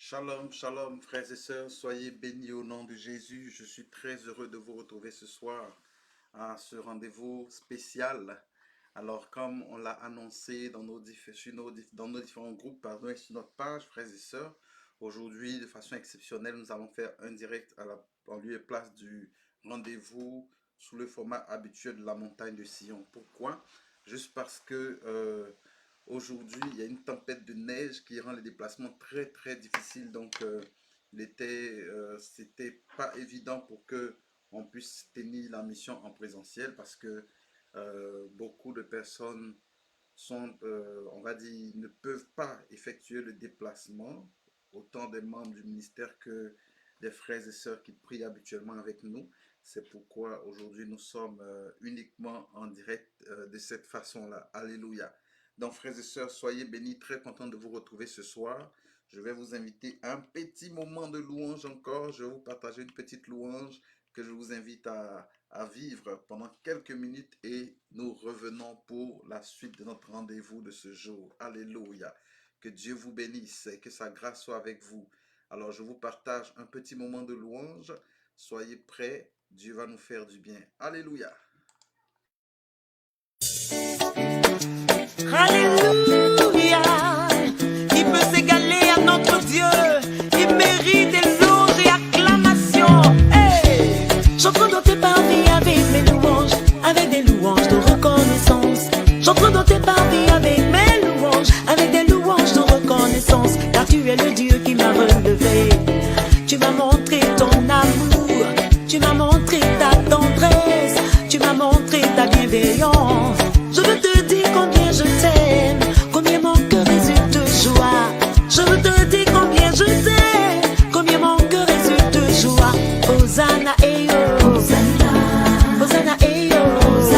Shalom, shalom, frères et sœurs, soyez bénis au nom de Jésus. Je suis très heureux de vous retrouver ce soir à ce rendez-vous spécial. Alors, comme on l'a annoncé dans nos différents groupes, et sur notre page, frères et sœurs, aujourd'hui, de façon exceptionnelle, nous allons faire un direct en lieu et place du rendez-vous sous le format habituel de la montagne de Sion. Pourquoi? Juste parce que aujourd'hui, il y a une tempête de neige qui rend les déplacements très très difficiles. Donc, c'était pas évident pour que on puisse tenir la mission en présentiel parce que beaucoup de personnes sont, on va dire, ne peuvent pas effectuer le déplacement, autant des membres du ministère que des frères et sœurs qui prient habituellement avec nous. C'est pourquoi aujourd'hui nous sommes uniquement en direct de cette façon-là. Alléluia. Donc, frères et sœurs, soyez bénis, très content de vous retrouver ce soir. Je vais vous inviter à un petit moment de louange encore. Je vais vous partager une petite louange que je vous invite à vivre pendant quelques minutes et nous revenons pour la suite de notre rendez-vous de ce jour. Alléluia. Que Dieu vous bénisse et que sa grâce soit avec vous. Alors, je vous partage un petit moment de louange. Soyez prêts, Dieu va nous faire du bien. Alléluia. Alléluia, qui peut s'égaler à notre Dieu, il mérite des louanges et acclamations. Hey! J'entre dans tes parvis avec mes louanges, avec des louanges de reconnaissance. J'entre dans tes parvis avec mes louanges, avec des louanges de reconnaissance. Car tu es le Dieu qui m'a relevé. Tu m'as montré ton amour, tu m'as montré ta tendresse, tu m'as montré ta bienveillance. Je veux te dire combien je t'aime, combien mon cœur résulte de joie. Je veux te dire combien je t'aime, combien mon cœur résulte de joie. Hosanna, eh yo, Hosanna, Hosanna, eh yo, Hosanna.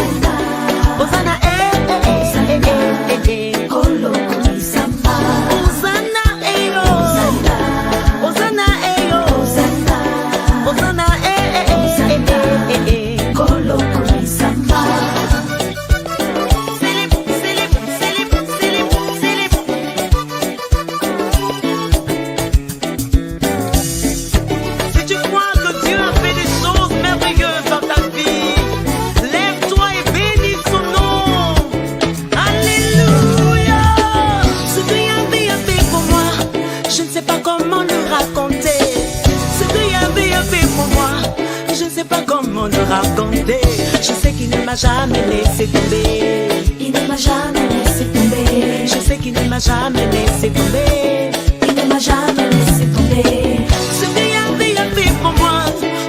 raconter. Je sais qu'il ne m'a jamais laissé tomber. Il ne m'a jamais laissé tomber. Je sais qu'il ne m'a jamais laissé tomber. Il ne m'a jamais laissé tomber. Ce qu'il a fait pour moi,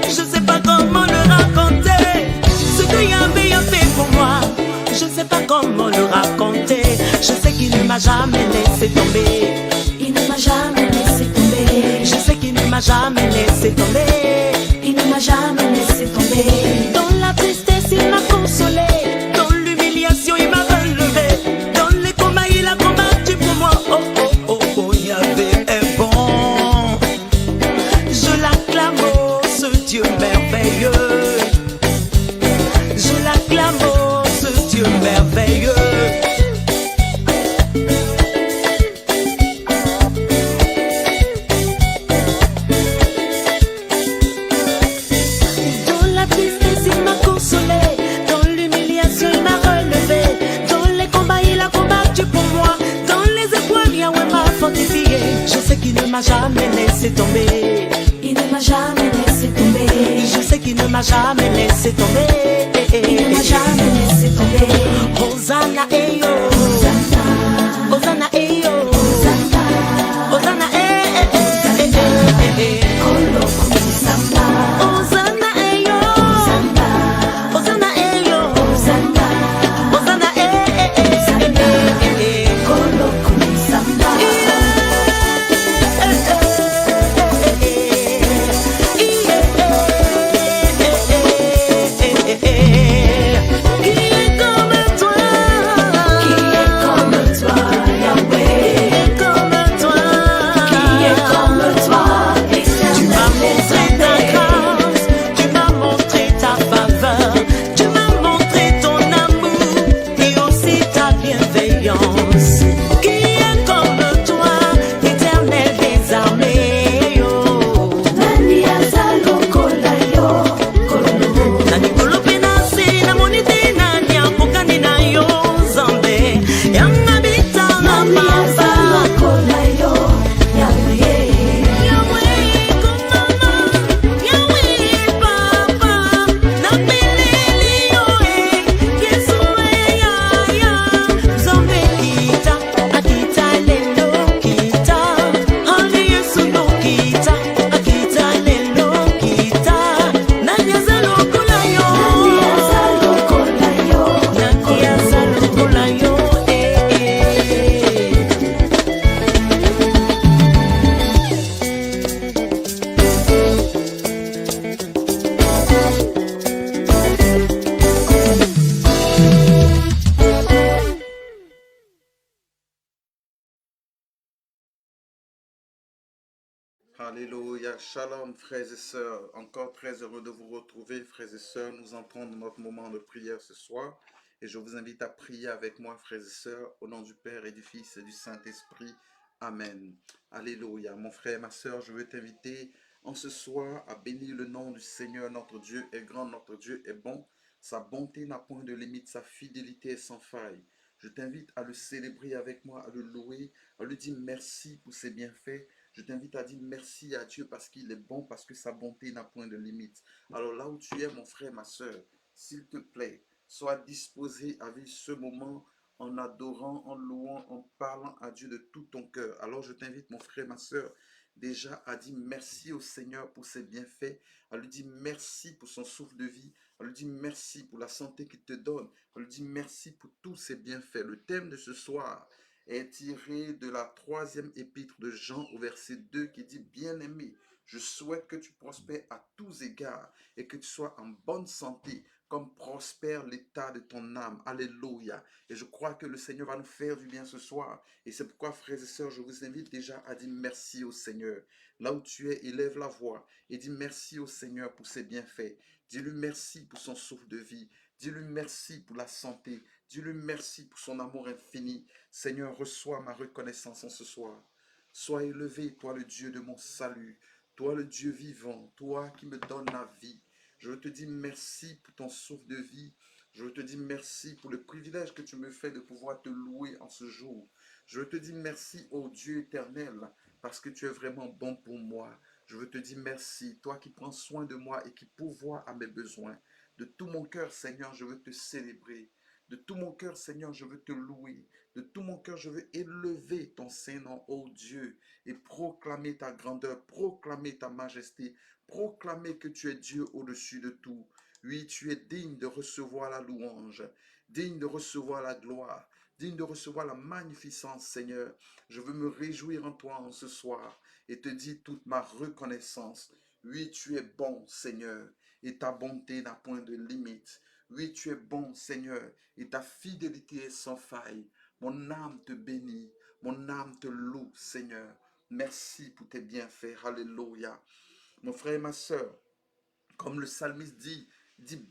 je sais pas comment le raconter. Ce qu'il a fait pour moi, je sais pas comment le raconter. Je sais qu'il ne m'a jamais laissé tomber. Il ne m'a jamais laissé tomber. Je sais qu'il ne m'a jamais laissé tomber. Il ne m'a jamais laissé tomber. Dans la tristesse, il m'a consolé. Dans l'humiliation, il m'a relevé. Dans les combats, il a combattu pour moi. Oh, oh, oh, oh, Yahvé est bon. Je l'acclame, oh, ce Dieu merveilleux. Je l'acclame, oh, ce Dieu merveilleux. Dans la tristesse, il m'a consolé. Dans l'humiliation, il m'a relevé. Dans les combats, il a combattu pour moi. Dans les épreuves, Yahweh m'a fortifié. Je sais qu'il ne m'a jamais laissé tomber. Il ne m'a jamais laissé tomber. Je sais qu'il ne m'a jamais laissé tomber. Il ne m'a jamais laissé tomber. Hosanna, eh yo. Hosanna, Hosanna, eh yo. Hosanna, Hosanna, eh. Kolo Kumisamba. Hosanna, eh yo. Hosanna, Hosanna, eh yo. Hosanna, Hosanna, Kolo Kumisamba. Qui est comme toi? Qui est comme toi, Yahweh? Comme toi? Qui est comme toi, Tu m'as montré Éternel ta Éternel? grâce, tu m'as montré ta faveur, tu m'as montré ton amour et aussi ta bienveillance. Qui est comme toi, Éternel des armées? Oh. Nani azalokola yo, Kolo. Nani kolopenase na monite nani akokani na yo Nzambe yangabita na Nani papa. azalokola yo, Yahweh. Yahweh komama, Yahweh papa, napeleli yo Yesu yaya, Nzambe kita, akita lelo kita, hali Yesu no kita, akita lelo kita, nani azalokola yo, Nani azalokola yo, nani azalokola yo, Alléluia, shalom frères et sœurs, encore très heureux de vous retrouver frères et sœurs, nous entrons dans notre moment de prière ce soir et je vous invite à prier avec moi frères et sœurs au nom du Père et du Fils et du Saint-Esprit, Amen. Alléluia, mon frère, ma sœur, je veux t'inviter en ce soir à bénir le nom du Seigneur, notre Dieu est grand, notre Dieu est bon, sa bonté n'a point de limite, sa fidélité est sans faille. Je t'invite à le célébrer avec moi, à le louer, à lui dire merci pour ses bienfaits. Je t'invite à dire merci à Dieu parce qu'il est bon, parce que sa bonté n'a point de limite. Alors là où tu es, mon frère, ma soeur, s'il te plaît, sois disposé à vivre ce moment en adorant, en louant, en parlant à Dieu de tout ton cœur. Alors je t'invite, mon frère, ma soeur, déjà à dire merci au Seigneur pour ses bienfaits, à lui dire merci pour son souffle de vie, à lui dire merci pour la santé qu'il te donne, à lui dire merci pour tous ses bienfaits. Le thème de ce soir est tiré de la 3e épître de Jean au verset 2 qui dit « Bien-aimé, je souhaite que tu prospères à tous égards et que tu sois en bonne santé comme prospère l'état de ton âme. » Alléluia. Et je crois que le Seigneur va nous faire du bien ce soir. Et c'est pourquoi, frères et sœurs, je vous invite déjà à dire merci au Seigneur. Là où tu es, élève la voix et dis merci au Seigneur pour ses bienfaits. Dis-lui merci pour son souffle de vie. Dis-lui merci pour la santé. Dis-lui merci pour son amour infini. Seigneur, reçois ma reconnaissance en ce soir. Sois élevé, toi le Dieu de mon salut. Toi le Dieu vivant, toi qui me donnes la vie. Je te dis merci pour ton souffle de vie. Je te dis merci pour le privilège que tu me fais de pouvoir te louer en ce jour. Je te dis merci, ô Dieu éternel, parce que tu es vraiment bon pour moi. Je veux te dire merci, toi qui prends soin de moi et qui pourvois à mes besoins. De tout mon cœur, Seigneur, je veux te célébrer. De tout mon cœur, Seigneur, je veux te louer. De tout mon cœur, je veux élever ton Saint-Nom, ô Dieu, et proclamer ta grandeur, proclamer ta majesté, proclamer que tu es Dieu au-dessus de tout. Oui, tu es digne de recevoir la louange, digne de recevoir la gloire, digne de recevoir la magnificence, Seigneur. Je veux me réjouir en toi en ce soir et te dire toute ma reconnaissance. Oui, tu es bon, Seigneur, et ta bonté n'a point de limite. Oui, tu es bon, Seigneur, et ta fidélité est sans faille. Mon âme te bénit, mon âme te loue, Seigneur. Merci pour tes bienfaits. Alléluia. Mon frère et ma soeur, comme le psalmiste dit,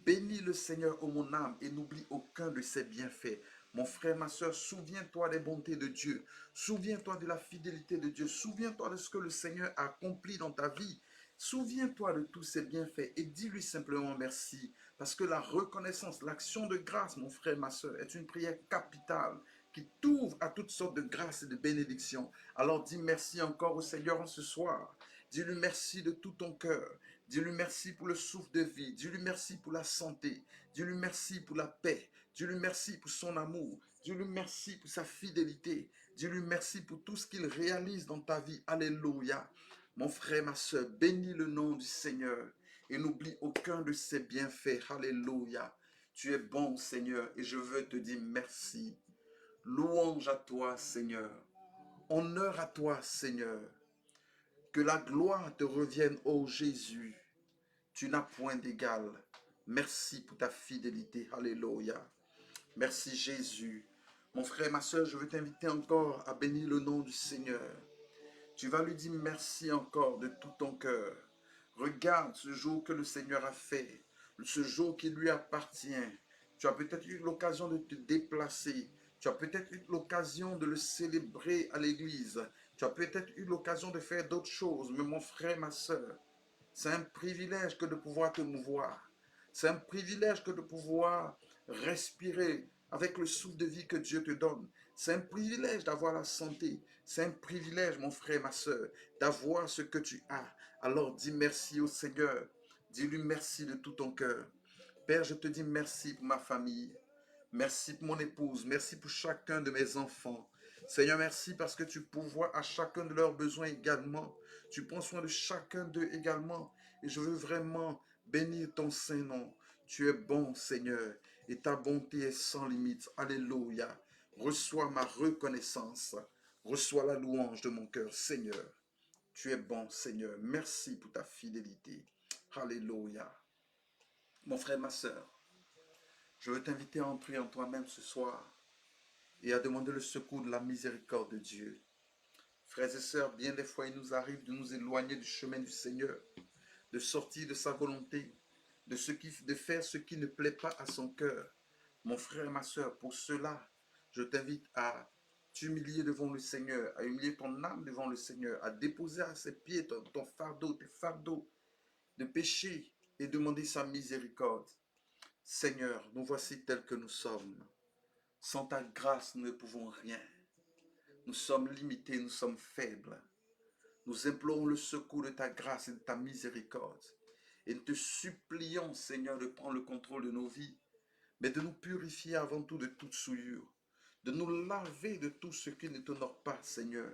bénis le Seigneur, ô mon âme, et n'oublie aucun de ses bienfaits. Mon frère, ma soeur, souviens-toi des bontés de Dieu. Souviens-toi de la fidélité de Dieu. Souviens-toi de ce que le Seigneur a accompli dans ta vie. Souviens-toi de tous ses bienfaits et dis-lui simplement merci. Parce que la reconnaissance, l'action de grâce, mon frère, ma soeur, est une prière capitale qui t'ouvre à toutes sortes de grâces et de bénédictions. Alors dis merci encore au Seigneur en ce soir. Dis-lui merci de tout ton cœur. Dis-lui merci pour le souffle de vie. Dis-lui merci pour la santé. Dis-lui merci pour la paix. Dis-lui merci pour son amour. Dis-lui merci pour sa fidélité. Dis-lui merci pour tout ce qu'il réalise dans ta vie. Alléluia. Mon frère, ma soeur, bénis le nom du Seigneur et n'oublie aucun de ses bienfaits. Alléluia. Tu es bon, Seigneur, et je veux te dire merci. Louange à toi, Seigneur. Honneur à toi, Seigneur. Que la gloire te revienne, ô Jésus. Tu n'as point d'égal. Merci pour ta fidélité. Alléluia. Merci Jésus. Mon frère, ma soeur, je veux t'inviter encore à bénir le nom du Seigneur. Tu vas lui dire merci encore de tout ton cœur. Regarde ce jour que le Seigneur a fait, ce jour qui lui appartient. Tu as peut-être eu l'occasion de te déplacer. Tu as peut-être eu l'occasion de le célébrer à l'église. Tu as peut-être eu l'occasion de faire d'autres choses. Mais mon frère, ma soeur, c'est un privilège que de pouvoir te mouvoir. C'est un privilège que de pouvoir respirer avec le souffle de vie que Dieu te donne. C'est un privilège d'avoir la santé. C'est un privilège, mon frère, ma soeur, d'avoir ce que tu as. Alors dis merci au Seigneur. Dis-lui merci de tout ton cœur. Père, je te dis merci pour ma famille. Merci pour mon épouse. Merci pour chacun de mes enfants. Seigneur, merci parce que tu pourvois à chacun de leurs besoins également. Tu prends soin de chacun d'eux également. Et je veux vraiment bénir ton Saint-Nom. Tu es bon, Seigneur, et ta bonté est sans limite. Alléluia. Reçois ma reconnaissance. Reçois la louange de mon cœur, Seigneur. Tu es bon, Seigneur. Merci pour ta fidélité. Alléluia. Mon frère, ma soeur, je veux t'inviter à entrer en toi-même ce soir et à demander le secours de la miséricorde de Dieu. Frères et sœurs, bien des fois, il nous arrive de nous éloigner du chemin du Seigneur, de sortir de sa volonté, de faire ce qui ne plaît pas à son cœur. Mon frère, ma sœur, pour cela, je t'invite à t'humilier devant le Seigneur, à humilier ton âme devant le Seigneur, à déposer à ses pieds ton fardeau, tes fardeaux de péché et demander sa miséricorde. Seigneur, nous voici tels que nous sommes. Sans ta grâce, nous ne pouvons rien. Nous sommes limités, nous sommes faibles. Nous implorons le secours de ta grâce et de ta miséricorde. Et nous te supplions, Seigneur, de prendre le contrôle de nos vies, mais de nous purifier avant tout de toute souillure, de nous laver de tout ce qui ne t'honore pas, Seigneur.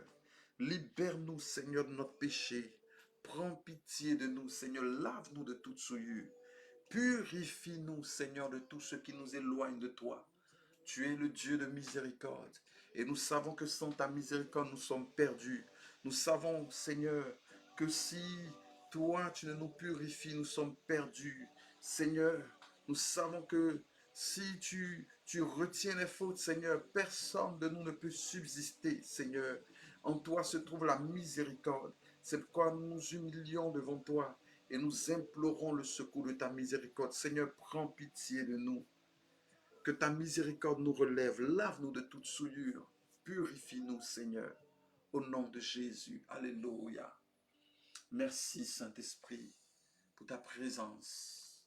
Libère-nous, Seigneur, de notre péché. Prends pitié de nous, Seigneur. Lave-nous de toute souillure. Purifie-nous, Seigneur, de tout ce qui nous éloigne de toi. Tu es le Dieu de miséricorde. Et nous savons que sans ta miséricorde, nous sommes perdus. Nous savons, Seigneur, que si toi, tu ne nous purifies, nous sommes perdus. Seigneur, nous savons que si tu retiens les fautes, Seigneur, personne de nous ne peut subsister, Seigneur. En toi se trouve la miséricorde. C'est pourquoi nous nous humilions devant toi et nous implorons le secours de ta miséricorde. Seigneur, prends pitié de nous. Que ta miséricorde nous relève. Lave-nous de toute souillure. Purifie-nous, Seigneur. Au nom de Jésus. Alléluia. Merci, Saint-Esprit, pour ta présence.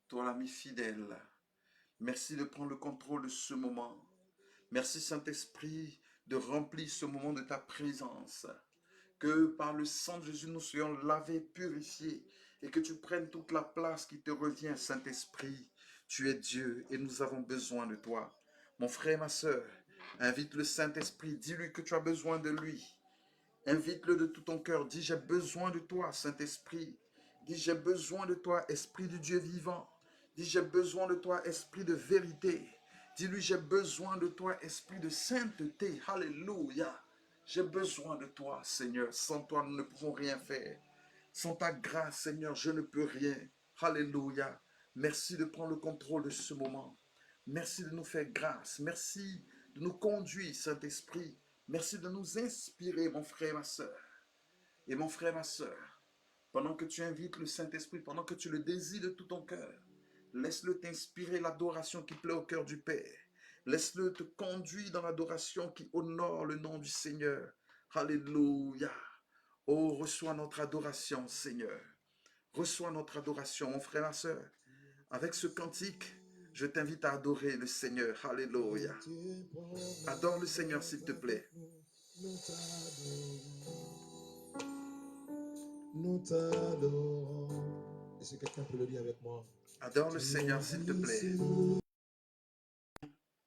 Toi, l'ami fidèle. Merci de prendre le contrôle de ce moment. Merci, Saint-Esprit, de remplir ce moment de ta présence. Que par le sang de Jésus, nous soyons lavés, purifiés, et que tu prennes toute la place qui te revient, Saint-Esprit. Tu es Dieu et nous avons besoin de toi. Mon frère, ma soeur, invite le Saint-Esprit, dis-lui que tu as besoin de lui. Invite-le de tout ton cœur, dis j'ai besoin de toi, Saint-Esprit. Dis j'ai besoin de toi, Esprit du Dieu vivant. Dis j'ai besoin de toi, Esprit de vérité. Dis-lui j'ai besoin de toi, Esprit de sainteté. Alléluia. J'ai besoin de toi, Seigneur. Sans toi, nous ne pouvons rien faire. Sans ta grâce, Seigneur, je ne peux rien. Alléluia. Merci de prendre le contrôle de ce moment. Merci de nous faire grâce. Merci de nous conduire, Saint-Esprit. Merci de nous inspirer, mon frère, ma soeur. Et mon frère, ma soeur, pendant que tu invites le Saint-Esprit, pendant que tu le désires de tout ton cœur, laisse-le t'inspirer l'adoration qui plaît au cœur du Père. Laisse-le te conduire dans l'adoration qui honore le nom du Seigneur. Alléluia. Oh, reçois notre adoration, Seigneur. Reçois notre adoration, mon frère, ma soeur. Avec ce cantique, je t'invite à adorer le Seigneur. Alléluia. Adore le Seigneur, s'il te plaît. Nous t'adorons. Est-ce que quelqu'un peut le dire avec moi? Adore le Seigneur, s'il te plaît.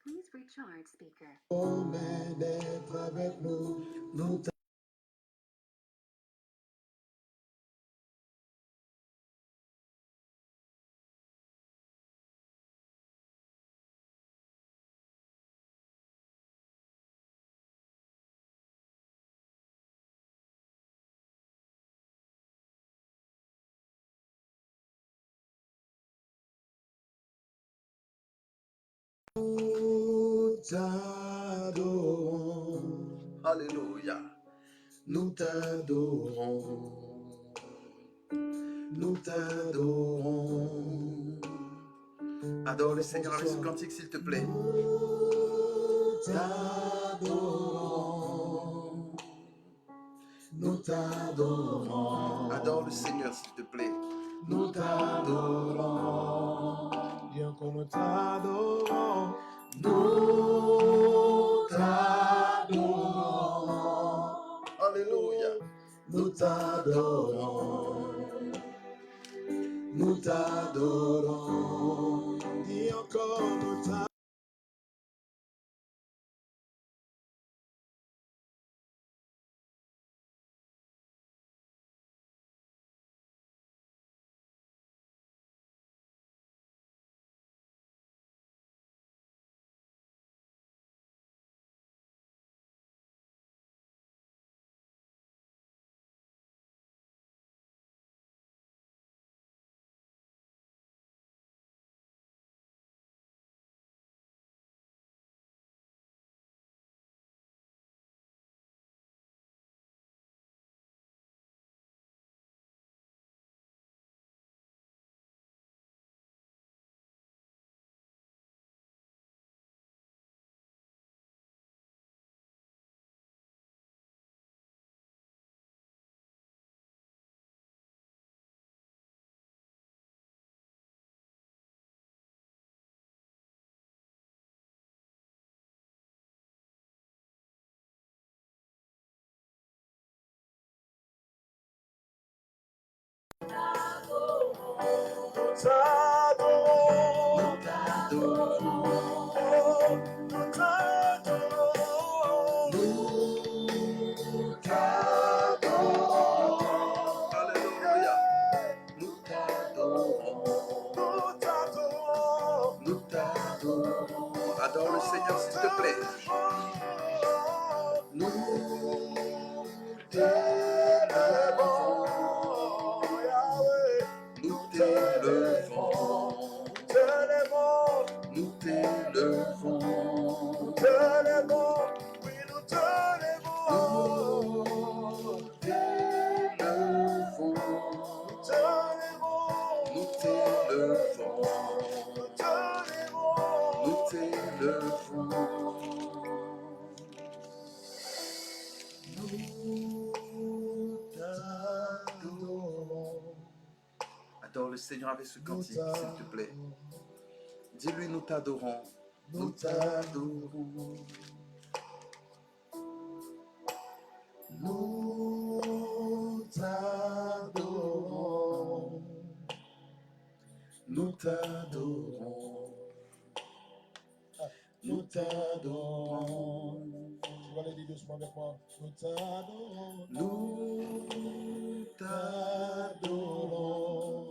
Please recharge speaker. Promets d'être avec nous. Nous t'adorons. Alléluia. Nous t'adorons. Nous t'adorons. Adore le Seigneur avec ce cantique, s'il te plaît. Nous t'adorons. Nous t'adorons. Adore le Seigneur, s'il te plaît. Nous t'adorons. Dis encore, nous t'adorons. Nous t'adorons. Alléluia. Nous t'adorons. Nous t'adorons. Dis encore, nous t'adorons. Nous t'adorons. Nous t'adorons. Nous t'adorons. Nous t'adorons. Alléluia. Nous t'adorons. Nous t'adorons. Nous t'adorons. Adore le Seigneur, s'il te plaît. Nous t'élèvons, Yahweh. Nous t'élevons. Nous Nous t'élèvons, t'élevons. nous t'élèvons, oui nous t'élèvons. Nous t'élevons. Nous Nous t'élèvons, t'élevons. nous t'élèvons. Nous t'élevons. Nous t'adorons. Adore le Seigneur avec ce cantique, s'il te plaît. Dis-lui, nous t'adorons. Nous t'adorons. Nous t'adorons. t'adorons. Nous t'adorons. Tu vas le dire doucement avec moi. Nous t'adorons. Nous t'adorons.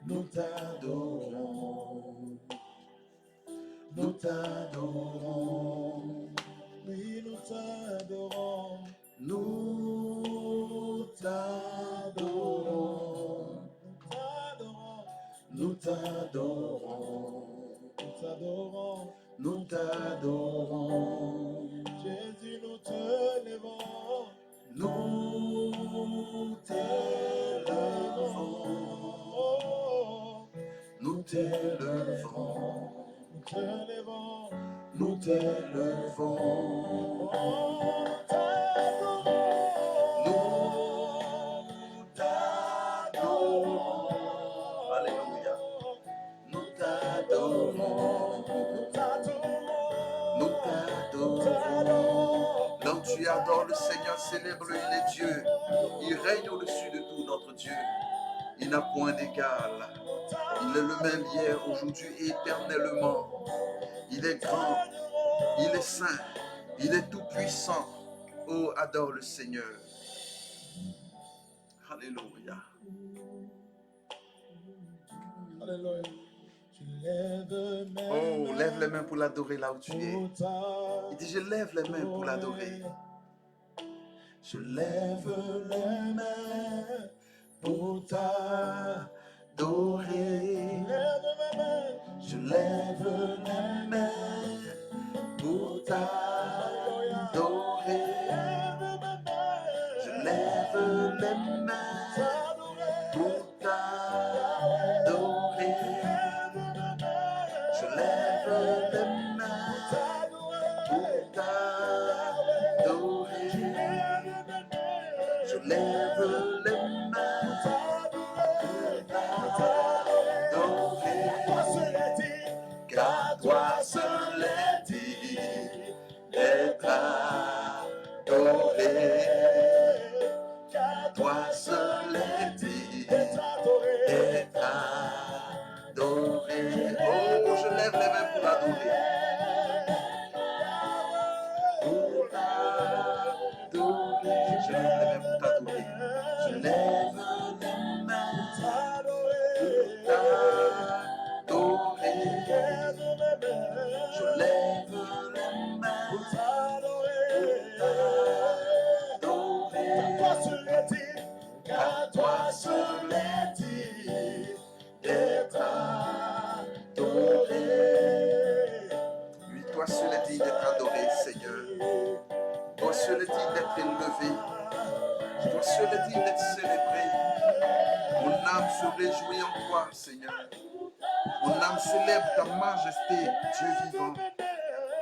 Nous t'adorons. Nous t'adorons. Oui, nous t'adorons. Nous t'adorons. Nous t'adorons. Nous t'adorons. Nous t'adorons. Nous t'adorons. Jésus, nous te levons. Nous t'élevons. Nous t'élevons. Nous te levons. Nous t'élevons. Nous t'adorons. Alléluia. Nous t'adorons. Nous t'adorons. Là où tu adores le Seigneur, célèbre-le, il est Dieu. Il règne au-dessus de tout, notre Dieu. Il n'a point d'égal. Il est le même hier, aujourd'hui et éternellement. Il est grand, il est saint, il est tout puissant. Oh, adore le Seigneur. Alléluia. Alléluia. Tu lèves mes Oh, lève les mains pour l'adorer là où tu es. pour t'adorer. Il dit, je lève les mains pour l'adorer. Je lève les mains pour t'adorer. Lève mes mains. Je lève les mains pour t'adorer. Je lève les mains pour t'adorer. Je lève les mains pour t'adorer. Je lève les mains pour t'adorer. Car toi seul est digne d'être adoré. Toi seul est digne d'être adoré. Oh, je lève les mains pour l'adorer. Pour t'adorer. Je lève les mains pour t'adorer. Je lève les mains pour t'adorer. Je lève les mains pour t'adorer. Car toi seul est digne d'être adoré. Oui, toi seul est digne d'être adoré, Seigneur. Toi seul est digne d'être élevé. Toi seul est digne d'être célébré. Mon âme se réjouit en toi, Seigneur. Mon âme célèbre ta majesté, Dieu vivant.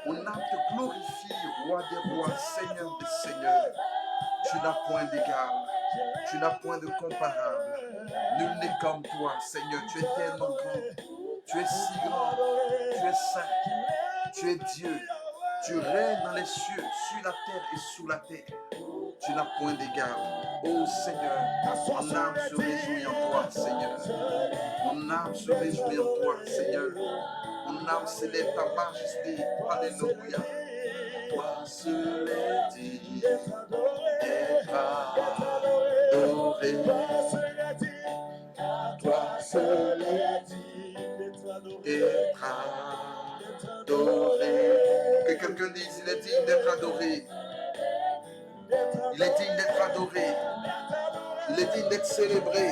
Mon âme te glorifie, roi des rois, Seigneur des seigneurs. Tu n'as point d'égal, tu n'as point de comparable. Nul n'est comme toi, Seigneur. Tu es tellement grand. Tu es si grand. Tu es saint. Tu es Dieu. Tu règnes dans les cieux, sur la terre et sous la terre. Tu n'as point d'égal. Oh Seigneur, mon âme se réjouit en toi, Seigneur. Mon âme se réjouit en toi, Seigneur. Mon âme célèbre ta majesté. Alléluia. Toi seul est digne d'être adoré. Toi seul est digne d'être adoré. Que quelqu'un dise, il est digne d'être adoré. Il est digne d'être adoré. Il est digne d'être célébré.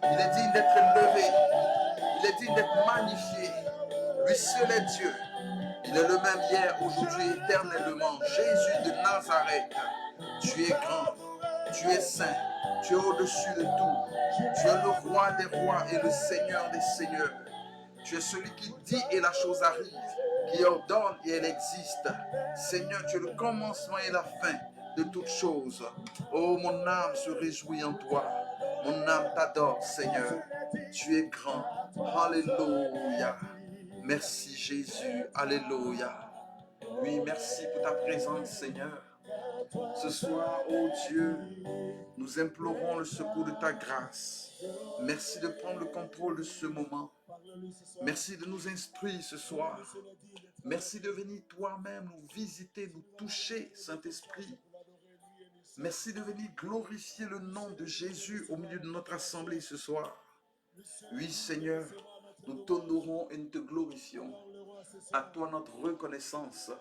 Il est digne d'être élevé. Il est digne d'être magnifié. Lui seul est Dieu. Il est le même hier, aujourd'hui, éternellement. Jésus de Nazareth. Tu es grand. Tu es saint. Tu es au-dessus de tout. Tu es le roi des rois et le Seigneur des seigneurs. Tu es celui qui dit et la chose arrive, qui ordonne et elle existe. Seigneur, tu es le commencement et la fin de toutes choses. Oh, mon âme se réjouit en toi. Mon âme t'adore, Seigneur. Tu es grand. Alléluia. Merci, Jésus. Alléluia. Oui, merci pour ta présence, Seigneur. Ce soir, ô Dieu, nous implorons le secours de ta grâce. Merci de prendre le contrôle de ce moment. Merci de nous instruire ce soir. Merci de venir toi-même nous visiter, nous toucher, Saint-Esprit. Merci de venir glorifier le nom de Jésus au milieu de notre assemblée ce soir. Oui, Seigneur, nous t'honorons et nous te glorifions. À toi notre reconnaissance,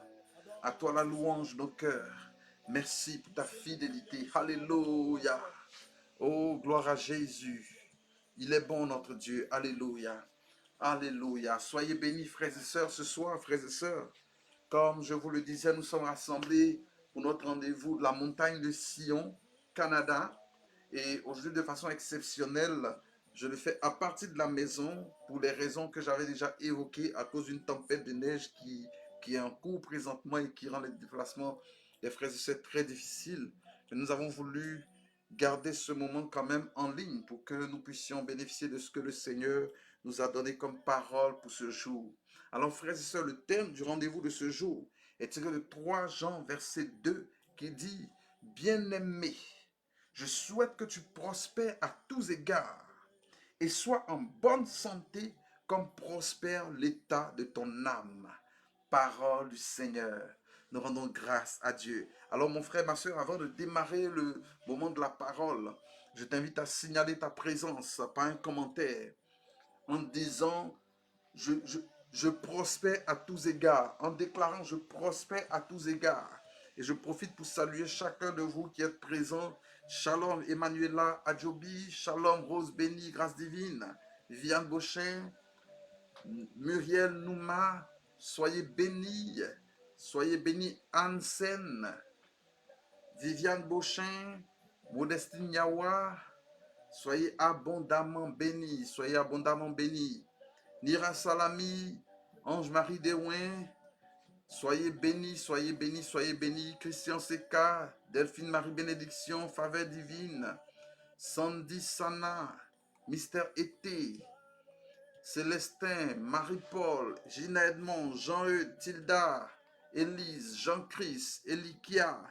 à toi la louange de nos cœurs. Merci pour ta fidélité. Alléluia. Oh, gloire à Jésus. Il est bon notre Dieu. Alléluia. Alléluia. Soyez bénis, frères et sœurs, ce soir, frères et sœurs. Comme je vous le disais, nous sommes rassemblés pour notre rendez-vous de la montagne de Sion, Canada. Et aujourd'hui, de façon exceptionnelle, je le fais à partir de la maison pour les raisons que j'avais déjà évoquées à cause d'une tempête de neige qui est en cours présentement et qui rend les déplacements des frères et sœurs très difficiles. Et nous avons voulu garder ce moment quand même en ligne pour que nous puissions bénéficier de ce que le Seigneur nous a donné comme parole pour ce jour. Alors, frères et sœurs, le thème du rendez-vous de ce jour est tiré de 3 Jean, verset 2, qui dit « Bien-aimé, je souhaite que tu prospères à tous égards et sois en bonne santé comme prospère l'état de ton âme. » Parole du Seigneur. Nous rendons grâce à Dieu. Alors, mon frère, ma soeur, avant de démarrer le moment de la parole, je t'invite à signaler ta présence par un commentaire en disant je prospère à tous égards, en déclarant je prospère à tous égards. Et je profite pour saluer chacun de vous qui êtes présents. Shalom Emmanuela Adjobi, Shalom Rose Béni, Grâce Divine, Viviane Beauchin, Muriel Nouma, soyez bénis Hansen, Viviane Beauchin, Modestine Yawa, soyez abondamment bénis, Nira Salami, Ange-Marie Desouin, soyez bénis, Christian Seka, Delphine Marie-Bénédiction, Faveur Divine, Sandy Sana, Mister Été, Célestin, Marie-Paul, Gina Edmond, Jean-Eudes, Tilda, Élise, Jean-Christ, Elikia.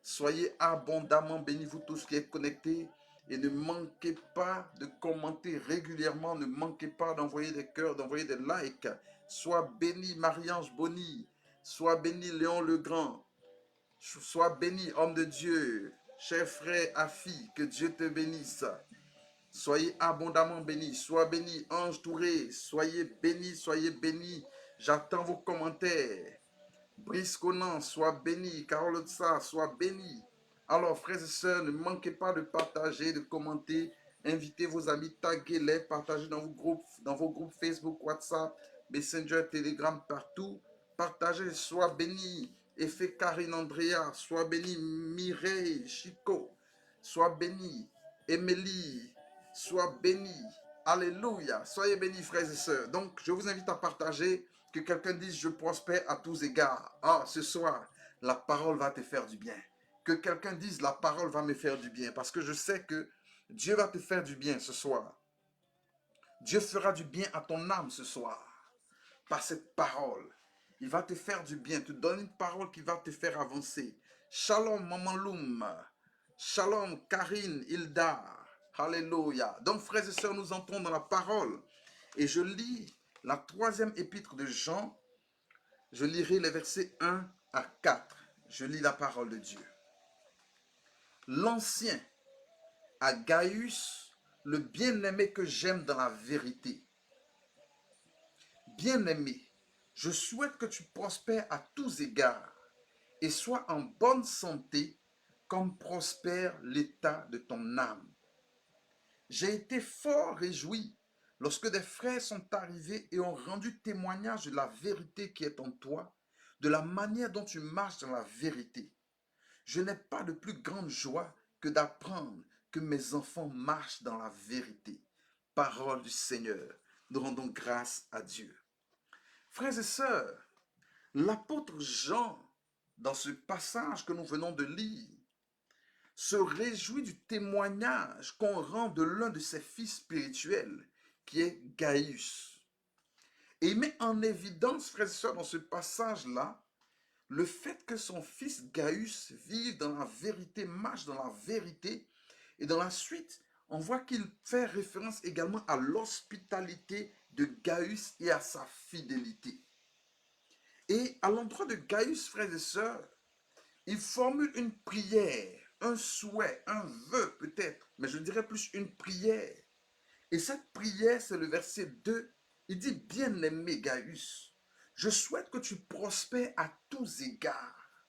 Soyez abondamment bénis, vous tous qui êtes connectés. Et ne manquez pas de commenter régulièrement. Ne manquez pas d'envoyer des cœurs, d'envoyer des likes. Sois béni Marie-Ange Bonny. Sois béni Léon Legrand. Sois béni homme de Dieu. Cher frère Afi, que Dieu te bénisse. Soyez abondamment bénis. Sois béni Ange Touré. Soyez bénis. J'attends vos commentaires. Brice Conan, sois béni. Carole Otsa, sois béni. Alors, frères et sœurs, ne manquez pas de partager, de commenter. Invitez vos amis, taguez-les, partagez dans vos groupes Facebook, WhatsApp, Messenger, Telegram, partout. Partagez, sois béni. Effet Karine Andrea, sois béni. Mireille, Chico, sois béni. Émilie, sois béni. Alléluia. Soyez bénis, frères et sœurs. Donc, je vous invite à partager. Que quelqu'un dise, je prospère à tous égards. Ah, ce soir, la parole va te faire du bien. Que quelqu'un dise, la parole va me faire du bien. Parce que je sais que Dieu va te faire du bien ce soir. Dieu fera du bien à ton âme ce soir. Par cette parole. Il va te faire du bien. Te donner une parole qui va te faire avancer. Shalom, Maman Loum. Shalom, Karine, Hilda. Alléluia. Donc, frères et sœurs, nous entrons dans la parole. Et je lis la 3e épître de Jean. Je lirai les versets 1 à 4. Je lis la parole de Dieu. L'ancien à Gaius, le bien-aimé que j'aime dans la vérité. Bien-aimé, je souhaite que tu prospères à tous égards et sois en bonne santé comme prospère l'état de ton âme. J'ai été fort réjoui lorsque des frères sont arrivés et ont rendu témoignage de la vérité qui est en toi, de la manière dont tu marches dans la vérité. Je n'ai pas de plus grande joie que d'apprendre que mes enfants marchent dans la vérité. Parole du Seigneur. Nous rendons grâce à Dieu. Frères et sœurs, l'apôtre Jean, dans ce passage que nous venons de lire, se réjouit du témoignage qu'on rend de l'un de ses fils spirituels, qui est Gaius. Et il met en évidence, frères et sœurs, dans ce passage-là, le fait que son fils Gaius vive dans la vérité, marche dans la vérité, et dans la suite, on voit qu'il fait référence également à l'hospitalité de Gaius et à sa fidélité. Et à l'endroit de Gaius, frères et sœurs, il formule une prière, un souhait, un vœu peut-être, mais je dirais plus une prière. Et cette prière, c'est le verset 2. Il dit, bien-aimé Gaius, je souhaite que tu prospères à tous égards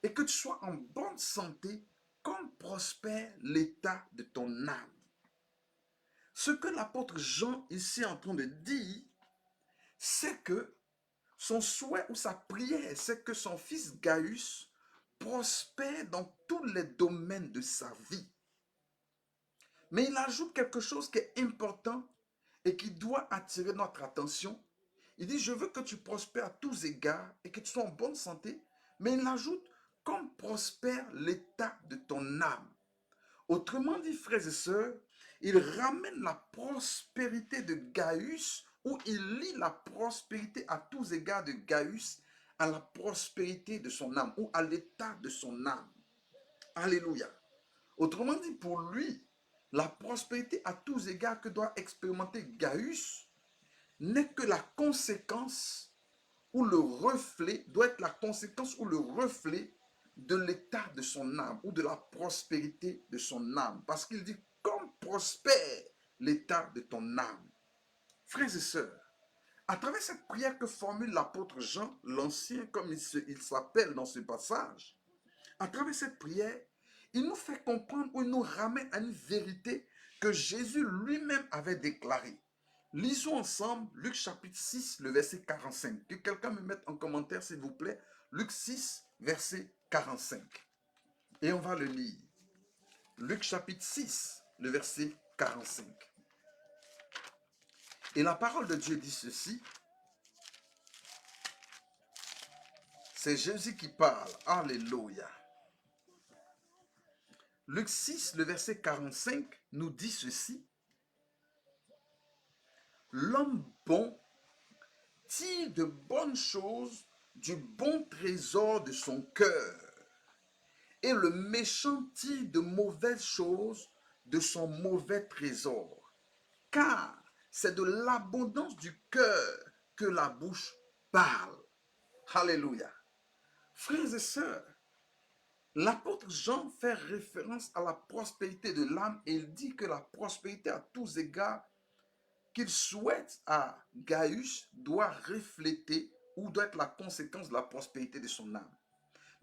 et que tu sois en bonne santé comme prospère l'état de ton âme. Ce que l'apôtre Jean ici est en train de dire, c'est que son souhait ou sa prière, c'est que son fils Gaius prospère dans tous les domaines de sa vie. Mais il ajoute quelque chose qui est important et qui doit attirer notre attention. Il dit, je veux que tu prospères à tous égards et que tu sois en bonne santé. Mais il ajoute, comme prospère l'état de ton âme. Autrement dit, frères et sœurs, il ramène la prospérité de Gaius, ou il lie la prospérité à tous égards de Gaius à la prospérité de son âme, ou à l'état de son âme. Alléluia. Autrement dit, pour lui, la prospérité à tous égards que doit expérimenter Gaius n'est que la conséquence ou le reflet, doit être la conséquence ou le reflet de l'état de son âme ou de la prospérité de son âme. Parce qu'il dit, comme prospère l'état de ton âme. Frères et sœurs, à travers cette prière que formule l'apôtre Jean, l'ancien comme il s'appelle dans ce passage, à travers cette prière, il nous fait comprendre ou il nous ramène à une vérité que Jésus lui-même avait déclarée. Lisons ensemble Luc chapitre 6, le verset 45. Que quelqu'un me mette en commentaire, s'il vous plaît. Luc 6, verset 45. Et on va le lire. Luc chapitre 6, le verset 45. Et la parole de Dieu dit ceci. C'est Jésus qui parle. Alléluia. Luc 6, le verset 45 nous dit ceci. L'homme bon tire de bonnes choses du bon trésor de son cœur, et le méchant tire de mauvaises choses de son mauvais trésor. Car c'est de l'abondance du cœur que la bouche parle. Alléluia. Frères et sœurs, l'apôtre Jean fait référence à la prospérité de l'âme et il dit que la prospérité à tous égards qu'il souhaite à Gaius doit refléter ou doit être la conséquence de la prospérité de son âme.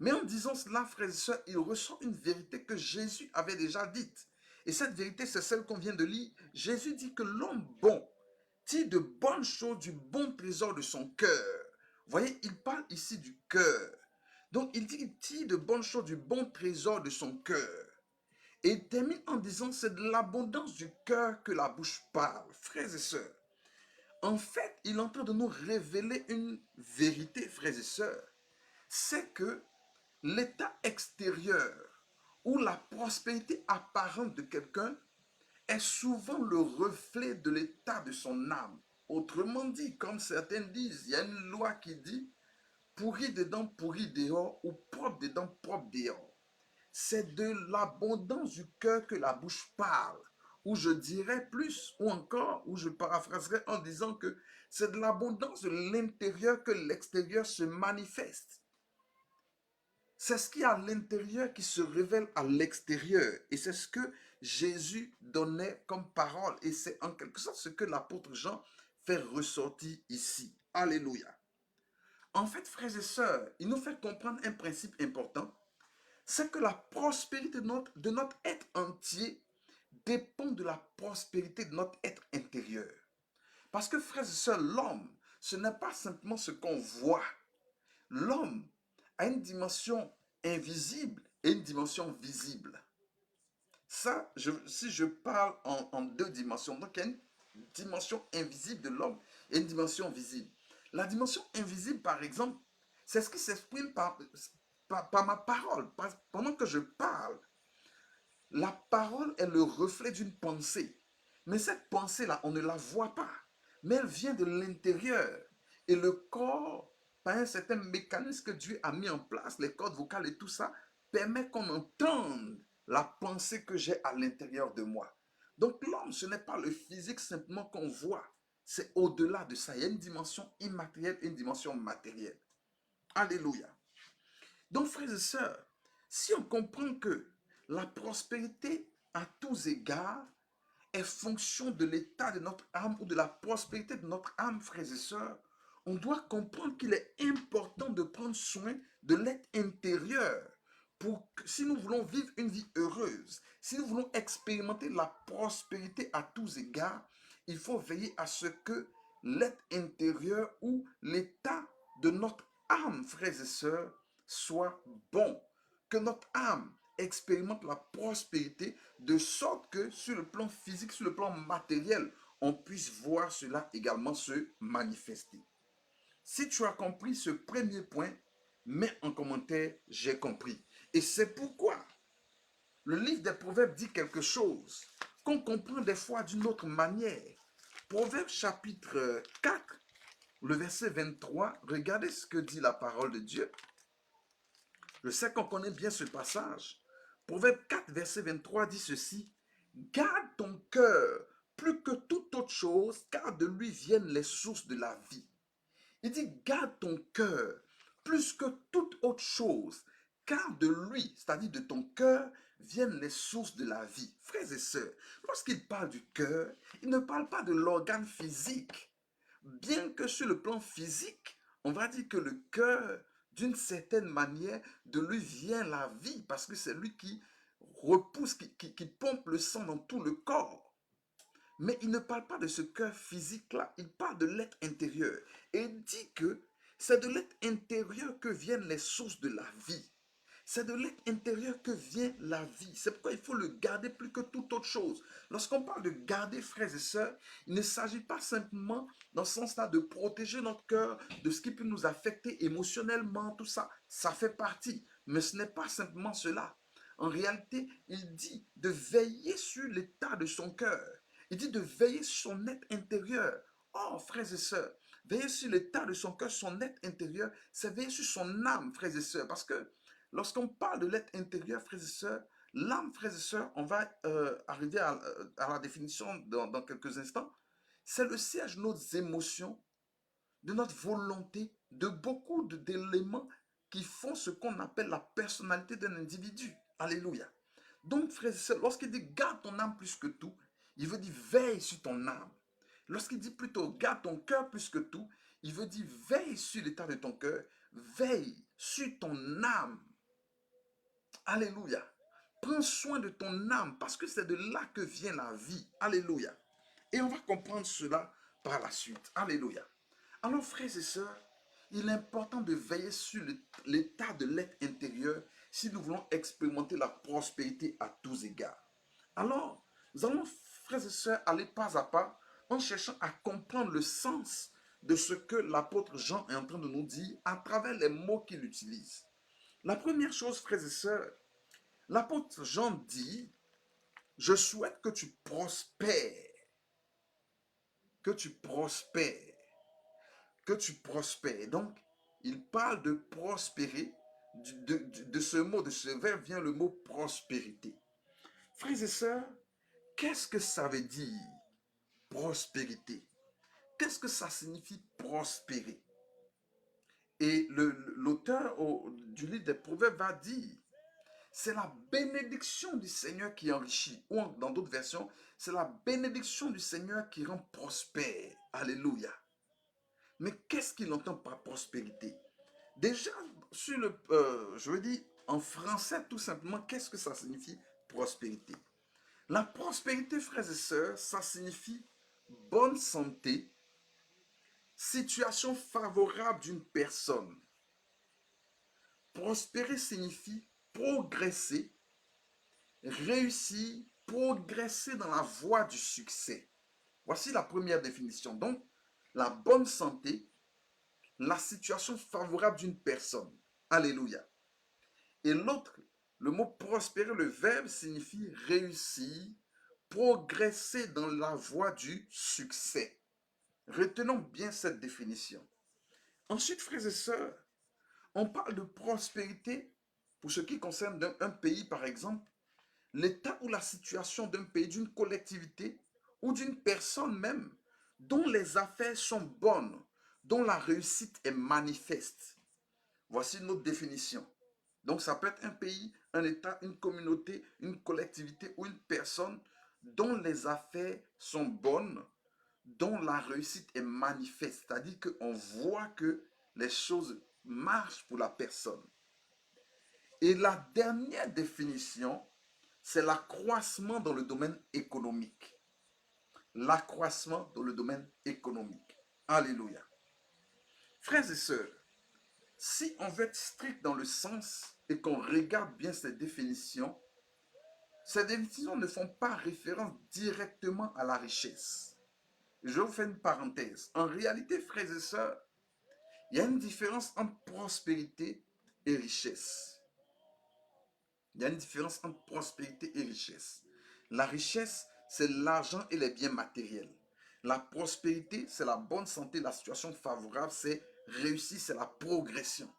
Mais en disant cela, frères et sœurs, il ressent une vérité que Jésus avait déjà dite. Et cette vérité, c'est celle qu'on vient de lire. Jésus dit que l'homme bon tire de bonnes choses du bon trésor de son cœur. Vous voyez, il parle ici du cœur. Donc, il dit qu'il tire de bonnes choses du bon trésor de son cœur. Et il termine en disant, c'est de l'abondance du cœur que la bouche parle. Frères et sœurs, en fait, il est en train de nous révéler une vérité, frères et sœurs. C'est que l'état extérieur ou la prospérité apparente de quelqu'un est souvent le reflet de l'état de son âme. Autrement dit, comme certains disent, il y a une loi qui dit pourri dedans, pourri dehors, ou propre dedans, propre dehors. C'est de l'abondance du cœur que la bouche parle. Ou je dirais plus, ou encore, ou je paraphraserais en disant que c'est de l'abondance de l'intérieur que l'extérieur se manifeste. C'est ce qui est à l'intérieur qui se révèle à l'extérieur. Et c'est ce que Jésus donnait comme parole. Et c'est en quelque sorte ce que l'apôtre Jean fait ressortir ici. Alléluia. En fait, frères et sœurs, il nous fait comprendre un principe important. C'est que la prospérité de notre être entier dépend de la prospérité de notre être intérieur. Parce que, frères et sœurs, l'homme, ce n'est pas simplement ce qu'on voit. L'homme a une dimension invisible et une dimension visible. Ça, si je parle en deux dimensions, donc il y a une dimension invisible de l'homme et une dimension visible. La dimension invisible, par exemple, c'est ce qui s'exprime par ma parole. Pendant que je parle, la parole est le reflet d'une pensée. Mais cette pensée-là, on ne la voit pas. Mais elle vient de l'intérieur. Et le corps par un certain mécanisme que Dieu a mis en place, les cordes vocales et tout ça, permet qu'on entende la pensée que j'ai à l'intérieur de moi. Donc l'homme, ce n'est pas le physique simplement qu'on voit, c'est au-delà de ça. Il y a une dimension immatérielle et une dimension matérielle. Alléluia. Donc frères et sœurs, si on comprend que la prospérité à tous égards est fonction de l'état de notre âme ou de la prospérité de notre âme, frères et sœurs, on doit comprendre qu'il est important de prendre soin de l'être intérieur pour que, si nous voulons vivre une vie heureuse, si nous voulons expérimenter la prospérité à tous égards, il faut veiller à ce que l'être intérieur ou l'état de notre âme, frères et sœurs, soit bon, que notre âme expérimente la prospérité de sorte que sur le plan physique, sur le plan matériel, on puisse voir cela également se manifester. Si tu as compris ce premier point, mets en commentaire « j'ai compris ». Et c'est pourquoi le livre des Proverbes dit quelque chose qu'on comprend des fois d'une autre manière. Proverbes chapitre 4, le verset 23, regardez ce que dit la parole de Dieu. Je sais qu'on connaît bien ce passage. Proverbe 4, verset 23 dit ceci. Garde ton cœur plus que toute autre chose, car de lui viennent les sources de la vie. Il dit, garde ton cœur plus que toute autre chose, car de lui, c'est-à-dire de ton cœur, viennent les sources de la vie. Frères et sœurs, lorsqu'il parle du cœur, il ne parle pas de l'organe physique. Bien que sur le plan physique, on va dire que le cœur, d'une certaine manière, de lui vient la vie, parce que c'est lui qui repousse, qui pompe le sang dans tout le corps. Mais il ne parle pas de ce cœur physique-là, il parle de l'être intérieur. Et il dit que c'est de l'être intérieur que viennent les sources de la vie. C'est de l'être intérieur que vient la vie. C'est pourquoi il faut le garder plus que toute autre chose. Lorsqu'on parle de garder, frères et sœurs, il ne s'agit pas simplement dans ce sens-là de protéger notre cœur de ce qui peut nous affecter émotionnellement, tout ça. Ça fait partie. Mais ce n'est pas simplement cela. En réalité, il dit de veiller sur l'état de son cœur. Il dit de veiller sur son être intérieur. Oh, frères et sœurs, veiller sur l'état de son cœur, son être intérieur, c'est veiller sur son âme, frères et sœurs. Parce que lorsqu'on parle de l'être intérieur, frères et sœurs, l'âme, frères et sœurs, on va arriver à la définition dans quelques instants. C'est le siège de nos émotions, de notre volonté, de beaucoup d'éléments qui font ce qu'on appelle la personnalité d'un individu. Alléluia. Donc, frères et sœurs, lorsqu'il dit garde ton âme plus que tout, il veut dire veille sur ton âme. Lorsqu'il dit plutôt garde ton cœur plus que tout, il veut dire veille sur l'état de ton cœur, veille sur ton âme. Alléluia. Prends soin de ton âme parce que c'est de là que vient la vie. Alléluia. Et on va comprendre cela par la suite. Alléluia. Alors, frères et sœurs, il est important de veiller sur l'état de l'être intérieur si nous voulons expérimenter la prospérité à tous égards. Alors, nous allons, frères et sœurs, aller pas à pas en cherchant à comprendre le sens de ce que l'apôtre Jean est en train de nous dire à travers les mots qu'il utilise. La première chose, frères et sœurs, l'apôtre Jean dit, je souhaite que tu prospères, que tu prospères, que tu prospères. Donc, il parle de prospérer, de ce mot, de ce verbe vient le mot prospérité. Frères et sœurs, qu'est-ce que ça veut dire, prospérité? Qu'est-ce que ça signifie prospérer? Et l'auteur du livre des Proverbes va dire, c'est la bénédiction du Seigneur qui enrichit. Ou dans d'autres versions, c'est la bénédiction du Seigneur qui rend prospère. Alléluia. Mais qu'est-ce qu'il entend par prospérité? Déjà, je veux dire, en français, tout simplement, qu'est-ce que ça signifie prospérité? La prospérité, frères et sœurs, ça signifie bonne santé, situation favorable d'une personne. Prospérer signifie progresser, réussir, progresser dans la voie du succès. Voici la première définition. Donc, la bonne santé, la situation favorable d'une personne. Alléluia. Et l'autre, le mot prospérer, le verbe signifie réussir, progresser dans la voie du succès. Retenons bien cette définition. Ensuite, frères et sœurs, on parle de prospérité pour ce qui concerne un pays, par exemple, l'état ou la situation d'un pays, d'une collectivité ou d'une personne même dont les affaires sont bonnes, dont la réussite est manifeste. Voici notre définition. Donc ça peut être un pays, un État, une communauté, une collectivité ou une personne dont les affaires sont bonnes, dont la réussite est manifeste. C'est-à-dire qu'on voit que les choses marchent pour la personne. Et la dernière définition, c'est l'accroissement dans le domaine économique. L'accroissement dans le domaine économique. Alléluia. Frères et sœurs, si on veut être strict dans le sens et qu'on regarde bien ces définitions ne font pas référence directement à la richesse. Je vous fais une parenthèse. En réalité, frères et sœurs, il y a une différence entre prospérité et richesse. Il y a une différence entre prospérité et richesse. La richesse, c'est l'argent et les biens matériels. La prospérité, c'est la bonne santé, la situation favorable, c'est réussir, c'est la progression.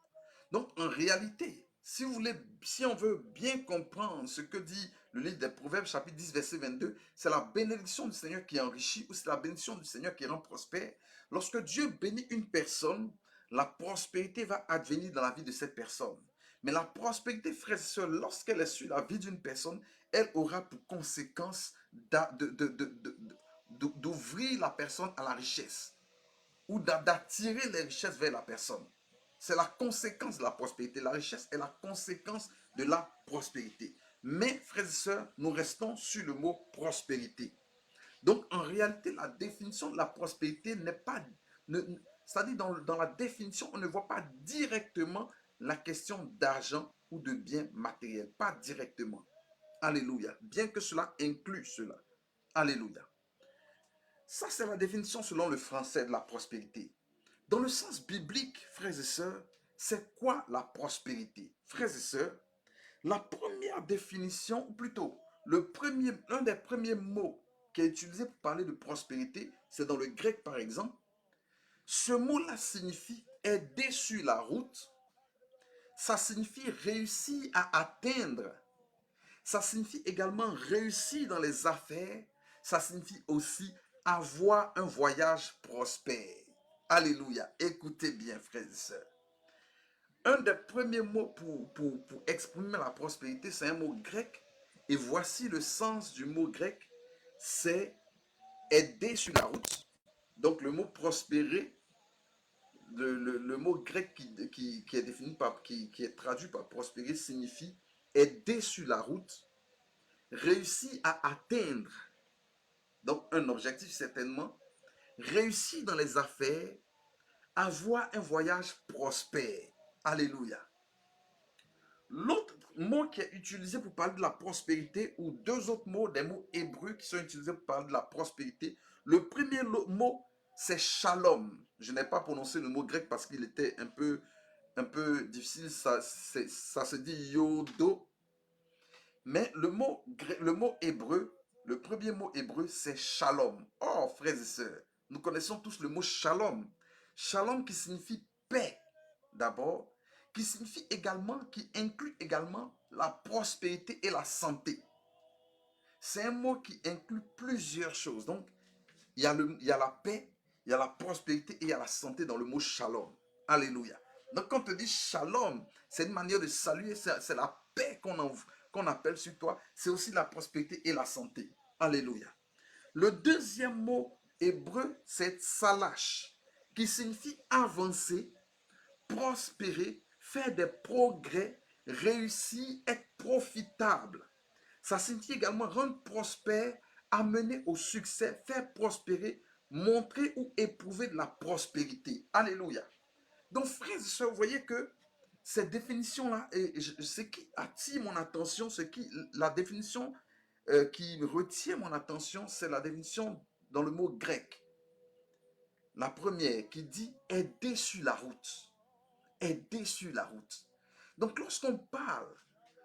Donc, en réalité, si on veut bien comprendre ce que dit le livre des Proverbes, chapitre 10, verset 22, c'est la bénédiction du Seigneur qui enrichit ou c'est la bénédiction du Seigneur qui rend prospère. Lorsque Dieu bénit une personne, la prospérité va advenir dans la vie de cette personne. Mais la prospérité, frères et sœurs, lorsqu'elle est sur la vie d'une personne, elle aura pour conséquence d'ouvrir la personne à la richesse ou d'attirer les richesses vers la personne. C'est la conséquence de la prospérité. La richesse est la conséquence de la prospérité. Mais, frères et sœurs, nous restons sur le mot prospérité. Donc, en réalité, la définition de la prospérité n'est pas... C'est-à-dire, dans la définition, on ne voit pas directement la question d'argent ou de biens matériels. Pas directement. Alléluia. Bien que cela inclue cela. Alléluia. Ça, c'est la définition selon le français de la prospérité. Dans le sens biblique, frères et sœurs, c'est quoi la prospérité? Frères et sœurs, la première définition, ou plutôt, l'un des premiers mots qui est utilisé pour parler de prospérité, c'est dans le grec par exemple. Ce mot-là signifie aider sur la route. Ça signifie réussir à atteindre. Ça signifie également réussir dans les affaires. Ça signifie aussi avoir un voyage prospère. Alléluia. Écoutez bien, frères et sœurs. Un des premiers mots pour exprimer la prospérité, c'est un mot grec. Et voici le sens du mot grec. C'est aider sur la route. Donc le mot prospérer, le mot grec qui est défini qui est traduit par prospérer signifie aider sur la route, réussir à atteindre. Donc un objectif certainement. Réussir dans les affaires, avoir un voyage prospère. Alléluia. L'autre mot qui est utilisé pour parler de la prospérité, ou deux autres mots, des mots hébreux qui sont utilisés pour parler de la prospérité. Le premier mot, c'est shalom. Je n'ai pas prononcé le mot grec parce qu'il était un peu difficile. Ça se dit yodo. Mais le mot hébreu, le premier mot hébreu, c'est shalom. Oh, frères et sœurs, nous connaissons tous le mot shalom. Shalom qui signifie paix, d'abord, qui inclut également la prospérité et la santé. C'est un mot qui inclut plusieurs choses. Donc, il y a la paix, il y a la prospérité et il y a la santé dans le mot shalom. Alléluia. Donc, quand on te dit shalom, c'est une manière de saluer, c'est la paix qu'on appelle sur toi. C'est aussi la prospérité et la santé. Alléluia. Le deuxième mot hébreu, c'est salash, qui signifie avancer, prospérer, faire des progrès, réussir, être profitable. Ça signifie également rendre prospère, amener au succès, faire prospérer, montrer ou éprouver de la prospérité. Alléluia. Donc, frères et sœurs, vous voyez que cette définition-là, ce qui attire mon attention, la définition qui retient mon attention, c'est la définition dans le mot grec. La première qui dit aider sur la route. Aider sur la route. Donc, lorsqu'on parle,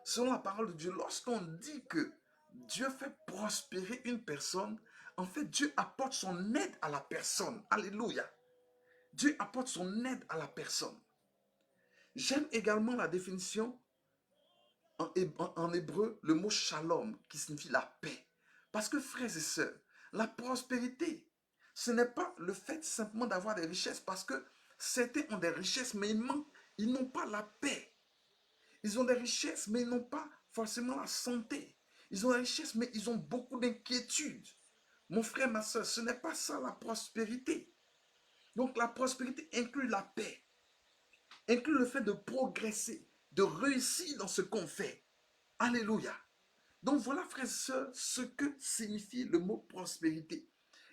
selon la parole de Dieu, lorsqu'on dit que Dieu fait prospérer une personne, en fait, Dieu apporte son aide à la personne. Alléluia. Dieu apporte son aide à la personne. J'aime également la définition en hébreu, le mot shalom, qui signifie la paix. Parce que frères et sœurs, la prospérité, ce n'est pas le fait simplement d'avoir des richesses, parce que certains ont des richesses, mais ils n'ont pas la paix. Ils ont des richesses, mais ils n'ont pas forcément la santé. Ils ont des richesses, mais ils ont beaucoup d'inquiétudes. Mon frère, ma soeur, ce n'est pas ça la prospérité. Donc la prospérité inclut la paix, inclut le fait de progresser, de réussir dans ce qu'on fait. Alléluia. Donc voilà, frères et sœurs, ce que signifie le mot prospérité.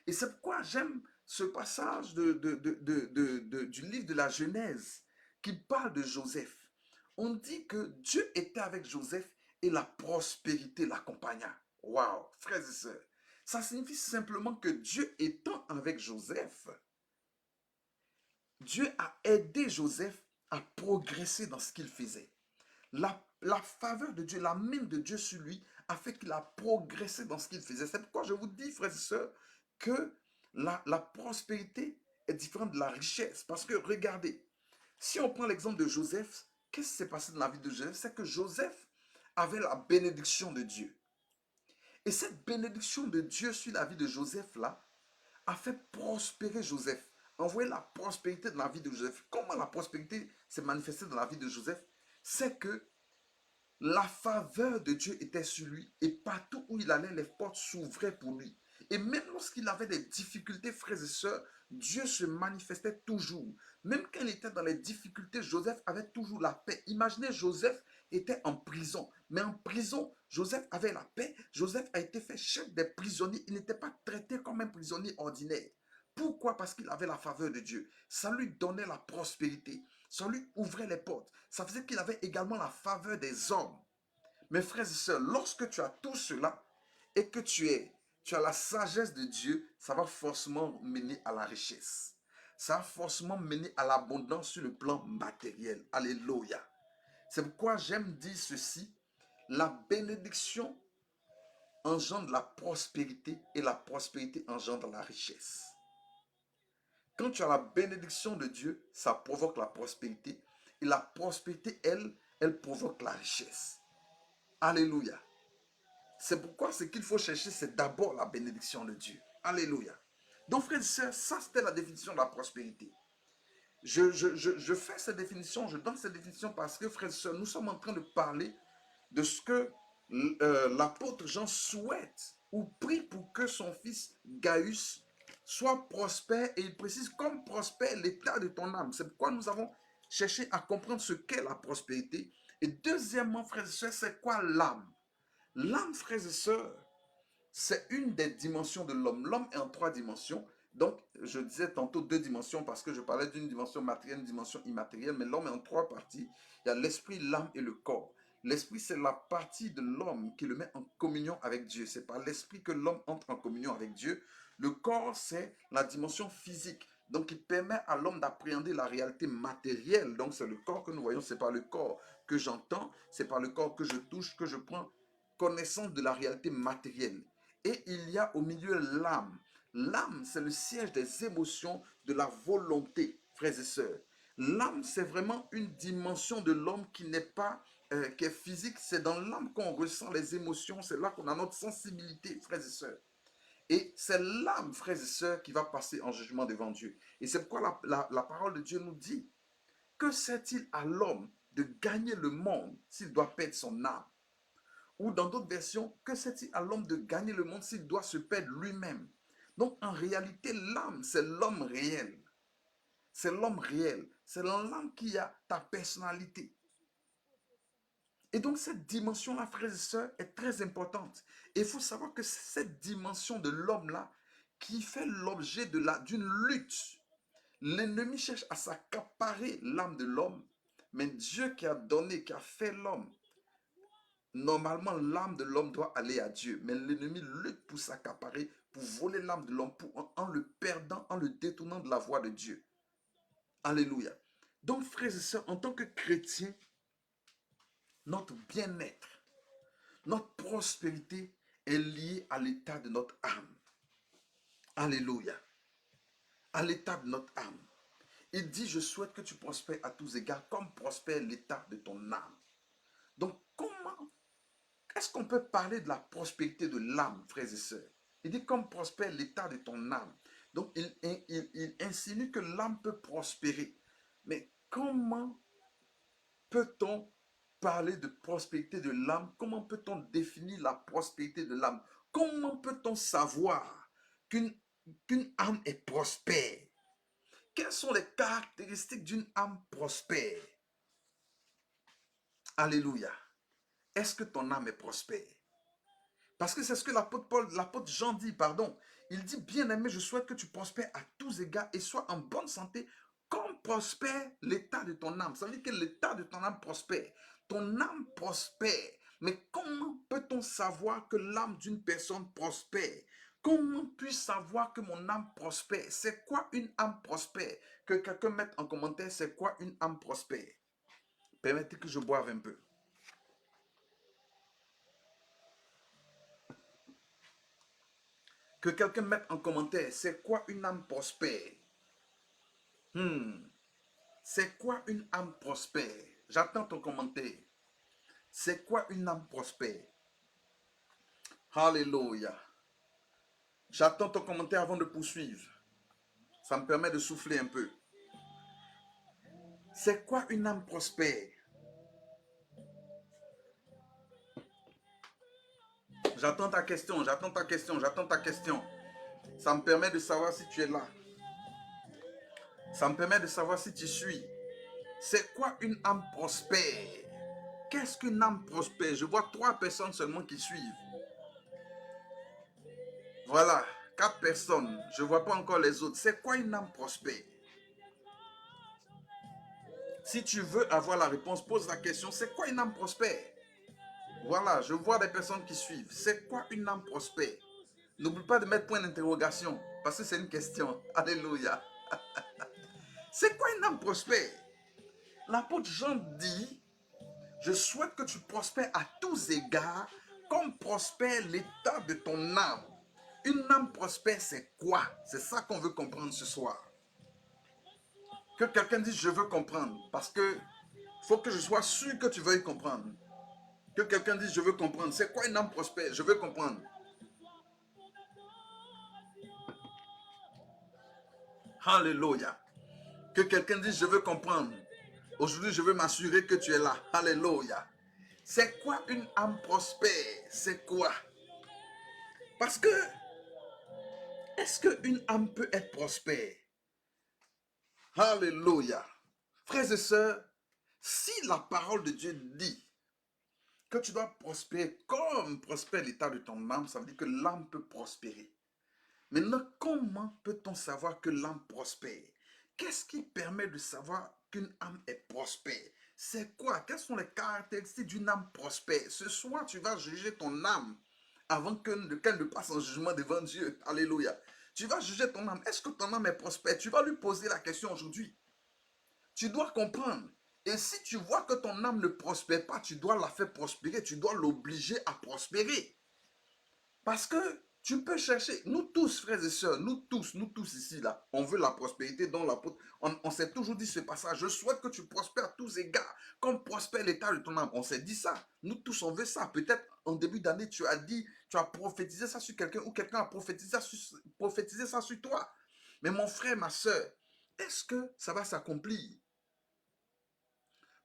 Et c'est pourquoi j'aime ce passage du livre de la Genèse qui parle de Joseph. On dit que Dieu était avec Joseph et la prospérité l'accompagna. Waouh, frères et sœurs. Ça signifie simplement que Dieu étant avec Joseph, Dieu a aidé Joseph à progresser dans ce qu'il faisait. La faveur de Dieu, la main de Dieu sur lui a fait qu'il a progressé dans ce qu'il faisait. C'est pourquoi je vous dis, frères et sœurs, que la prospérité est différente de la richesse. Parce que regardez, si on prend l'exemple de Joseph, qu'est-ce qui s'est passé dans la vie de Joseph? C'est que Joseph avait la bénédiction de Dieu. Et cette bénédiction de Dieu sur la vie de Joseph là a fait prospérer Joseph. Envoyer la prospérité dans la vie de Joseph. Comment la prospérité s'est manifestée dans la vie de Joseph? C'est que la faveur de Dieu était sur lui et partout où il allait, les portes s'ouvraient pour lui. Et même lorsqu'il avait des difficultés, frères et sœurs, Dieu se manifestait toujours. Même quand il était dans les difficultés, Joseph avait toujours la paix. Imaginez, Joseph était en prison. Mais en prison, Joseph avait la paix. Joseph a été fait chef des prisonniers. Il n'était pas traité comme un prisonnier ordinaire. Pourquoi? Parce qu'il avait la faveur de Dieu. Ça lui donnait la prospérité. Ça lui ouvrait les portes. Ça faisait qu'il avait également la faveur des hommes. Mes frères et sœurs, lorsque tu as tout cela et que tu as la sagesse de Dieu, ça va forcément mener à la richesse. Ça va forcément mener à l'abondance sur le plan matériel. Alléluia. C'est pourquoi j'aime dire ceci. La bénédiction engendre la prospérité et la prospérité engendre la richesse. Quand tu as la bénédiction de Dieu, ça provoque la prospérité. Et la prospérité, elle provoque la richesse. Alléluia. C'est pourquoi ce qu'il faut chercher, c'est d'abord la bénédiction de Dieu. Alléluia. Donc, frères et sœurs, ça c'était la définition de la prospérité. Je fais cette définition, je donne cette définition parce que, frères et sœurs, nous sommes en train de parler de ce que l'apôtre Jean souhaite ou prie pour que son fils Gaius soit prospère, et il précise comme prospère l'état de ton âme. C'est pourquoi nous avons cherché à comprendre ce qu'est la prospérité. Et deuxièmement, frères et sœurs, c'est quoi l'âme? L'âme, frères et sœurs, c'est une des dimensions de l'homme. L'homme est en 3 dimensions. Donc, je disais tantôt 2 dimensions parce que je parlais d'une dimension matérielle, une dimension immatérielle, mais l'homme est en 3 parties. Il y a l'esprit, l'âme et le corps. L'esprit, c'est la partie de l'homme qui le met en communion avec Dieu. C'est par l'esprit que l'homme entre en communion avec Dieu. Le corps, c'est la dimension physique. Donc, il permet à l'homme d'appréhender la réalité matérielle. Donc, c'est le corps que nous voyons. C'est par le corps que j'entends. C'est par le corps que je touche, que je prends connaissance de la réalité matérielle. Et il y a au milieu l'âme. L'âme, c'est le siège des émotions, de la volonté, frères et sœurs. L'âme, c'est vraiment une dimension de l'homme qui n'est pas, qui est physique. C'est dans l'âme qu'on ressent les émotions. C'est là qu'on a notre sensibilité, frères et sœurs. Et c'est l'âme, frères et sœurs, qui va passer en jugement devant Dieu. Et c'est pourquoi la parole de Dieu nous dit, que sert-il à l'homme de gagner le monde s'il doit perdre son âme? Ou dans d'autres versions, que sert-il à l'homme de gagner le monde s'il doit se perdre lui-même? Donc en réalité, l'âme, c'est l'homme réel. C'est l'homme réel. C'est dans l'âme qu'il y a ta personnalité. Et donc cette dimension-là, frères et sœurs, est très importante. Et il faut savoir que c'est cette dimension de l'homme-là qui fait l'objet d'une lutte. L'ennemi cherche à s'accaparer l'âme de l'homme, mais Dieu qui a donné, qui a fait l'homme, normalement l'âme de l'homme doit aller à Dieu, mais l'ennemi lutte pour s'accaparer, pour voler l'âme de l'homme, en le perdant, en le détournant de la voie de Dieu. Alléluia. Donc frères et sœurs, en tant que chrétiens, notre bien-être, notre prospérité est liée à l'état de notre âme. Alléluia. À l'état de notre âme. Il dit, je souhaite que tu prospères à tous égards, comme prospère l'état de ton âme. Donc, comment est-ce qu'on peut parler de la prospérité de l'âme, frères et sœurs? Il dit, comme prospère l'état de ton âme. Donc, il insinue que l'âme peut prospérer. Mais comment peut-on parler de prospérité de l'âme? Comment peut-on définir la prospérité de l'âme? Comment peut-on savoir qu'une âme est prospère? Quelles sont les caractéristiques d'une âme prospère? Alléluia. Est-ce que ton âme est prospère? Parce que c'est ce que l'apôtre Jean dit, pardon. Il dit, bien-aimé, je souhaite que tu prospères à tous égards et sois en bonne santé, comme prospère l'état de ton âme. Ça veut dire que l'état de ton âme prospère. Ton âme prospère. Mais comment peut-on savoir que l'âme d'une personne prospère? Comment puis-je savoir que mon âme prospère? C'est quoi une âme prospère? Que quelqu'un mette en commentaire, c'est quoi une âme prospère? Permettez que je boive un peu. Que quelqu'un mette en commentaire, c'est quoi une âme prospère? C'est quoi une âme prospère? J'attends ton commentaire. C'est quoi une âme prospère? Alléluia. J'attends ton commentaire avant de poursuivre. Ça me permet de souffler un peu. C'est quoi une âme prospère? J'attends ta question, j'attends ta question, j'attends ta question. Ça me permet de savoir si tu es là. Ça me permet de savoir si tu suis. C'est quoi une âme prospère? Qu'est-ce qu'une âme prospère? Je vois 3 personnes seulement qui suivent. Voilà, 4 personnes. Je ne vois pas encore les autres. C'est quoi une âme prospère? Si tu veux avoir la réponse, pose la question. C'est quoi une âme prospère? Voilà, je vois des personnes qui suivent. C'est quoi une âme prospère? N'oublie pas de mettre point d'interrogation, parce que c'est une question. Alléluia. C'est quoi une âme prospère? L'apôtre Jean dit, je souhaite que tu prospères à tous égards, comme prospère l'état de ton âme. Une âme prospère, c'est quoi? C'est ça qu'on veut comprendre ce soir. Que quelqu'un dise, je veux comprendre, parce que faut que je sois sûr que tu veuilles comprendre. Que quelqu'un dise, je veux comprendre. C'est quoi une âme prospère? Je veux comprendre. Alléluia. Que quelqu'un dise, je veux comprendre. Aujourd'hui, je veux m'assurer que tu es là. Alléluia. C'est quoi une âme prospère? C'est quoi? Parce que, est-ce qu'une âme peut être prospère? Alléluia. Frères et sœurs, si la parole de Dieu dit que tu dois prospérer comme prospère l'état de ton âme, ça veut dire que l'âme peut prospérer. Maintenant, comment peut-on savoir que l'âme prospère? Qu'est-ce qui permet de savoir qu'une âme est prospère? C'est quoi? Quelles sont les caractéristiques d'une âme prospère? Ce soir, tu vas juger ton âme avant qu'elle ne passe en jugement devant Dieu. Alléluia. Tu vas juger ton âme. Est-ce que ton âme est prospère? Tu vas lui poser la question aujourd'hui. Tu dois comprendre. Et si tu vois que ton âme ne prospère pas, tu dois la faire prospérer. Tu dois l'obliger à prospérer. Parce que tu peux chercher, nous tous, frères et sœurs, nous tous ici, là, on veut la prospérité dont l'apôtre, on s'est toujours dit ce passage, je souhaite que tu prospères à tous égards, comme prospère l'état de ton âme. On s'est dit ça, nous tous on veut ça. Peut-être en début d'année, tu as dit, tu as prophétisé ça sur quelqu'un, ou quelqu'un a prophétisé ça sur toi. Mais mon frère, ma sœur, est-ce que ça va s'accomplir?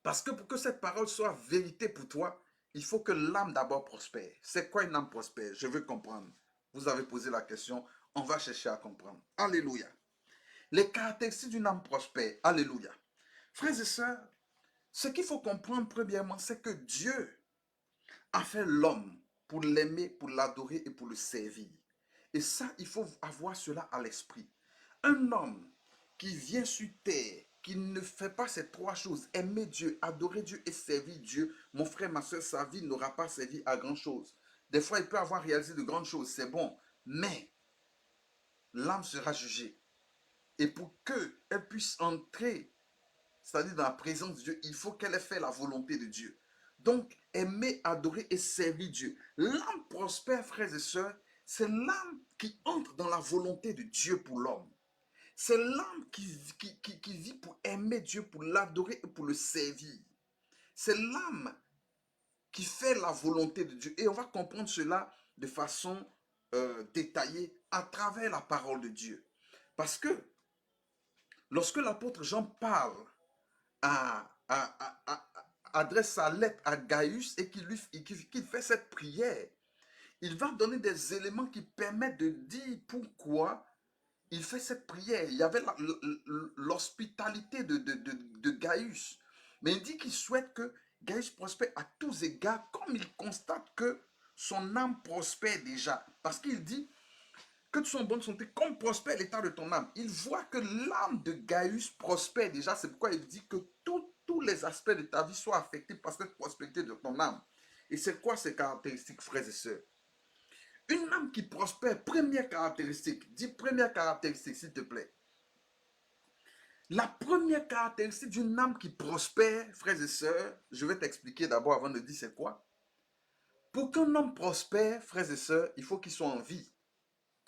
Parce que pour que cette parole soit vérité pour toi, il faut que l'âme d'abord prospère. C'est quoi une âme prospère? Je veux comprendre. Vous avez posé la question, on va chercher à comprendre. Alléluia. Les caractéristiques d'une âme prospère. Alléluia. Frères et sœurs, ce qu'il faut comprendre premièrement, c'est que Dieu a fait l'homme pour l'aimer, pour l'adorer et pour le servir. Et ça, il faut avoir cela à l'esprit. Un homme qui vient sur terre, qui ne fait pas ces 3 choses, aimer Dieu, adorer Dieu et servir Dieu, mon frère, ma soeur, sa vie n'aura pas servi à grand chose. Des fois, il peut avoir réalisé de grandes choses, c'est bon, mais l'âme sera jugée. Et pour qu'elle puisse entrer, c'est-à-dire dans la présence de Dieu, il faut qu'elle ait fait la volonté de Dieu. Donc, aimer, adorer et servir Dieu. L'âme prospère, frères et sœurs, c'est l'âme qui entre dans la volonté de Dieu pour l'homme. C'est l'âme qui vit pour aimer Dieu, pour l'adorer et pour le servir. C'est l'âme qui fait la volonté de Dieu. Et on va comprendre cela de façon détaillée à travers la parole de Dieu. Parce que lorsque l'apôtre Jean parle, adresse sa lettre à Gaius et qu'il fait cette prière, il va donner des éléments qui permettent de dire pourquoi il fait cette prière. Il y avait l'hospitalité de Gaius. Mais il dit qu'il souhaite que Gaius prospère à tous égards, comme il constate que son âme prospère déjà. Parce qu'il dit que tu sois en bonne santé, comme prospère l'état de ton âme. Il voit que l'âme de Gaius prospère déjà. C'est pourquoi il dit que tous les aspects de ta vie soient affectés par cette prospérité de ton âme. Et c'est quoi ces caractéristiques, frères et sœurs? Une âme qui prospère, première caractéristique, dis première caractéristique s'il te plaît. La première caractéristique d'une âme qui prospère, frères et sœurs, je vais t'expliquer d'abord avant de dire c'est quoi. Pour qu'un homme prospère, frères et sœurs, il faut qu'il soit en vie.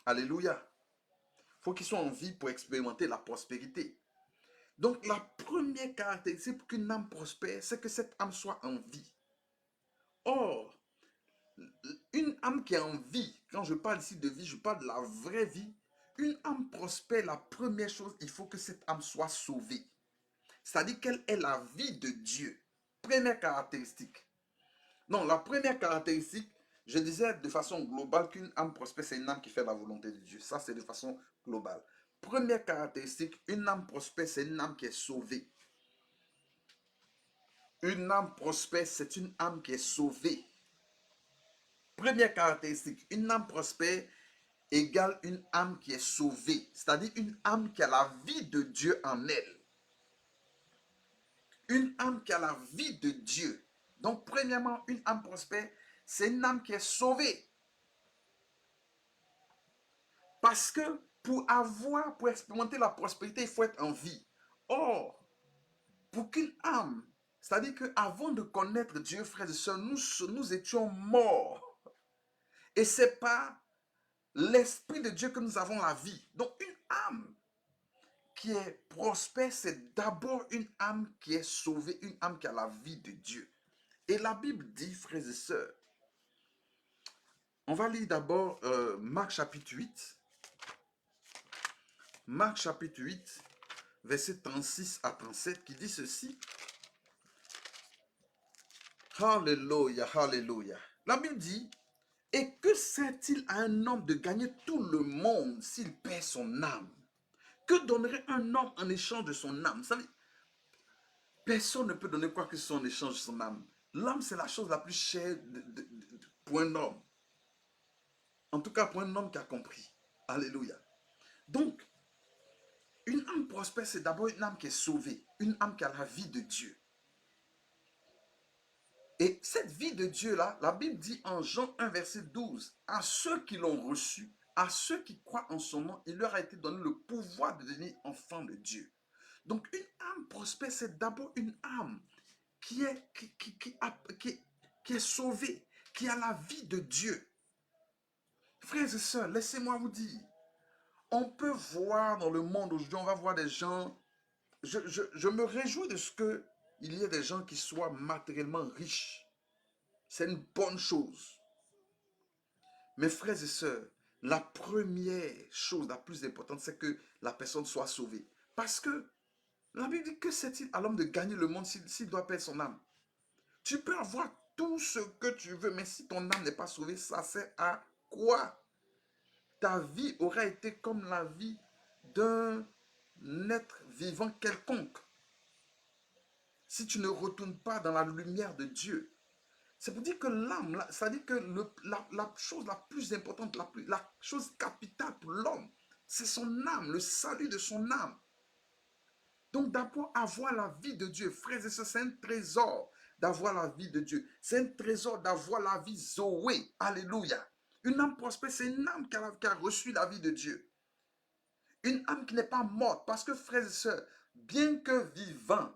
Alléluia. Il faut qu'il soit en vie pour expérimenter la prospérité. Donc la première caractéristique pour qu'une âme prospère, c'est que cette âme soit en vie. Or, une âme qui est en vie, quand je parle ici de vie, je parle de la vraie vie. Une âme prospère, la première chose, il faut que cette âme soit sauvée. C'est-à-dire qu'elle ait la vie de Dieu. Première caractéristique. Non, la première caractéristique, je disais de façon globale qu'une âme prospère, c'est une âme qui fait la volonté de Dieu. Ça, c'est de façon globale. Première caractéristique, une âme prospère, c'est une âme qui est sauvée. Une âme prospère, c'est une âme qui est sauvée. Première caractéristique, une âme prospère égale une âme qui est sauvée. C'est-à-dire une âme qui a la vie de Dieu en elle. Une âme qui a la vie de Dieu. Donc, premièrement, une âme prospère, c'est une âme qui est sauvée. Parce que pour expérimenter la prospérité, il faut être en vie. Or, pour qu'une âme, c'est-à-dire qu'avant de connaître Dieu, frères et sœurs, nous étions morts. Et ce n'est pas l'Esprit de Dieu que nous avons la vie. Donc, une âme qui est prospère, c'est d'abord une âme qui est sauvée, une âme qui a la vie de Dieu. Et la Bible dit, frères et sœurs, on va lire d'abord Marc chapitre 8. Marc chapitre 8, versets 36 à 37, qui dit ceci. Alléluia, alléluia. La Bible dit, et que sert-il à un homme de gagner tout le monde s'il perd son âme? Que donnerait un homme en échange de son âme? Vous savez, personne ne peut donner quoi que ce soit en échange de son âme. L'âme, c'est la chose la plus chère pour un homme. En tout cas, pour un homme qui a compris. Alléluia. Donc, une âme prospère, c'est d'abord une âme qui est sauvée. Une âme qui a la vie de Dieu. Et cette vie de Dieu-là, la Bible dit en Jean 1, verset 12, à ceux qui l'ont reçu, à ceux qui croient en son nom, il leur a été donné le pouvoir de devenir enfants de Dieu. Donc, une âme prospère, c'est d'abord une âme qui est sauvée, qui a la vie de Dieu. Frères et sœurs, laissez-moi vous dire, on peut voir dans le monde aujourd'hui, on va voir des gens, je me réjouis de ce que il y ait des gens qui soient matériellement riches. C'est une bonne chose. Mes frères et sœurs, la première chose, la plus importante, c'est que la personne soit sauvée. Parce que la Bible dit, que sert-il à l'homme de gagner le monde s'il doit perdre son âme? Tu peux avoir tout ce que tu veux, mais si ton âme n'est pas sauvée, ça sert à quoi? Ta vie aura été comme la vie d'un être vivant quelconque. Si tu ne retournes pas dans la lumière de Dieu. C'est pour dire que l'âme, c'est-à-dire que la chose la plus importante, la chose capitale pour l'homme, c'est son âme, le salut de son âme. Donc d'abord avoir la vie de Dieu. Frères et sœurs, c'est un trésor d'avoir la vie de Dieu. C'est un trésor d'avoir la vie Zoé. Alléluia. Une âme prospère, c'est une âme qui a reçu la vie de Dieu. Une âme qui n'est pas morte. Parce que frères et sœurs, bien que vivant,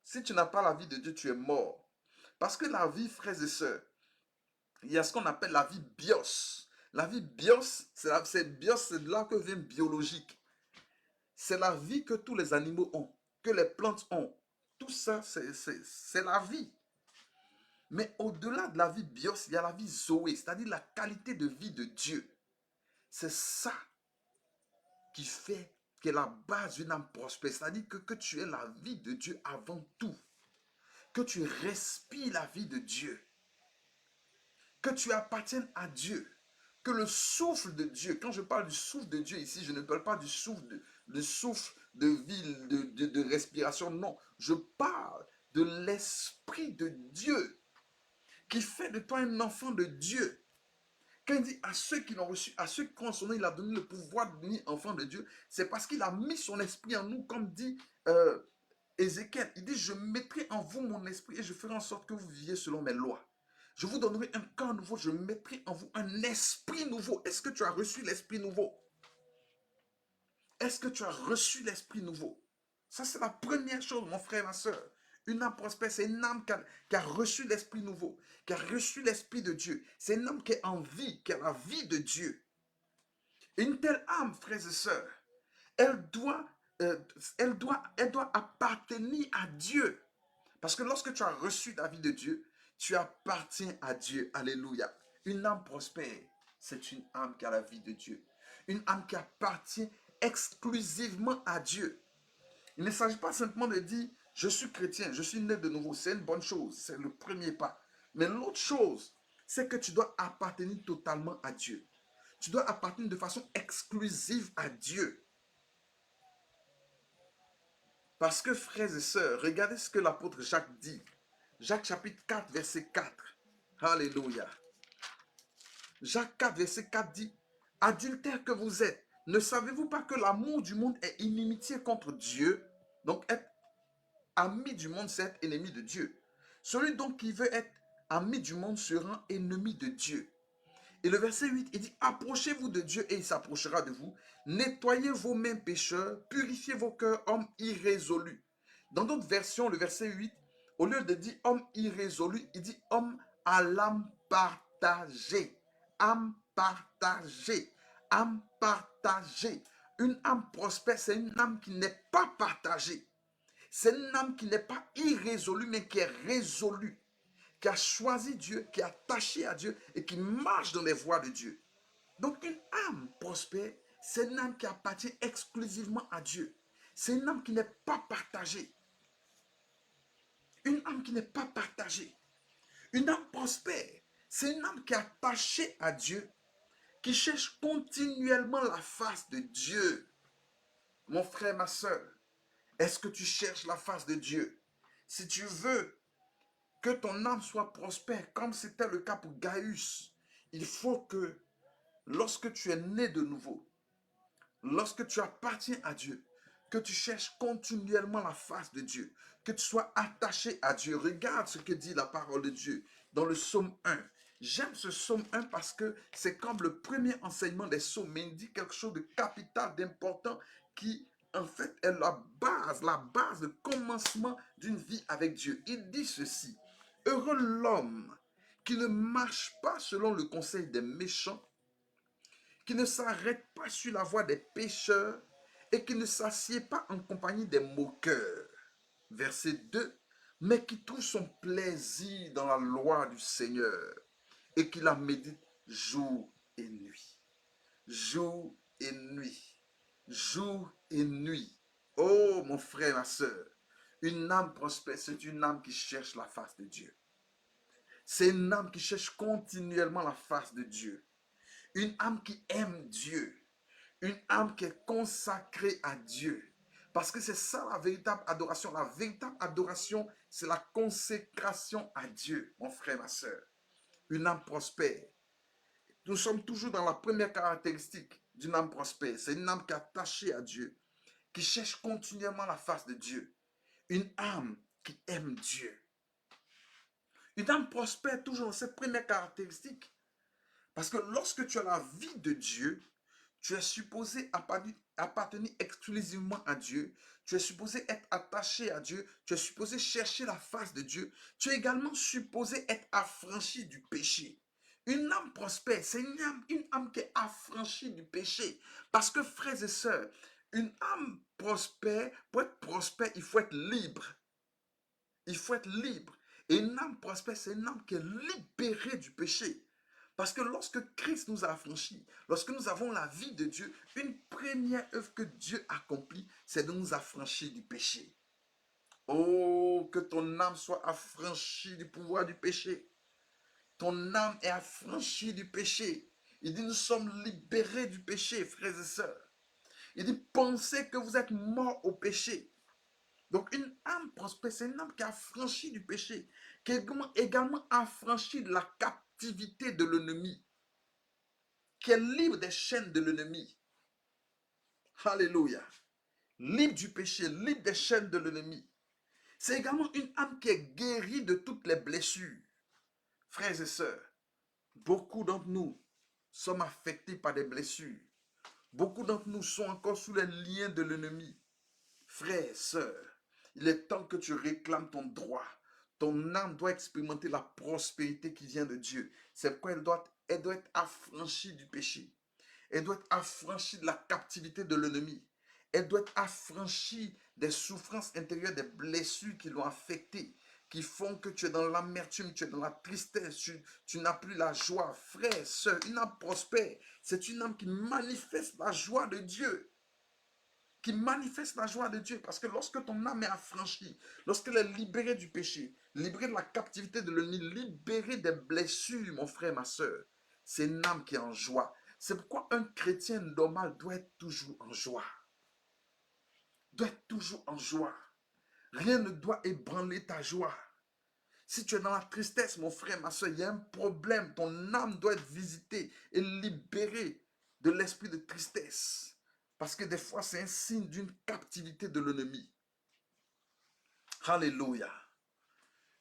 si tu n'as pas la vie de Dieu, tu es mort. Parce que la vie, frères et sœurs, il y a ce qu'on appelle la vie bios. La vie bios, c'est de là que vient biologique. C'est la vie que tous les animaux ont, que les plantes ont. Tout ça, c'est la vie. Mais au-delà de la vie bios, il y a la vie zoé, c'est-à-dire la qualité de vie de Dieu. C'est ça qui fait que la base d'une âme prospère, c'est-à-dire que tu es la vie de Dieu avant tout, que tu respires la vie de Dieu, que tu appartiennes à Dieu, que le souffle de Dieu, quand je parle du souffle de Dieu ici, je ne parle pas du souffle de vie, de respiration, non, je parle de l'Esprit de Dieu qui fait de toi un enfant de Dieu. Quand il dit à ceux qui l'ont reçu, à ceux qui ont son nom, il a donné le pouvoir de devenir enfant de Dieu, c'est parce qu'il a mis son esprit en nous, comme dit Ézéchiel. Il dit, je mettrai en vous mon esprit et je ferai en sorte que vous viviez selon mes lois. Je vous donnerai un cœur nouveau, je mettrai en vous un esprit nouveau. Est-ce que tu as reçu l'esprit nouveau? Est-ce que tu as reçu l'esprit nouveau? Ça, c'est la première chose, mon frère, ma soeur. Une âme prospère, c'est une âme qui a reçu l'esprit nouveau, qui a reçu l'esprit de Dieu. C'est une âme qui est en vie, qui a la vie de Dieu. Une telle âme, frères et sœurs, elle doit appartenir à Dieu. Parce que lorsque tu as reçu la vie de Dieu, tu appartiens à Dieu. Alléluia. Une âme prospère, c'est une âme qui a la vie de Dieu. Une âme qui appartient exclusivement à Dieu. Il ne s'agit pas simplement de dire, je suis chrétien, je suis né de nouveau. C'est une bonne chose, c'est le premier pas. Mais l'autre chose, c'est que tu dois appartenir totalement à Dieu. Tu dois appartenir de façon exclusive à Dieu. Parce que, frères et sœurs, regardez ce que l'apôtre Jacques dit. Jacques chapitre 4, verset 4. Alléluia. Jacques 4, verset 4 dit, adultères que vous êtes, ne savez-vous pas que l'amour du monde est inimitié contre Dieu? Donc, être ami du monde, c'est être ennemi de Dieu. Celui donc qui veut être ami du monde sera ennemi de Dieu. Et le verset 8, il dit, approchez-vous de Dieu et il s'approchera de vous. Nettoyez vos mains pécheurs, purifiez vos cœurs, hommes irrésolus. Dans d'autres versions, le verset 8, au lieu de dire homme irrésolu, il dit homme à l'âme partagée. Âme partagée. Âme partagée. Une âme prospère, c'est une âme qui n'est pas partagée. C'est une âme qui n'est pas irrésolue, mais qui est résolue, qui a choisi Dieu, qui est attaché à Dieu et qui marche dans les voies de Dieu. Donc une âme prospère, c'est une âme qui appartient exclusivement à Dieu. C'est une âme qui n'est pas partagée. Une âme qui n'est pas partagée. Une âme prospère, c'est une âme qui est attachée à Dieu, qui cherche continuellement la face de Dieu. Mon frère, ma soeur, est-ce que tu cherches la face de Dieu? Si tu veux que ton âme soit prospère, comme c'était le cas pour Gaius, il faut que lorsque tu es né de nouveau, lorsque tu appartiens à Dieu, que tu cherches continuellement la face de Dieu, que tu sois attaché à Dieu. Regarde ce que dit la parole de Dieu dans le psaume 1. J'aime ce psaume 1 parce que c'est comme le premier enseignement des psaumes, mais il dit quelque chose de capital, d'important, qui en fait est la base, le commencement d'une vie avec Dieu. Il dit ceci, heureux l'homme qui ne marche pas selon le conseil des méchants, qui ne s'arrête pas sur la voie des pécheurs et qui ne s'assied pas en compagnie des moqueurs. Verset 2, mais qui trouve son plaisir dans la loi du Seigneur et qui la médite jour et nuit. Jour et nuit. Jour et nuit. Oh mon frère, ma soeur, une âme prospère, c'est une âme qui cherche la face de Dieu. C'est une âme qui cherche continuellement la face de Dieu. Une âme qui aime Dieu. Une âme qui est consacrée à Dieu. Parce que c'est ça la véritable adoration. La véritable adoration, c'est la consécration à Dieu, mon frère, ma soeur. Une âme prospère. Nous sommes toujours dans la première caractéristique d'une âme prospère. C'est une âme qui est attachée à Dieu, qui cherche continuellement la face de Dieu. Une âme qui aime Dieu. Une âme prospère toujours dans cette première caractéristique. Parce que lorsque tu as la vie de Dieu, tu es supposé appartenir exclusivement à Dieu. Tu es supposé être attaché à Dieu. Tu es supposé chercher la face de Dieu. Tu es également supposé être affranchi du péché. Une âme prospère, c'est une âme qui est affranchie du péché. Parce que, frères et sœurs, Une âme prospère, pour être prospère, il faut être libre. Il faut être libre. Et une âme prospère, c'est une âme qui est libérée du péché. Parce que lorsque Christ nous a affranchis, lorsque nous avons la vie de Dieu, une première œuvre que Dieu accomplit, c'est de nous affranchir du péché. Oh, que ton âme soit affranchie du pouvoir du péché. Ton âme est affranchie du péché. Il dit, nous sommes libérés du péché, frères et sœurs. Il dit, pensez que vous êtes morts au péché. Donc, une âme prospère, c'est une âme qui est affranchie du péché, qui est également affranchie de la captivité de l'ennemi, qui est libre des chaînes de l'ennemi. Alléluia. Libre du péché, libre des chaînes de l'ennemi. C'est également une âme qui est guérie de toutes les blessures. Frères et sœurs, beaucoup d'entre nous sommes affectés par des blessures. Beaucoup d'entre nous sont encore sous les liens de l'ennemi. Frères, sœurs, il est temps que tu réclames ton droit. Ton âme doit expérimenter la prospérité qui vient de Dieu. C'est pourquoi elle doit être affranchie du péché. Elle doit être affranchie de la captivité de l'ennemi. Elle doit être affranchie des souffrances intérieures, des blessures qui l'ont affectée, qui font que tu es dans l'amertume, tu es dans la tristesse, tu n'as plus la joie. Frère, sœur, une âme prospère, c'est une âme qui manifeste la joie de Dieu. Qui manifeste la joie de Dieu. Parce que lorsque ton âme est affranchie, lorsqu'elle est libérée du péché, libérée de la captivité de l'ennemi, libérée des blessures, mon frère, ma soeur, c'est une âme qui est en joie. C'est pourquoi un chrétien normal doit être toujours en joie. Doit être toujours en joie. Rien ne doit ébranler ta joie. Si tu es dans la tristesse, mon frère, ma soeur, il y a un problème. Ton âme doit être visitée et libérée de l'esprit de tristesse. Parce que des fois, c'est un signe d'une captivité de l'ennemi. Alléluia.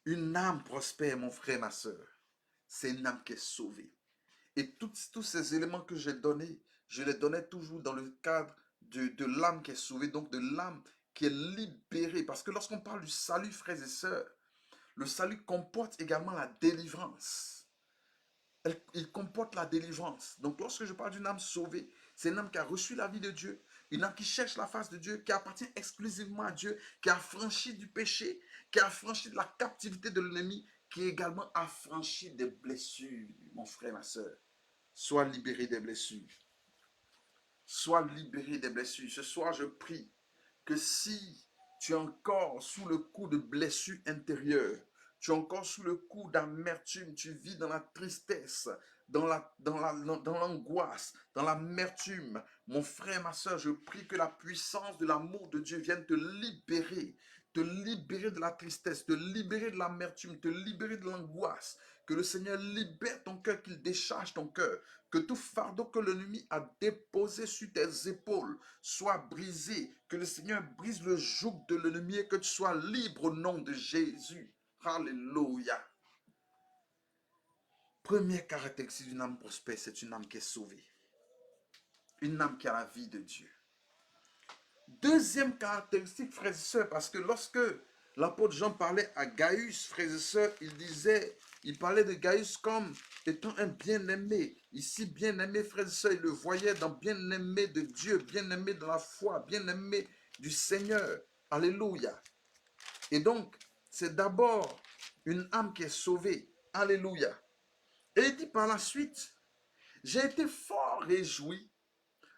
Une âme prospère, mon frère, ma soeur, c'est une âme qui est sauvée. Et tous ces éléments que j'ai donnés, je les donnais toujours dans le cadre de l'âme qui est sauvée, donc de l'âme qui est libérée. Parce que lorsqu'on parle du salut, frères et sœurs, le salut comporte également la délivrance. Il comporte la délivrance. Donc lorsque je parle d'une âme sauvée, c'est une âme qui a reçu la vie de Dieu, une âme qui cherche la face de Dieu, qui appartient exclusivement à Dieu, qui a affranchi du péché, qui a affranchi de la captivité de l'ennemi, qui est également affranchi des blessures, mon frère, ma soeur. Sois libéré des blessures. Sois libéré des blessures. Ce soir, je prie que si tu es encore sous le coup de blessures intérieures, tu es encore sous le coup d'amertume, tu vis dans la tristesse, dans l'angoisse, dans l'amertume. Mon frère, ma soeur, je prie que la puissance de l'amour de Dieu vienne te libérer de la tristesse, te libérer de l'amertume, te libérer de l'angoisse. Que le Seigneur libère ton cœur, qu'il décharge ton cœur. Que tout fardeau que l'ennemi a déposé sur tes épaules soit brisé. Que le Seigneur brise le joug de l'ennemi et que tu sois libre au nom de Jésus. Alléluia. Première caractéristique d'une âme prospère, c'est une âme qui est sauvée. Une âme qui a la vie de Dieu. Deuxième caractéristique, frères et sœurs, parce que lorsque l'apôtre Jean parlait à Gaius, frères et sœurs, il parlait de Gaius comme étant un bien-aimé. Ici, bien-aimé, frères et sœurs, il le voyait dans bien-aimé de Dieu, bien-aimé dans la foi, bien-aimé du Seigneur. Alléluia. Et donc, c'est d'abord une âme qui est sauvée. Alléluia. Et il dit par la suite, j'ai été fort réjoui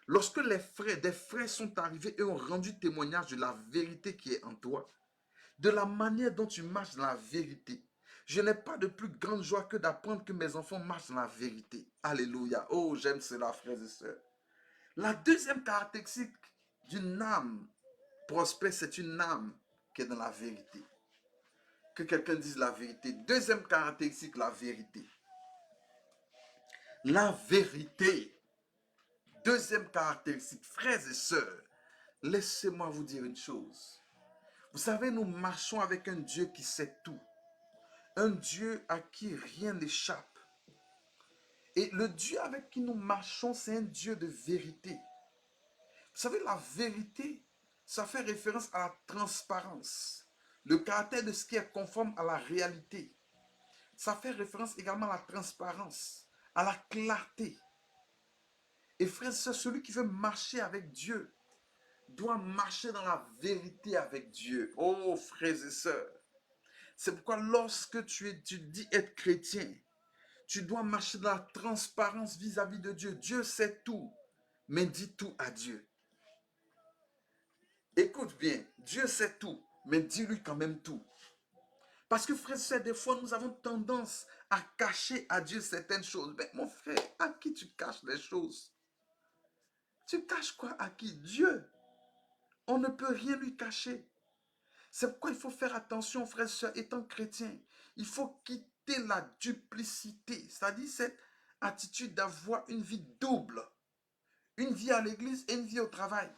lorsque des frères sont arrivés et ont rendu témoignage de la vérité qui est en toi, de la manière dont tu marches dans la vérité. Je n'ai pas de plus grande joie que d'apprendre que mes enfants marchent dans la vérité. Alléluia. Oh, j'aime cela, frères et sœurs. La deuxième caractéristique d'une âme prospère, c'est une âme qui est dans la vérité. Que quelqu'un dise la vérité. Deuxième caractéristique, la vérité. La vérité. Deuxième caractéristique, frères et sœurs, laissez-moi vous dire une chose. Vous savez, nous marchons avec un Dieu qui sait tout. Un Dieu à qui rien n'échappe. Et le Dieu avec qui nous marchons, c'est un Dieu de vérité. Vous savez, la vérité, ça fait référence à la transparence. Le caractère de ce qui est conforme à la réalité. Ça fait référence également à la transparence, à la clarté. Et frère, c'est celui qui veut marcher avec Dieu doit marcher dans la vérité avec Dieu. Oh, frères et sœurs, c'est pourquoi lorsque tu dis être chrétien, tu dois marcher dans la transparence vis-à-vis de Dieu. Dieu sait tout, mais dis tout à Dieu. Écoute bien, Dieu sait tout, mais dis-lui quand même tout. Parce que frère et sœurs, des fois, nous avons tendance à cacher à Dieu certaines choses. Mais mon frère, à qui tu caches les choses? Tu caches quoi à qui? Dieu. On ne peut rien lui cacher. C'est pourquoi il faut faire attention, frères et sœurs, étant chrétien. Il faut quitter la duplicité, c'est-à-dire cette attitude d'avoir une vie double. Une vie à l'église et une vie au travail.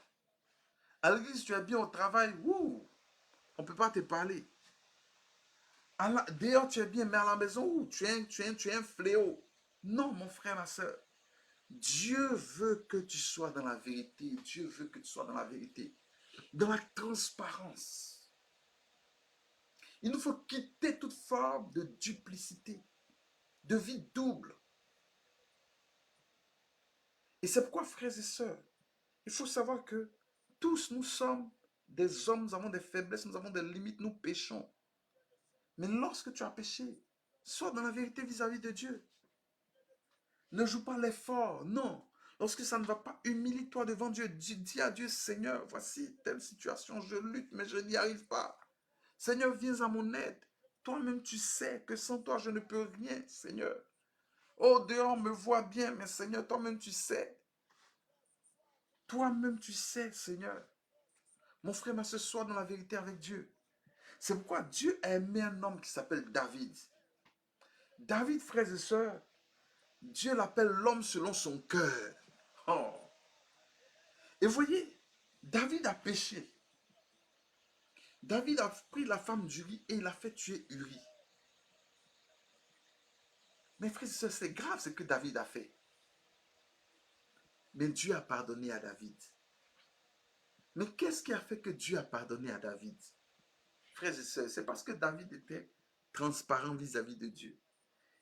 À l'église, tu es bien, au travail, ouh, on ne peut pas te parler. Dehors, tu es bien, mais à la maison, ouh, tu es un fléau. Non, mon frère, ma soeur. Dieu veut que tu sois dans la vérité. Dieu veut que tu sois dans la vérité. Dans la transparence. Il nous faut quitter toute forme de duplicité, de vie double. Et c'est pourquoi, frères et sœurs, il faut savoir que tous nous sommes des hommes, nous avons des faiblesses, nous avons des limites, nous péchons. Mais lorsque tu as péché, sois dans la vérité vis-à-vis de Dieu. Ne joue pas l'effort, non. Lorsque ça ne va pas, humilie-toi devant Dieu. Dis à Dieu, Seigneur, voici telle situation, je lutte, mais je n'y arrive pas. Seigneur, viens à mon aide. Toi-même, tu sais que sans toi, je ne peux rien, Seigneur. Oh, dehors, on me voit bien, mais Seigneur, toi-même, tu sais. Toi-même, tu sais, Seigneur. Mon frère, ma soeur, sois dans la vérité avec Dieu. C'est pourquoi Dieu a aimé un homme qui s'appelle David. David, frères et sœurs, Dieu l'appelle l'homme selon son cœur. Oh. Et voyez, David a péché. David a pris la femme d'Uri et il a fait tuer Uri. Mais frères et sœurs, c'est grave ce que David a fait. Mais Dieu a pardonné à David. Mais qu'est-ce qui a fait que Dieu a pardonné à David? Frères et sœurs, c'est parce que David était transparent vis-à-vis de Dieu.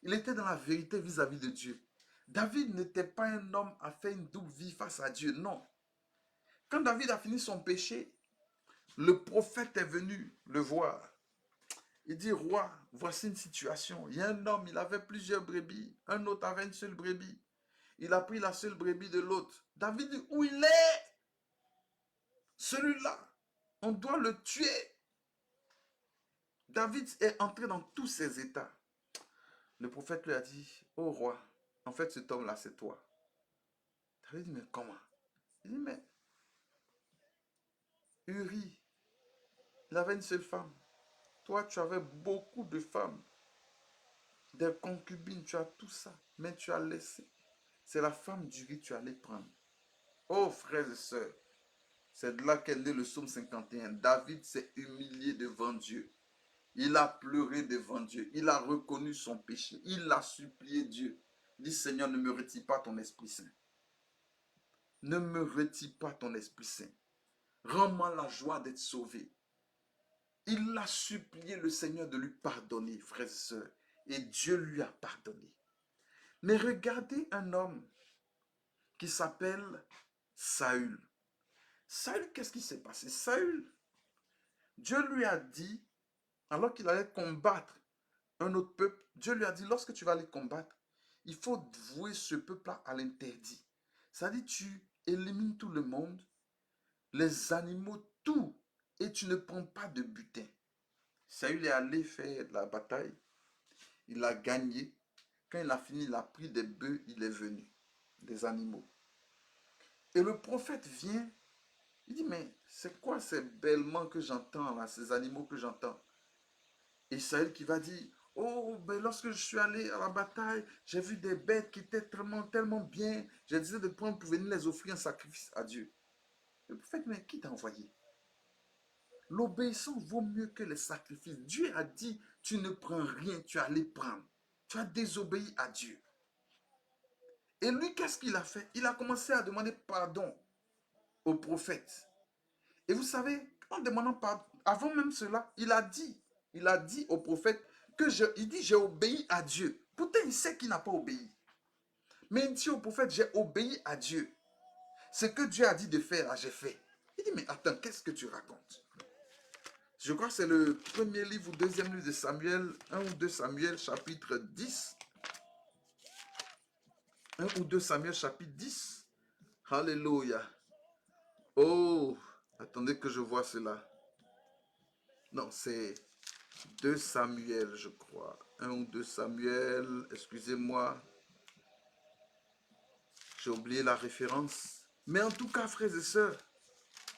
Il était dans la vérité vis-à-vis de Dieu. David n'était pas un homme à faire une double vie face à Dieu, non. Quand David a fini son péché, le prophète est venu le voir. Il dit, roi, voici une situation. Il y a un homme, il avait plusieurs brebis. Un autre avait une seule brebis. Il a pris la seule brebis de l'autre. David dit, où il est? Celui-là, on doit le tuer. David est entré dans tous ses états. Le prophète lui a dit, ô roi, en fait cet homme-là c'est toi. David dit, mais comment? Il dit, mais Uri, il avait une seule femme. Toi, tu avais beaucoup de femmes. Des concubines, tu as tout ça. Mais tu as laissé. C'est la femme d'Uri que tu allais prendre. Oh frères et sœurs, c'est de là qu'est né le psaume 51. David s'est humilié devant Dieu. Il a pleuré devant Dieu. Il a reconnu son péché. Il a supplié Dieu. Il dit, Seigneur, ne me retire pas ton Esprit Saint. Ne me retire pas ton Esprit Saint. Rends-moi la joie d'être sauvé. Il a supplié le Seigneur de lui pardonner, frères et sœurs. Et Dieu lui a pardonné. Mais regardez un homme qui s'appelle Saül. Saül, qu'est-ce qui s'est passé? Saül, Dieu lui a dit, alors qu'il allait combattre un autre peuple, Dieu lui a dit, lorsque tu vas aller combattre, il faut vouer ce peuple-là à l'interdit. C'est-à-dire, tu élimines tout le monde, les animaux, tout, et tu ne prends pas de butin. Saül est allé faire la bataille, il a gagné. Quand il a fini, il a pris des bœufs, il est venu, des animaux. Et le prophète vient, il dit, mais c'est quoi ces bêlements que j'entends là, ces animaux que j'entends? Et Saül qui va dire, oh, ben lorsque je suis allé à la bataille, j'ai vu des bêtes qui étaient tellement, tellement bien. J'ai décidé de prendre pour venir les offrir en sacrifice à Dieu. Le prophète, mais qui t'a envoyé? L'obéissance vaut mieux que les sacrifices. Dieu a dit, tu ne prends rien, tu as les prendre. Tu as désobéi à Dieu. Et lui, qu'est-ce qu'il a fait? Il a commencé à demander pardon au prophète. Et vous savez, en demandant pardon, avant même cela, il a dit au prophète que il dit, j'ai obéi à Dieu. Pourtant, il sait qu'il n'a pas obéi. Mais il dit au prophète, j'ai obéi à Dieu. Ce que Dieu a dit de faire, là, j'ai fait. Il dit, mais attends, qu'est-ce que tu racontes? Je crois que c'est le premier livre ou deuxième livre de Samuel, 1 ou 2 Samuel, chapitre 10. 1 ou 2 Samuel, chapitre 10. Alléluia. Oh, attendez que je vois cela. Non, c'est 2 Samuel, je crois. 1 ou 2 Samuel, excusez-moi. J'ai oublié la référence. Mais en tout cas, frères et sœurs,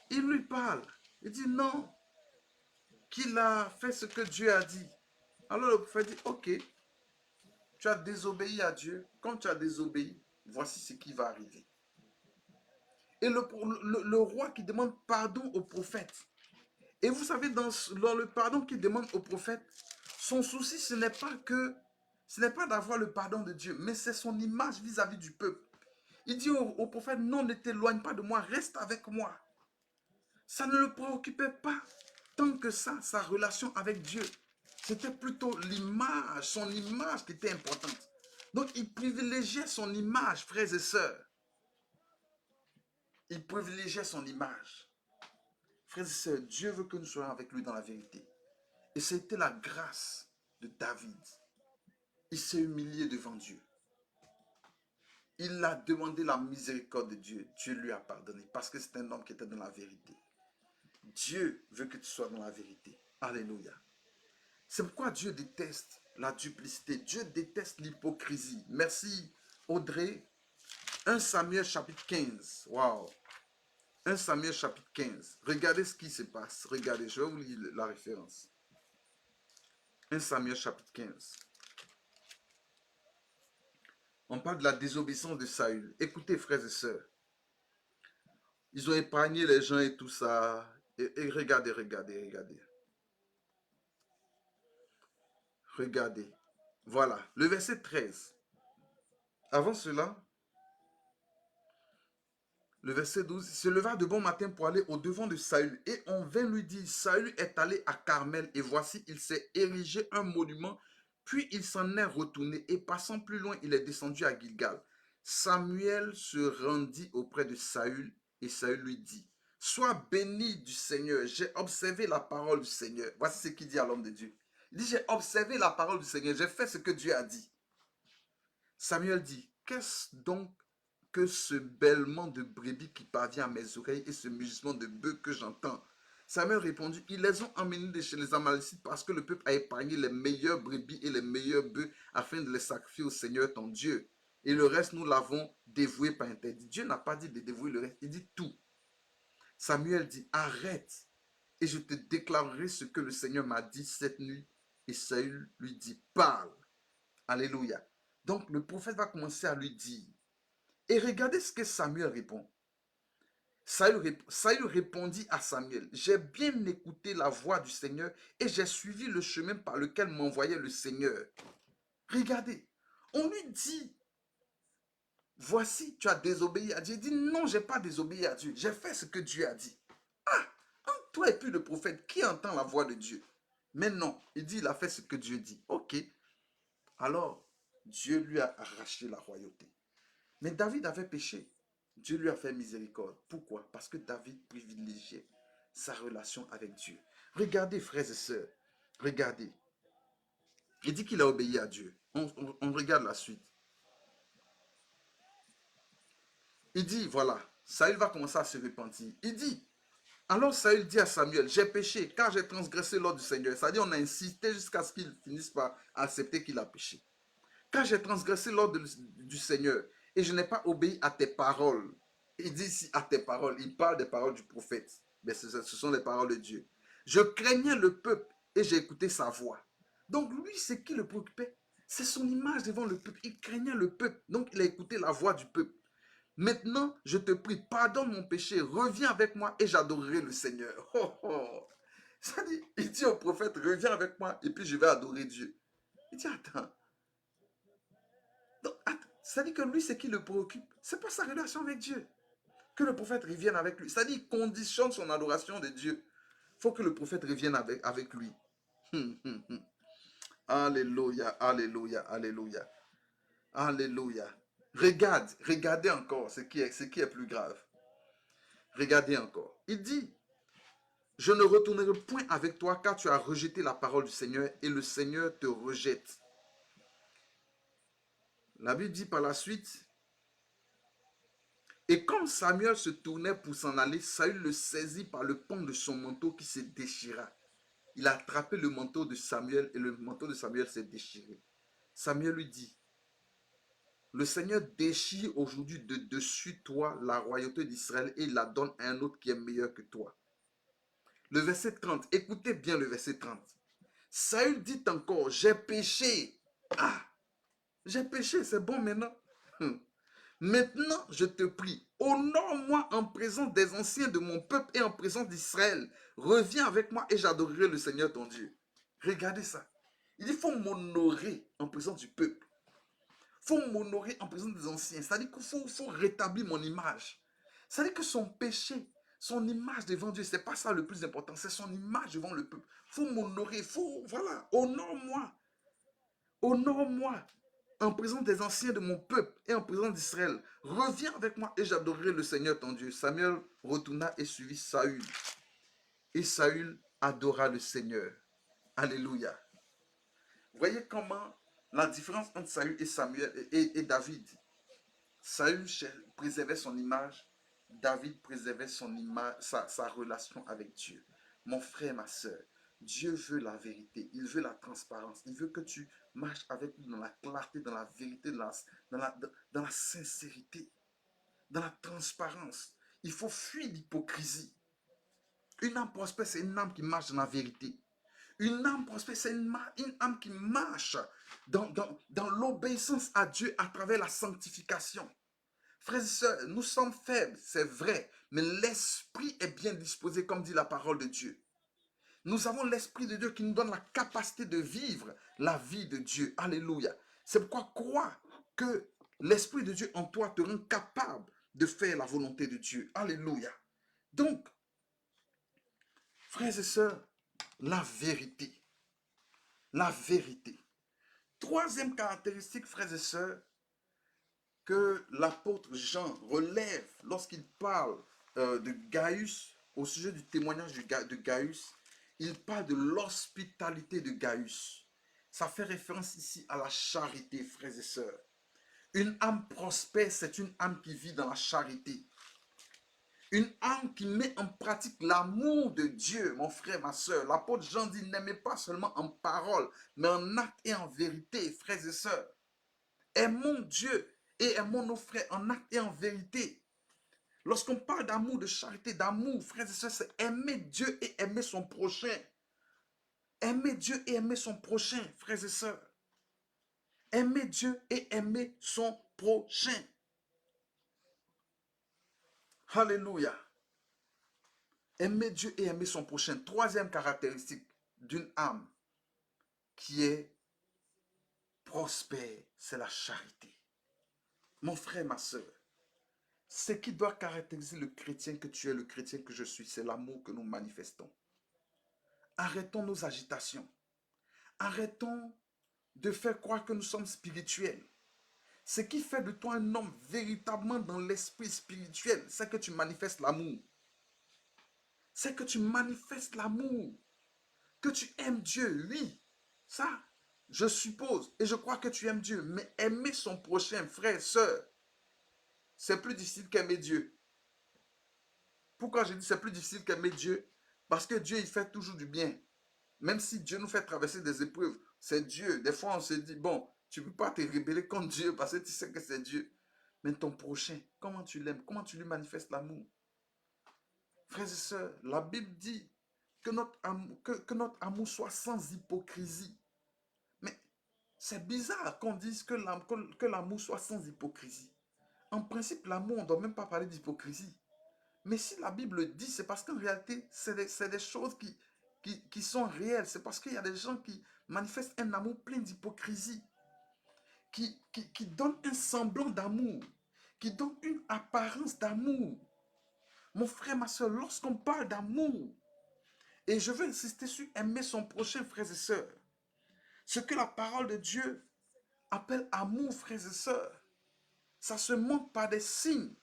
il lui parle. Il dit non, qu'il a fait ce que Dieu a dit. Alors le prophète dit, ok, tu as désobéi à Dieu. Comme tu as désobéi, voici ce qui va arriver. Et le roi qui demande pardon au prophète. Et vous savez, dans le pardon qu'il demande au prophète, son souci, ce n'est pas d'avoir le pardon de Dieu, mais c'est son image vis-à-vis du peuple. Il dit au prophète, non, ne t'éloigne pas de moi, reste avec moi. Ça ne le préoccupait pas tant que ça, sa relation avec Dieu. C'était plutôt l'image, son image qui était importante. Donc, il privilégiait son image, frères et sœurs. Il privilégiait son image. Frères et sœurs, Dieu veut que nous soyons avec lui dans la vérité. Et c'était la grâce de David. Il s'est humilié devant Dieu. Il a demandé la miséricorde de Dieu. Dieu lui a pardonné parce que c'est un homme qui était dans la vérité. Dieu veut que tu sois dans la vérité. Alléluia. C'est pourquoi Dieu déteste la duplicité. Dieu déteste l'hypocrisie. Merci Audrey. 1 Samuel chapitre 15. Waouh. 1 Samuel chapitre 15. Regardez ce qui se passe. Regardez, je vais vous lire la référence. 1 Samuel chapitre 15. On parle de la désobéissance de Saül. Écoutez, frères et sœurs. Ils ont épargné les gens et tout ça. Et regardez, regardez, regardez. Regardez. Voilà, le verset 13. Avant cela, le verset 12. Il se leva de bon matin pour aller au-devant de Saül. Et on vint lui dire, Saül est allé à Carmel. Et voici, il s'est érigé un monument. Puis il s'en est retourné. Et passant plus loin, il est descendu à Gilgal. Samuel se rendit auprès de Saül. Et Saül lui dit, sois béni du Seigneur. J'ai observé la parole du Seigneur. Voici ce qu'il dit à l'homme de Dieu. Il dit, j'ai observé la parole du Seigneur. J'ai fait ce que Dieu a dit. Samuel dit, qu'est-ce donc que ce bêlement de brebis qui parvient à mes oreilles et ce mugissement de bœuf que j'entends? Samuel répondit, ils les ont emmenés de chez les Amalécites parce que le peuple a épargné les meilleurs brebis et les meilleurs bœufs afin de les sacrifier au Seigneur ton Dieu. Et le reste, nous l'avons dévoué par interdit. Dieu n'a pas dit de dévouer le reste, il dit tout. Samuel dit, arrête et je te déclarerai ce que le Seigneur m'a dit cette nuit. Et Saül lui dit, parle. Alléluia. Donc le prophète va commencer à lui dire. Et regardez ce que Samuel répond. Saül répondit à Samuel, j'ai bien écouté la voix du Seigneur et j'ai suivi le chemin par lequel m'envoyait le Seigneur. Regardez, on lui dit, voici, tu as désobéi à Dieu. Il dit, non, je n'ai pas désobéi à Dieu. J'ai fait ce que Dieu a dit. Ah, entre toi et puis le prophète, qui entend la voix de Dieu? Mais non, il dit, il a fait ce que Dieu dit. Ok, alors Dieu lui a arraché la royauté. Mais David avait péché. Dieu lui a fait miséricorde. Pourquoi? Parce que David privilégiait sa relation avec Dieu. Regardez, frères et sœurs. Regardez. Il dit qu'il a obéi à Dieu. On regarde la suite. Il dit, voilà, Saül va commencer à se repentir. Il dit, alors Saül dit à Samuel, j'ai péché car j'ai transgressé l'ordre du Seigneur. C'est-à-dire, on a insisté jusqu'à ce qu'il finisse par accepter qu'il a péché. Car j'ai transgressé l'ordre du Seigneur et je n'ai pas obéi à tes paroles. Il dit ici à tes paroles, il parle des paroles du prophète. Mais ce sont les paroles de Dieu. Je craignais le peuple et j'ai écouté sa voix. Donc lui, ce qui le préoccupait, c'est son image devant le peuple. Il craignait le peuple, donc il a écouté la voix du peuple. Maintenant, je te prie, pardonne mon péché, reviens avec moi et j'adorerai le Seigneur. Oh, oh. Ça dit, il dit au prophète, reviens avec moi et puis je vais adorer Dieu. Il dit, attends. Donc, ça dit que lui, ce qui le préoccupe, ce n'est pas sa relation avec Dieu. Que le prophète revienne avec lui. Ça dit, il conditionne son adoration de Dieu. Il faut que le prophète revienne avec lui. Alléluia, alléluia, alléluia. Alléluia. Regardez encore ce qui est plus grave. Regardez encore. Il dit, je ne retournerai point avec toi car tu as rejeté la parole du Seigneur et le Seigneur te rejette. La Bible dit par la suite, et quand Samuel se tournait pour s'en aller, Saül le saisit par le pan de son manteau qui se déchira. Il a attrapé le manteau de Samuel et le manteau de Samuel s'est déchiré. Samuel lui dit, le Seigneur déchire aujourd'hui de dessus toi la royauté d'Israël et il la donne à un autre qui est meilleur que toi. Le verset 30, écoutez bien le verset 30. Saül dit encore, j'ai péché. Ah, j'ai péché, c'est bon maintenant. Maintenant, je te prie, honore-moi en présence des anciens de mon peuple et en présence d'Israël. Reviens avec moi et j'adorerai le Seigneur ton Dieu. Regardez ça. Il dit, il faut m'honorer en présence du peuple. Il faut m'honorer en présence des anciens. C'est-à-dire qu'il faut rétablir mon image. C'est-à-dire que son péché, son image devant Dieu, ce n'est pas ça le plus important. C'est son image devant le peuple. Il faut m'honorer. Voilà, honore-moi. Honore-moi en présence des anciens de mon peuple et en présence d'Israël. Reviens avec moi et j'adorerai le Seigneur ton Dieu. Samuel retourna et suivit Saül. Et Saül adora le Seigneur. Alléluia. Voyez comment la différence entre Saül et Samuel et David. Saül préservait son image. David préservait son image, sa relation avec Dieu. Mon frère, ma soeur, Dieu veut la vérité, il veut la transparence, il veut que tu marches avec lui dans la clarté, dans la vérité, dans la sincérité, dans la transparence. Il faut fuir l'hypocrisie. Une âme prospère, c'est une âme qui marche dans la vérité. Une âme prospère, c'est une âme qui marche dans l'obéissance à Dieu à travers la sanctification. Frères et sœurs, nous sommes faibles, c'est vrai, mais l'esprit est bien disposé, comme dit la parole de Dieu. Nous avons l'Esprit de Dieu qui nous donne la capacité de vivre la vie de Dieu. Alléluia. C'est pourquoi crois que l'Esprit de Dieu en toi te rend capable de faire la volonté de Dieu. Alléluia. Donc, frères et sœurs, la vérité. La vérité. Troisième caractéristique, frères et sœurs, que l'apôtre Jean relève lorsqu'il parle de Gaius, au sujet du témoignage de Gaius, il parle de l'hospitalité de Gaius. Ça fait référence ici à la charité, frères et sœurs. Une âme prospère, c'est une âme qui vit dans la charité. Une âme qui met en pratique l'amour de Dieu, mon frère, ma soeur. L'apôtre Jean dit, n'aimez pas seulement en parole, mais en acte et en vérité, frères et sœurs. Aimons Dieu et aimons nos frères en acte et en vérité. Lorsqu'on parle d'amour, de charité, d'amour, frères et sœurs, c'est aimer Dieu et aimer son prochain. Aimer Dieu et aimer son prochain, frères et sœurs. Aimer Dieu et aimer son prochain. Alléluia. Aimer Dieu et aimer son prochain. Troisième caractéristique d'une âme qui est prospère, c'est la charité. Mon frère, ma soeur, ce qui doit caractériser le chrétien que tu es, le chrétien que je suis, c'est l'amour que nous manifestons. Arrêtons nos agitations. Arrêtons de faire croire que nous sommes spirituels. Ce qui fait de toi un homme véritablement dans l'esprit spirituel, c'est que tu manifestes l'amour. C'est que tu manifestes l'amour. Que tu aimes Dieu, oui. Ça, je suppose et je crois que tu aimes Dieu. Mais aimer son prochain, frère, sœur, c'est plus difficile qu'aimer Dieu. Pourquoi je dis c'est plus difficile qu'aimer Dieu? Parce que Dieu, il fait toujours du bien. Même si Dieu nous fait traverser des épreuves, c'est Dieu. Des fois, on se dit, bon, tu ne peux pas te rebeller contre Dieu parce que tu sais que c'est Dieu. Mais ton prochain, comment tu l'aimes? Comment tu lui manifestes l'amour? Frères et sœurs, la Bible dit que notre amour soit sans hypocrisie. Mais c'est bizarre qu'on dise que l'amour soit sans hypocrisie. En principe, l'amour, on ne doit même pas parler d'hypocrisie. Mais si la Bible dit, c'est parce qu'en réalité, c'est des choses qui sont réelles. C'est parce qu'il y a des gens qui manifestent un amour plein d'hypocrisie, qui donnent un semblant d'amour, qui donnent une apparence d'amour. Mon frère, ma soeur, lorsqu'on parle d'amour, et je veux insister sur aimer son prochain, frères et sœurs, ce que la parole de Dieu appelle amour, frères et sœurs, ça se montre par des signes.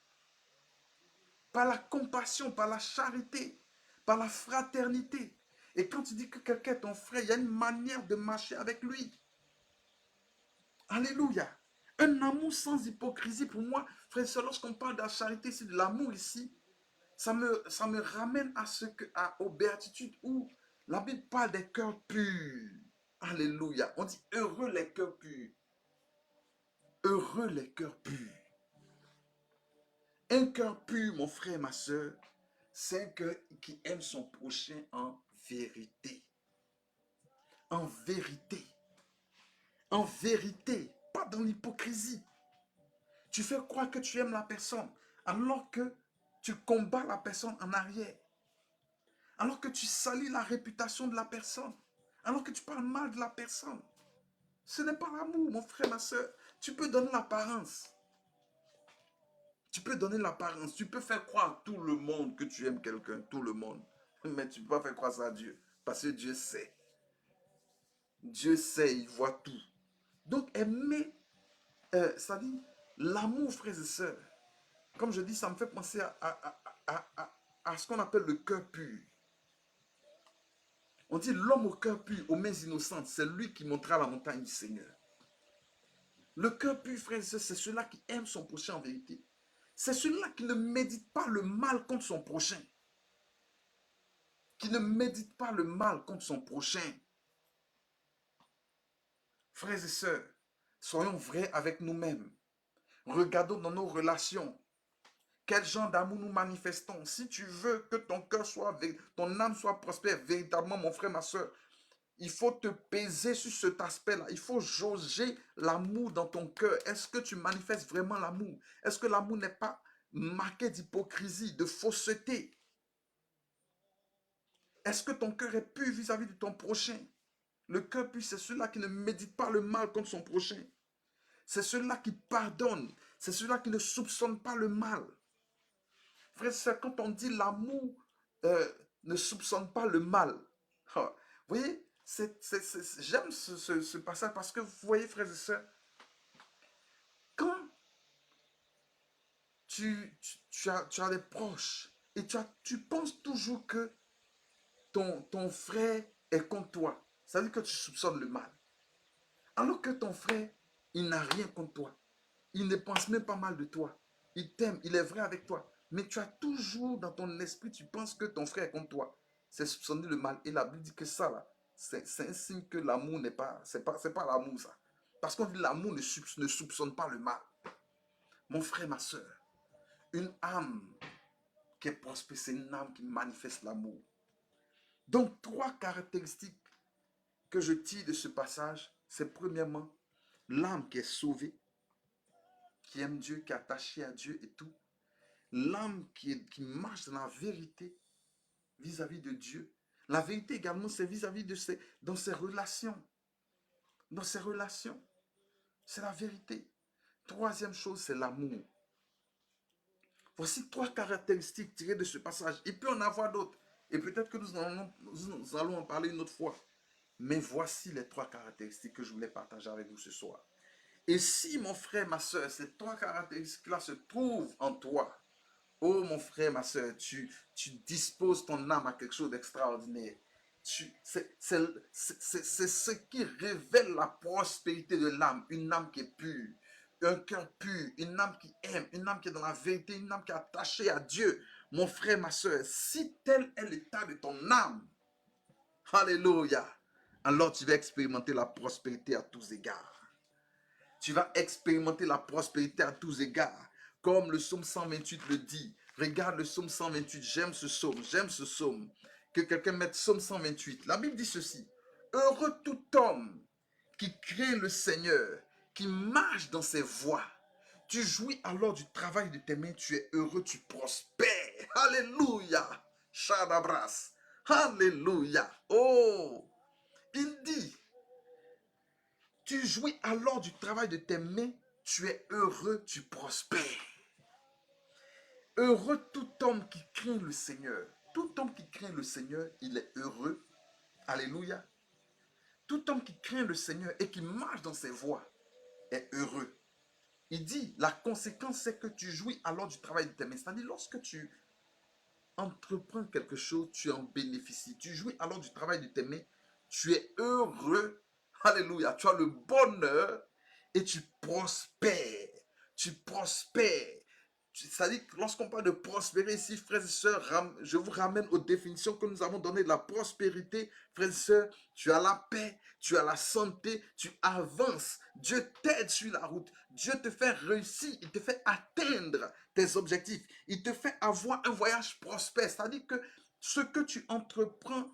par la compassion, par la charité, par la fraternité. Et quand tu dis que quelqu'un est ton frère, il y a une manière de marcher avec lui. Alléluia. Un amour sans hypocrisie, pour moi, frère et sœur, lorsqu'on parle de la charité, c'est de l'amour ici, ça me ramène aux béatitudes où la Bible parle des cœurs purs. Alléluia. On dit heureux les cœurs purs. Heureux les cœurs purs. Un cœur pur, mon frère, ma soeur, c'est un cœur qui aime son prochain en vérité. En vérité. En vérité. Pas dans l'hypocrisie. Tu fais croire que tu aimes la personne alors que tu combats la personne en arrière. Alors que tu salis la réputation de la personne. Alors que tu parles mal de la personne. Ce n'est pas l'amour, mon frère, ma soeur. Tu peux donner l'apparence. Tu peux donner l'apparence. Tu peux faire croire à tout le monde que tu aimes quelqu'un. Tout le monde. Mais tu ne peux pas faire croire ça à Dieu. Parce que Dieu sait. Dieu sait, il voit tout. Donc, aimer, ça dit, l'amour, frères et sœurs. Comme je dis, ça me fait penser à ce qu'on appelle le cœur pur. On dit l'homme au cœur pur, aux mains innocentes, c'est lui qui montera la montagne du Seigneur. Le cœur pur, frères et sœurs, c'est celui-là qui aime son prochain en vérité. C'est celui-là qui ne médite pas le mal contre son prochain. Qui ne médite pas le mal contre son prochain. Frères et sœurs, soyons vrais avec nous-mêmes. Regardons dans nos relations. Quel genre d'amour nous manifestons? Si tu veux que ton cœur soit, ton âme soit prospère véritablement, mon frère, ma soeur, il faut te peser sur cet aspect-là. Il faut jauger l'amour dans ton cœur. Est-ce que tu manifestes vraiment l'amour? Est-ce que l'amour n'est pas marqué d'hypocrisie, de fausseté? Est-ce que ton cœur est pur vis-à-vis de ton prochain? Le cœur pur, c'est celui-là qui ne médite pas le mal contre son prochain. C'est celui-là qui pardonne. C'est celui-là qui ne soupçonne pas le mal. Frère, c'est quand on dit l'amour ne soupçonne pas le mal. Vous voyez, j'aime ce passage parce que vous voyez, frères et sœurs, quand tu as des proches et tu penses toujours que ton frère est contre toi, ça veut dire que tu soupçonnes le mal. Alors que ton frère, il n'a rien contre toi. Il ne pense même pas mal de toi. Il t'aime, il est vrai avec toi. Mais tu as toujours dans ton esprit, tu penses que ton frère est contre toi. C'est soupçonner le mal. Et la Bible dit que ça, là, c'est un signe que l'amour n'est pas, c'est pas l'amour, ça. Parce qu'on dit l'amour ne soupçonne pas le mal. Mon frère, ma soeur, une âme qui est prospère, c'est une âme qui manifeste l'amour. Donc, 3 caractéristiques que je tire de ce passage, c'est premièrement, l'âme qui est sauvée, qui aime Dieu, qui est attachée à Dieu et tout. L'âme qui marche dans la vérité vis-à-vis de Dieu. La vérité également, c'est vis-à-vis de dans ses relations. Dans ses relations. C'est la vérité. Troisième chose, c'est l'amour. Voici 3 caractéristiques tirées de ce passage. Il peut en avoir d'autres. Et peut-être que nous allons en parler une autre fois. Mais voici les 3 caractéristiques que je voulais partager avec vous ce soir. Et si, mon frère, ma soeur, ces 3 caractéristiques-là se trouvent en toi, oh, mon frère, ma soeur, tu disposes ton âme à quelque chose d'extraordinaire. C'est ce qui révèle la prospérité de l'âme. Une âme qui est pure, un cœur pur, une âme qui aime, une âme qui est dans la vérité, une âme qui est attachée à Dieu. Mon frère, ma soeur, si tel est l'état de ton âme, alléluia, alors tu vas expérimenter la prospérité à tous égards. Tu vas expérimenter la prospérité à tous égards. Comme le psaume 128 le dit. Regarde le psaume 128. J'aime ce psaume. Que quelqu'un mette psaume 128. La Bible dit ceci. Heureux tout homme qui craint le Seigneur, qui marche dans ses voies. Tu jouis alors du travail de tes mains. Tu es heureux, tu prospères. Alléluia. Shadabras. Alléluia. Oh. Il dit. Tu jouis alors du travail de tes mains, tu es heureux, tu prospères. Heureux tout homme qui craint le Seigneur. Tout homme qui craint le Seigneur, il est heureux. Alléluia. Tout homme qui craint le Seigneur et qui marche dans ses voies est heureux. Il dit, la conséquence, c'est que tu jouis alors du travail de tes mains. C'est-à-dire, lorsque tu entreprends quelque chose, tu en bénéficies. Tu jouis alors du travail de tes mains. Tu es heureux. Alléluia. Tu as le bonheur et tu prospères. Tu prospères. C'est-à-dire que lorsqu'on parle de prospérer ici, frères et sœurs, je vous ramène aux définitions que nous avons données de la prospérité. Frères et sœurs, tu as la paix, tu as la santé, tu avances. Dieu t'aide sur la route. Dieu te fait réussir, il te fait atteindre tes objectifs. Il te fait avoir un voyage prospère. C'est-à-dire que ce que tu entreprends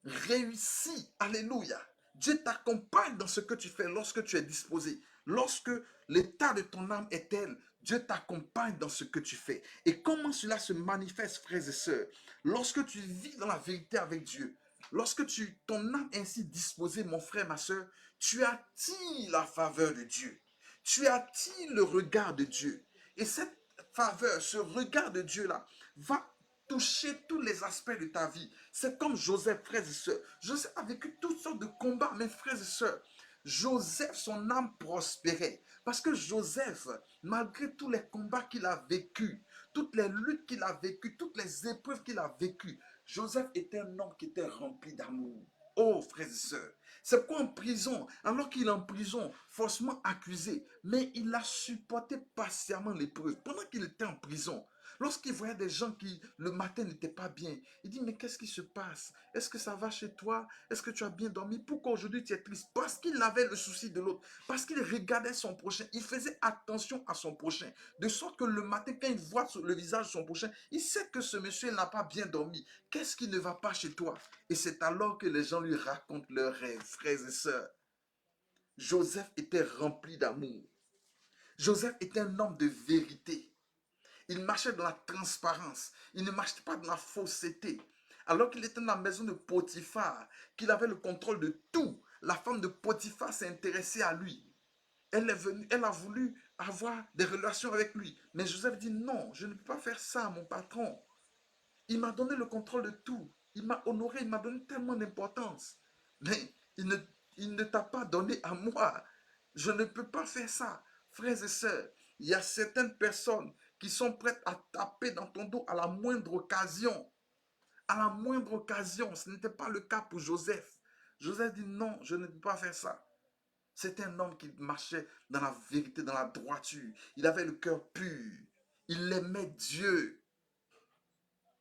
réussit. Alléluia. Dieu t'accompagne dans ce que tu fais lorsque tu es disposé. Lorsque l'état de ton âme est tel, Dieu t'accompagne dans ce que tu fais. Et comment cela se manifeste, frères et sœurs? Lorsque tu vis dans la vérité avec Dieu, lorsque ton âme est ainsi disposée, mon frère, ma sœur, tu attires la faveur de Dieu. Tu attires le regard de Dieu. Et cette faveur, ce regard de Dieu-là, va toucher tous les aspects de ta vie. C'est comme Joseph, frères et sœurs. Joseph a vécu toutes sortes de combats, mes frères et sœurs. Joseph, son âme prospérait. Parce que Joseph, malgré tous les combats qu'il a vécus, toutes les luttes qu'il a vécues, toutes les épreuves qu'il a vécues, Joseph était un homme qui était rempli d'amour. Oh, frères et sœurs, c'est pourquoi en prison, alors qu'il est en prison, faussement accusé, mais il a supporté patiemment l'épreuve. Pendant qu'il était en prison, lorsqu'il voyait des gens qui, le matin, n'étaient pas bien, il dit, mais qu'est-ce qui se passe? Est-ce que ça va chez toi? Est-ce que tu as bien dormi? Pourquoi aujourd'hui tu es triste? Parce qu'il avait le souci de l'autre, parce qu'il regardait son prochain, il faisait attention à son prochain, de sorte que le matin, quand il voit le visage de son prochain, il sait que ce monsieur n'a pas bien dormi. Qu'est-ce qui ne va pas chez toi? Et c'est alors que les gens lui racontent leurs rêves, frères et sœurs. Joseph était rempli d'amour. Joseph était un homme de vérité. Il marchait dans la transparence. Il ne marchait pas dans la fausseté. Alors qu'il était dans la maison de Potiphar, qu'il avait le contrôle de tout, la femme de Potiphar s'est intéressée à lui. Elle est venue, elle a voulu avoir des relations avec lui. Mais Joseph dit non, je ne peux pas faire ça, mon patron. Il m'a donné le contrôle de tout. Il m'a honoré, il m'a donné tellement d'importance. Mais il ne t'a pas donné à moi. Je ne peux pas faire ça. Frères et sœurs, il y a certaines personnes qui sont prêtes à taper dans ton dos à la moindre occasion. À la moindre occasion. Ce n'était pas le cas pour Joseph. Joseph dit non, je ne peux pas faire ça. C'était un homme qui marchait dans la vérité, dans la droiture. Il avait le cœur pur. Il aimait Dieu.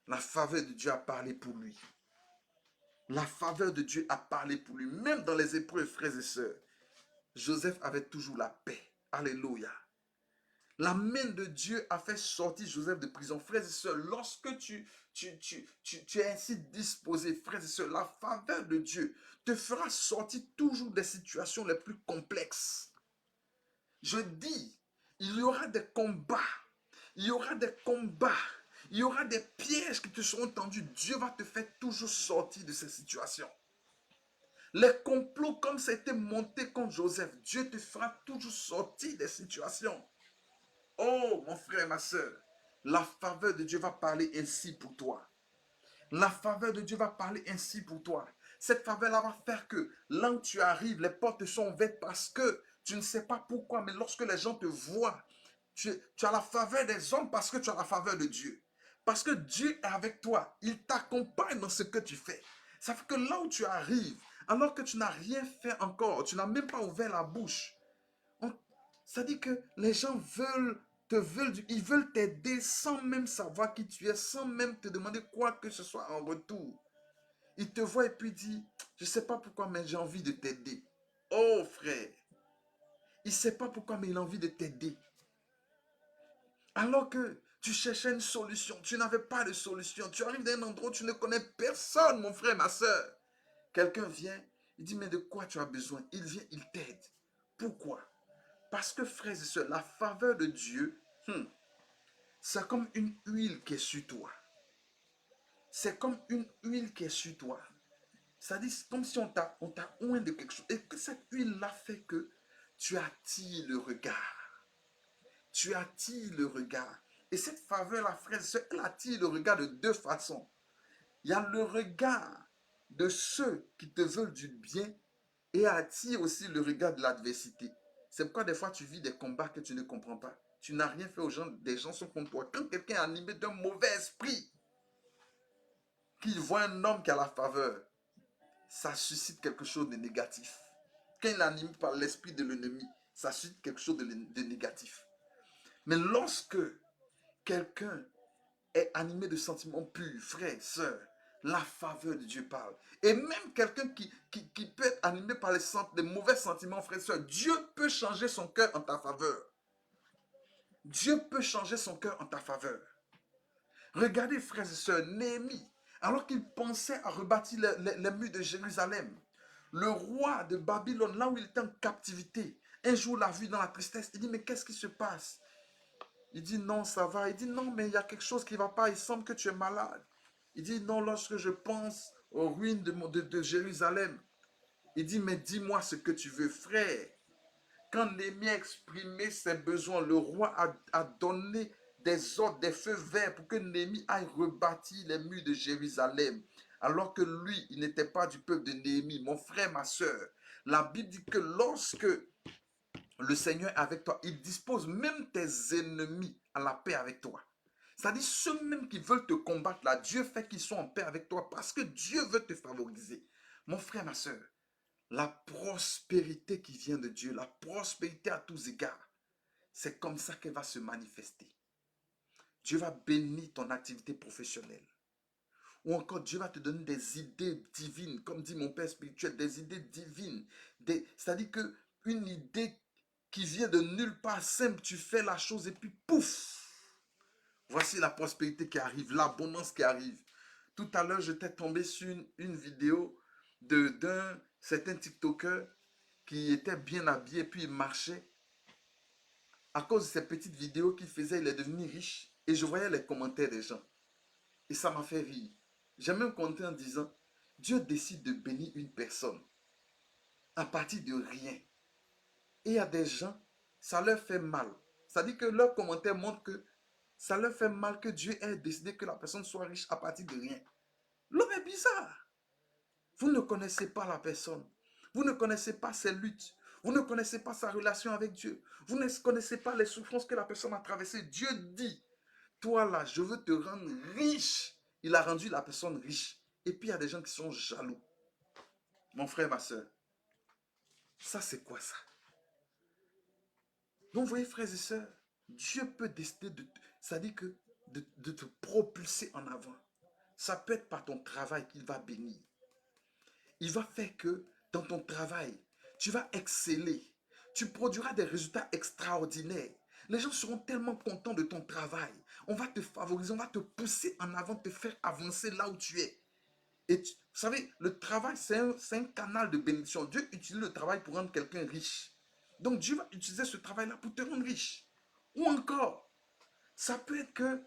La faveur de Dieu a parlé pour lui. La faveur de Dieu a parlé pour lui. Même dans les épreuves, frères et sœurs, Joseph avait toujours la paix. Alléluia. La main de Dieu a fait sortir Joseph de prison. Frères et sœurs, lorsque tu es ainsi disposé, frères et sœurs, la faveur de Dieu te fera sortir toujours des situations les plus complexes. Je dis, il y aura des combats. Il y aura des combats. Il y aura des pièges qui te seront tendus. Dieu va te faire toujours sortir de ces situations. Les complots comme ça a été monté contre Joseph, Dieu te fera toujours sortir des situations. Oh, mon frère et ma soeur, la faveur de Dieu va parler ainsi pour toi. La faveur de Dieu va parler ainsi pour toi. Cette faveur-là va faire que là où tu arrives, les portes sont ouvertes parce que tu ne sais pas pourquoi, mais lorsque les gens te voient, tu as la faveur des hommes parce que tu as la faveur de Dieu. Parce que Dieu est avec toi. Il t'accompagne dans ce que tu fais. Ça fait que là où tu arrives, alors que tu n'as rien fait encore, tu n'as même pas ouvert la bouche, ça dit que les gens ils veulent t'aider sans même savoir qui tu es, sans même te demander quoi que ce soit en retour. Ils te voient et puis disent, je ne sais pas pourquoi, mais j'ai envie de t'aider. Oh frère, il ne sait pas pourquoi, mais il a envie de t'aider. Alors que tu cherchais une solution, tu n'avais pas de solution, tu arrives dans un endroit où tu ne connais personne, mon frère, ma soeur. Quelqu'un vient, il dit, mais de quoi tu as besoin? Il vient, il t'aide. Pourquoi? Parce que, frères et sœurs, la faveur de Dieu, c'est comme une huile qui est sur toi. C'est comme une huile qui est sur toi. C'est-à-dire, comme si on t'a oint de quelque chose. Et que cette huile-là fait que tu attires le regard. Tu attires le regard. Et cette faveur-là, frères et sœurs, elle attire le regard de deux façons. Il y a le regard de ceux qui te veulent du bien et attire aussi le regard de l'adversité. C'est pourquoi des fois tu vis des combats que tu ne comprends pas. Tu n'as rien fait aux gens, des gens sont contre toi. Quand quelqu'un est animé d'un mauvais esprit, qu'il voit un homme qui a la faveur, ça suscite quelque chose de négatif. Quand il est animé par l'esprit de l'ennemi, ça suscite quelque chose de négatif. Mais lorsque quelqu'un est animé de sentiments purs, frères, sœurs, la faveur de Dieu parle. Et même quelqu'un qui peut être animé par les mauvais sentiments, frères, sœurs, Dieu peut changer son cœur en ta faveur. Dieu peut changer son cœur en ta faveur. Regardez, frères et sœurs, Néhémie, alors qu'il pensait à rebâtir les murs de Jérusalem, le roi de Babylone, là où il était en captivité, un jour l'a vu dans la tristesse. Il dit, mais qu'est-ce qui se passe? Il dit, non, ça va. Il dit, non, mais il y a quelque chose qui ne va pas. Il semble que tu es malade. Il dit, non, lorsque je pense aux ruines de Jérusalem, il dit, mais dis-moi ce que tu veux, frère. Quand Néhémie a exprimé ses besoins, le roi a donné des ordres, des feux verts pour que Néhémie aille rebâtir les murs de Jérusalem. Alors que lui, il n'était pas du peuple de Néhémie. Mon frère, ma soeur, la Bible dit que lorsque le Seigneur est avec toi, il dispose même tes ennemis à la paix avec toi. C'est-à-dire ceux même qui veulent te combattre là, Dieu fait qu'ils sont en paix avec toi parce que Dieu veut te favoriser. Mon frère, ma soeur, la prospérité qui vient de Dieu, la prospérité à tous égards, c'est comme ça qu'elle va se manifester. Dieu va bénir ton activité professionnelle. Ou encore Dieu va te donner des idées divines, comme dit mon père spirituel, des idées divines. C'est-à-dire qu'une idée qui vient de nulle part, simple, tu fais la chose et puis pouf! Voici la prospérité qui arrive, l'abondance qui arrive. Tout à l'heure, j'étais tombé sur une vidéo d'un certain TikToker qui était bien habillé, puis il marchait. À cause de ces petites vidéos qu'il faisait, il est devenu riche. Et je voyais les commentaires des gens. Et ça m'a fait rire. J'ai même compté en disant, Dieu décide de bénir une personne à partir de rien. Et il y a des gens, ça leur fait mal. C'est-à-dire que leurs commentaires montrent que ça leur fait mal que Dieu ait décidé que la personne soit riche à partir de rien. L'homme est bizarre. Vous ne connaissez pas la personne. Vous ne connaissez pas ses luttes. Vous ne connaissez pas sa relation avec Dieu. Vous ne connaissez pas les souffrances que la personne a traversées. Dieu dit, toi là, je veux te rendre riche. Il a rendu la personne riche. Et puis il y a des gens qui sont jaloux. Mon frère, ma soeur, ça c'est quoi ça? Donc vous voyez, frères et sœurs, Dieu peut décider c'est-à-dire que de te propulser en avant. Ça peut être par ton travail qu'il va bénir. Il va faire que dans ton travail, tu vas exceller. Tu produiras des résultats extraordinaires. Les gens seront tellement contents de ton travail. On va te favoriser, on va te pousser en avant, te faire avancer là où tu es. Et vous savez, le travail, c'est un canal de bénédiction. Dieu utilise le travail pour rendre quelqu'un riche. Donc Dieu va utiliser ce travail-là pour te rendre riche. Ou encore, ça peut être que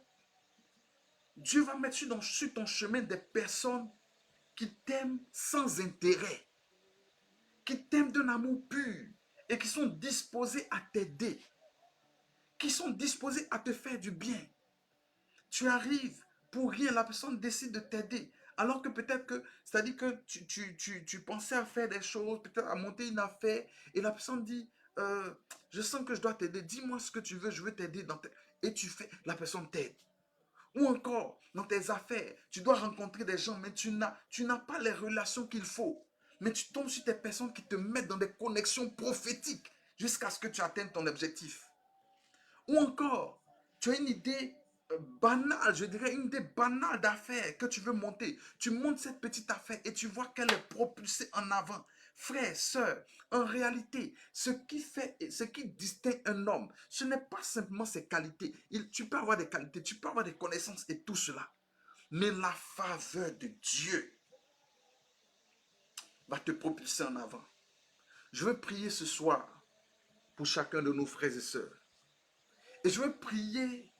Dieu va mettre sur ton chemin des personnes qui t'aiment sans intérêt, qui t'aiment d'un amour pur et qui sont disposés à t'aider, qui sont disposés à te faire du bien. Tu arrives pour rien, la personne décide de t'aider. Alors que peut-être que, c'est-à-dire que tu pensais à faire des choses, peut-être à monter une affaire, et la personne dit, je sens que je dois t'aider, dis-moi ce que tu veux, je veux t'aider. Et tu fais, la personne t'aide. Ou encore, dans tes affaires, tu dois rencontrer des gens, mais tu n'as pas les relations qu'il faut. Mais tu tombes sur des personnes qui te mettent dans des connexions prophétiques jusqu'à ce que tu atteignes ton objectif. Ou encore, tu as une idée banale, je dirais une idée banale d'affaires que tu veux monter. Tu montes cette petite affaire et tu vois qu'elle est propulsée en avant. Frère, sœur, en réalité, ce qui distingue un homme, ce n'est pas simplement ses qualités. Tu peux avoir des qualités, tu peux avoir des connaissances et tout cela. Mais la faveur de Dieu va te propulser en avant. Je veux prier ce soir pour chacun de nos frères et sœurs. Et je veux prier.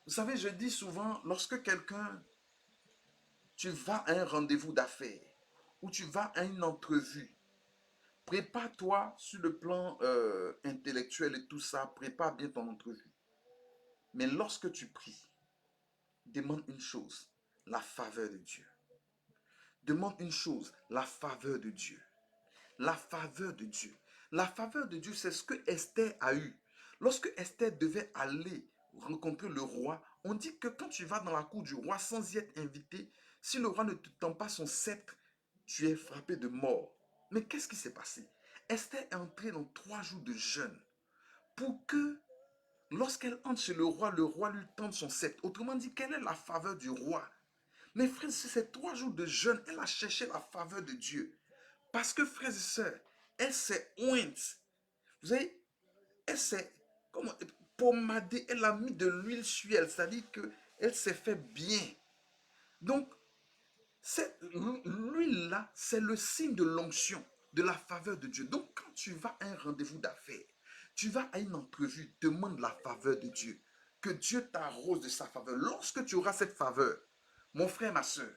Vous savez, je dis souvent, lorsque tu vas à un rendez-vous d'affaires ou tu vas à une entrevue, prépare-toi sur le plan intellectuel et tout ça, prépare bien ton entrevue. Mais lorsque tu pries, demande une chose, la faveur de Dieu. Demande une chose, la faveur de Dieu. La faveur de Dieu. La faveur de Dieu, c'est ce que Esther a eu. Lorsque Esther devait aller rencontrer le roi, on dit que quand tu vas dans la cour du roi sans y être invité, si le roi ne te tend pas son sceptre, tu es frappé de mort. Mais qu'est-ce qui s'est passé? Esther est entrée dans 3 jours de jeûne pour que lorsqu'elle entre chez le roi lui tende son sceptre. Autrement dit, quelle est la faveur du roi? Mais frères, ces 3 jours de jeûne, elle a cherché la faveur de Dieu. Parce que frères et sœurs, elle s'est ointe. Vous savez, elle s'est pommadée, elle a mis de l'huile sur elle, c'est-à-dire qu'elle s'est fait bien. Donc, l'huile-là, c'est le signe de l'onction, de la faveur de Dieu. Donc, quand tu vas à un rendez-vous d'affaires, tu vas à une entrevue, demande la faveur de Dieu. Que Dieu t'arrose de sa faveur. Lorsque tu auras cette faveur, mon frère, ma soeur,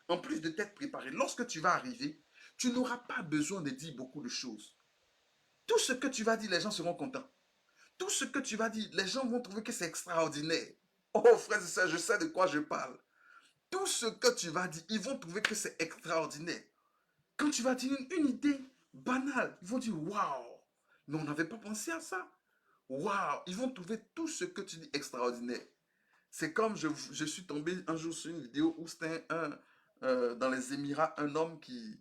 en plus de t'être préparé, lorsque tu vas arriver, tu n'auras pas besoin de dire beaucoup de choses. Tout ce que tu vas dire, les gens seront contents. Tout ce que tu vas dire, les gens vont trouver que c'est extraordinaire. Oh frère et sœurs, je sais de quoi je parle. Tout ce que tu vas dire, ils vont trouver que c'est extraordinaire. Quand tu vas dire une idée banale, ils vont dire waouh, mais on n'avait pas pensé à ça. Waouh, ils vont trouver tout ce que tu dis extraordinaire. C'est comme je suis tombé un jour sur une vidéo où c'était dans les Émirats, un homme qui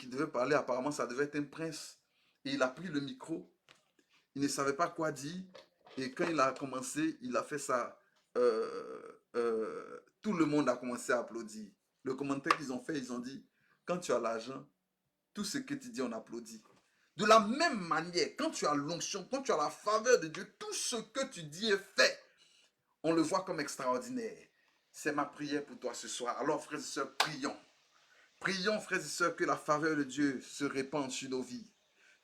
devait parler, apparemment ça devait être un prince. Et il a pris le micro, il ne savait pas quoi dire. Et quand il a commencé, il a fait ça. Tout le monde a commencé à applaudir. Le commentaire qu'ils ont fait, ils ont dit, quand tu as l'argent, tout ce que tu dis, on applaudit. De la même manière, quand tu as l'onction, quand tu as la faveur de Dieu, tout ce que tu dis est fait. On le voit comme extraordinaire. C'est ma prière pour toi ce soir. Alors, frères et sœurs, prions. Prions, frères et sœurs, que la faveur de Dieu se répande sur nos vies.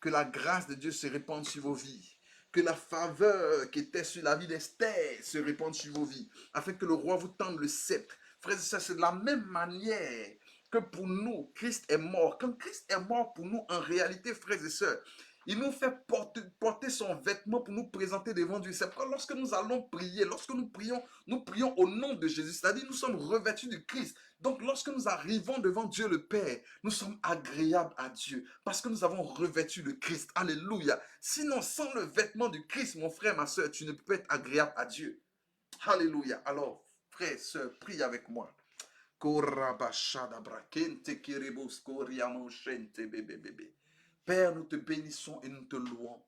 Que la grâce de Dieu se répande sur vos vies. Que la faveur qui était sur la vie d'Esther se répande sur vos vies. Afin que le roi vous tende le sceptre. Frères et sœurs, c'est de la même manière que pour nous, Christ est mort. Quand Christ est mort pour nous, en réalité, frères et sœurs, il nous fait porter son vêtement pour nous présenter devant Dieu. C'est pourquoi lorsque nous allons prier, lorsque nous prions au nom de Jésus. C'est-à-dire nous sommes revêtus de Christ. Donc lorsque nous arrivons devant Dieu le Père, nous sommes agréables à Dieu. Parce que nous avons revêtu le Christ. Alléluia. Sinon, sans le vêtement du Christ, mon frère, ma soeur, tu ne peux être agréable à Dieu. Alléluia. Alors, frère, soeur, prie avec moi. Père, nous te bénissons et nous te louons.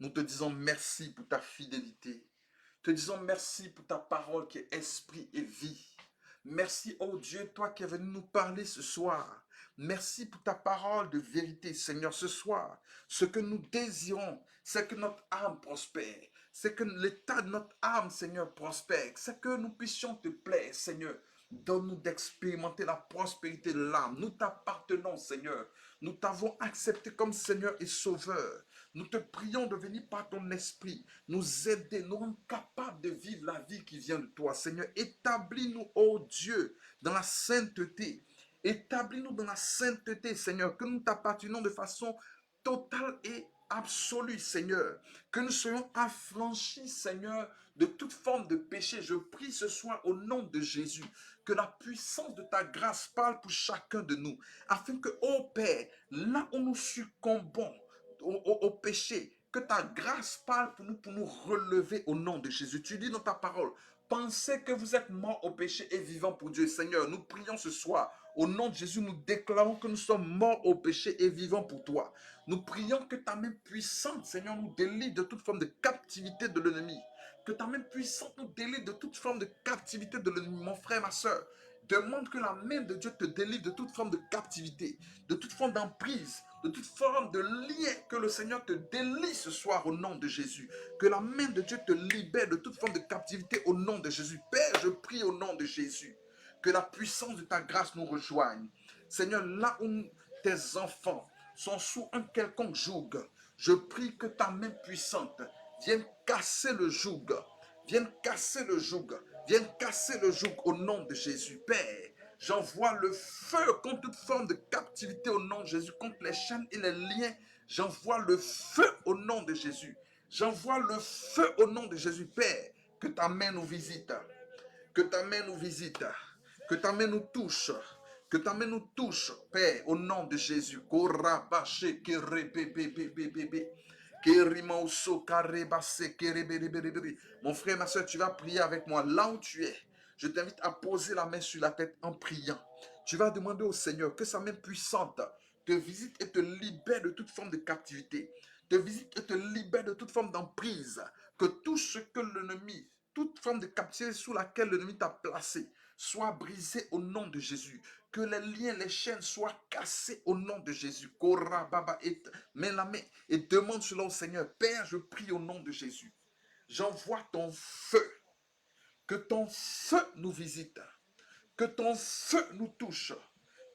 Nous te disons merci pour ta fidélité. Te disons merci pour ta parole qui est esprit et vie. Merci, oh Dieu, toi qui es venu nous parler ce soir. Merci pour ta parole de vérité, Seigneur, ce soir. Ce que nous désirons, c'est que notre âme prospère. C'est que l'état de notre âme, Seigneur, prospère. C'est que nous puissions te plaire, Seigneur. Donne-nous d'expérimenter la prospérité de l'âme. Nous t'appartenons, Seigneur. Nous t'avons accepté comme Seigneur et Sauveur. Nous te prions de venir par ton esprit, nous aider, nous rendre capables de vivre la vie qui vient de toi. Seigneur, établis-nous, ô Dieu, dans la sainteté. Établis-nous dans la sainteté, Seigneur, que nous t'appartenons de façon totale et absolue, Seigneur. Que nous soyons affranchis, Seigneur, de toute forme de péché. Je prie ce soir au nom de Jésus, que la puissance de ta grâce parle pour chacun de nous, afin que, ô Père, là où nous succombons au péché, que ta grâce parle pour nous relever au nom de Jésus. Tu dis dans ta parole, pensez que vous êtes morts au péché et vivants pour Dieu. Seigneur, nous prions ce soir. Au nom de Jésus, nous déclarons que nous sommes morts au péché et vivants pour toi. Nous prions que ta main puissante, Seigneur, nous délivre de toute forme de captivité de l'ennemi. Que ta main puissante nous délivre de toute forme de captivité de l'ennemi. Mon frère, ma soeur, demande que la main de Dieu te délivre de toute forme de captivité, de toute forme d'emprise, de toute forme de lien. Que le Seigneur te délie ce soir au nom de Jésus. Que la main de Dieu te libère de toute forme de captivité au nom de Jésus. Père, je prie au nom de Jésus. Que la puissance de ta grâce nous rejoigne. Seigneur, là où tes enfants sont sous un quelconque joug, je prie que ta main puissante vienne casser le joug. Vienne casser le joug. Vienne casser le joug au nom de Jésus. Père, j'envoie le feu contre toute forme de captivité au nom de Jésus, contre les chaînes et les liens. J'envoie le feu au nom de Jésus. J'envoie le feu au nom de Jésus. Père, que ta main nous visite. Que ta main nous visite. Que ta main nous touche. Que ta main nous touche, Père, au nom de Jésus. Korabache, kerebebebebebe. Kerimauso, karebase, kerebebebebe. Mon frère, ma soeur, tu vas prier avec moi là où tu es. Je t'invite à poser la main sur la tête en priant. Tu vas demander au Seigneur que sa main puissante te visite et te libère de toute forme de captivité. Te visite et te libère de toute forme d'emprise. Que tout ce que l'ennemi, toute forme de captivité sous laquelle l'ennemi t'a placé, soit brisé au nom de Jésus. Que les liens, les chaînes soient cassés au nom de Jésus. Korababa, mets la main et demande cela au Seigneur. Père, je prie au nom de Jésus. J'envoie ton feu. Que ton feu nous visite. Que ton feu nous touche.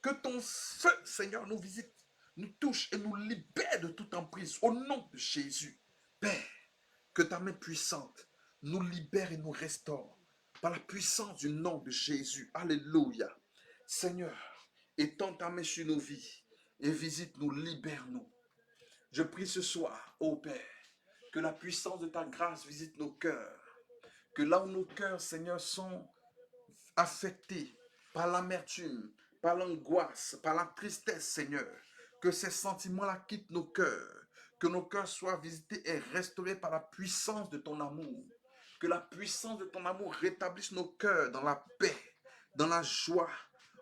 Que ton feu, Seigneur, nous visite, nous touche et nous libère de toute emprise. Au nom de Jésus. Père, que ta main puissante nous libère et nous restaure. Par la puissance du nom de Jésus. Alléluia. Seigneur, étends ta main sur nos vies et visite-nous, libère-nous. Je prie ce soir, ô Père, que la puissance de ta grâce visite nos cœurs. Que là où nos cœurs, Seigneur, sont affectés par l'amertume, par l'angoisse, par la tristesse, Seigneur, que ces sentiments-là quittent nos cœurs, que nos cœurs soient visités et restaurés par la puissance de ton amour, que la puissance de ton amour rétablisse nos cœurs dans la paix, dans la joie,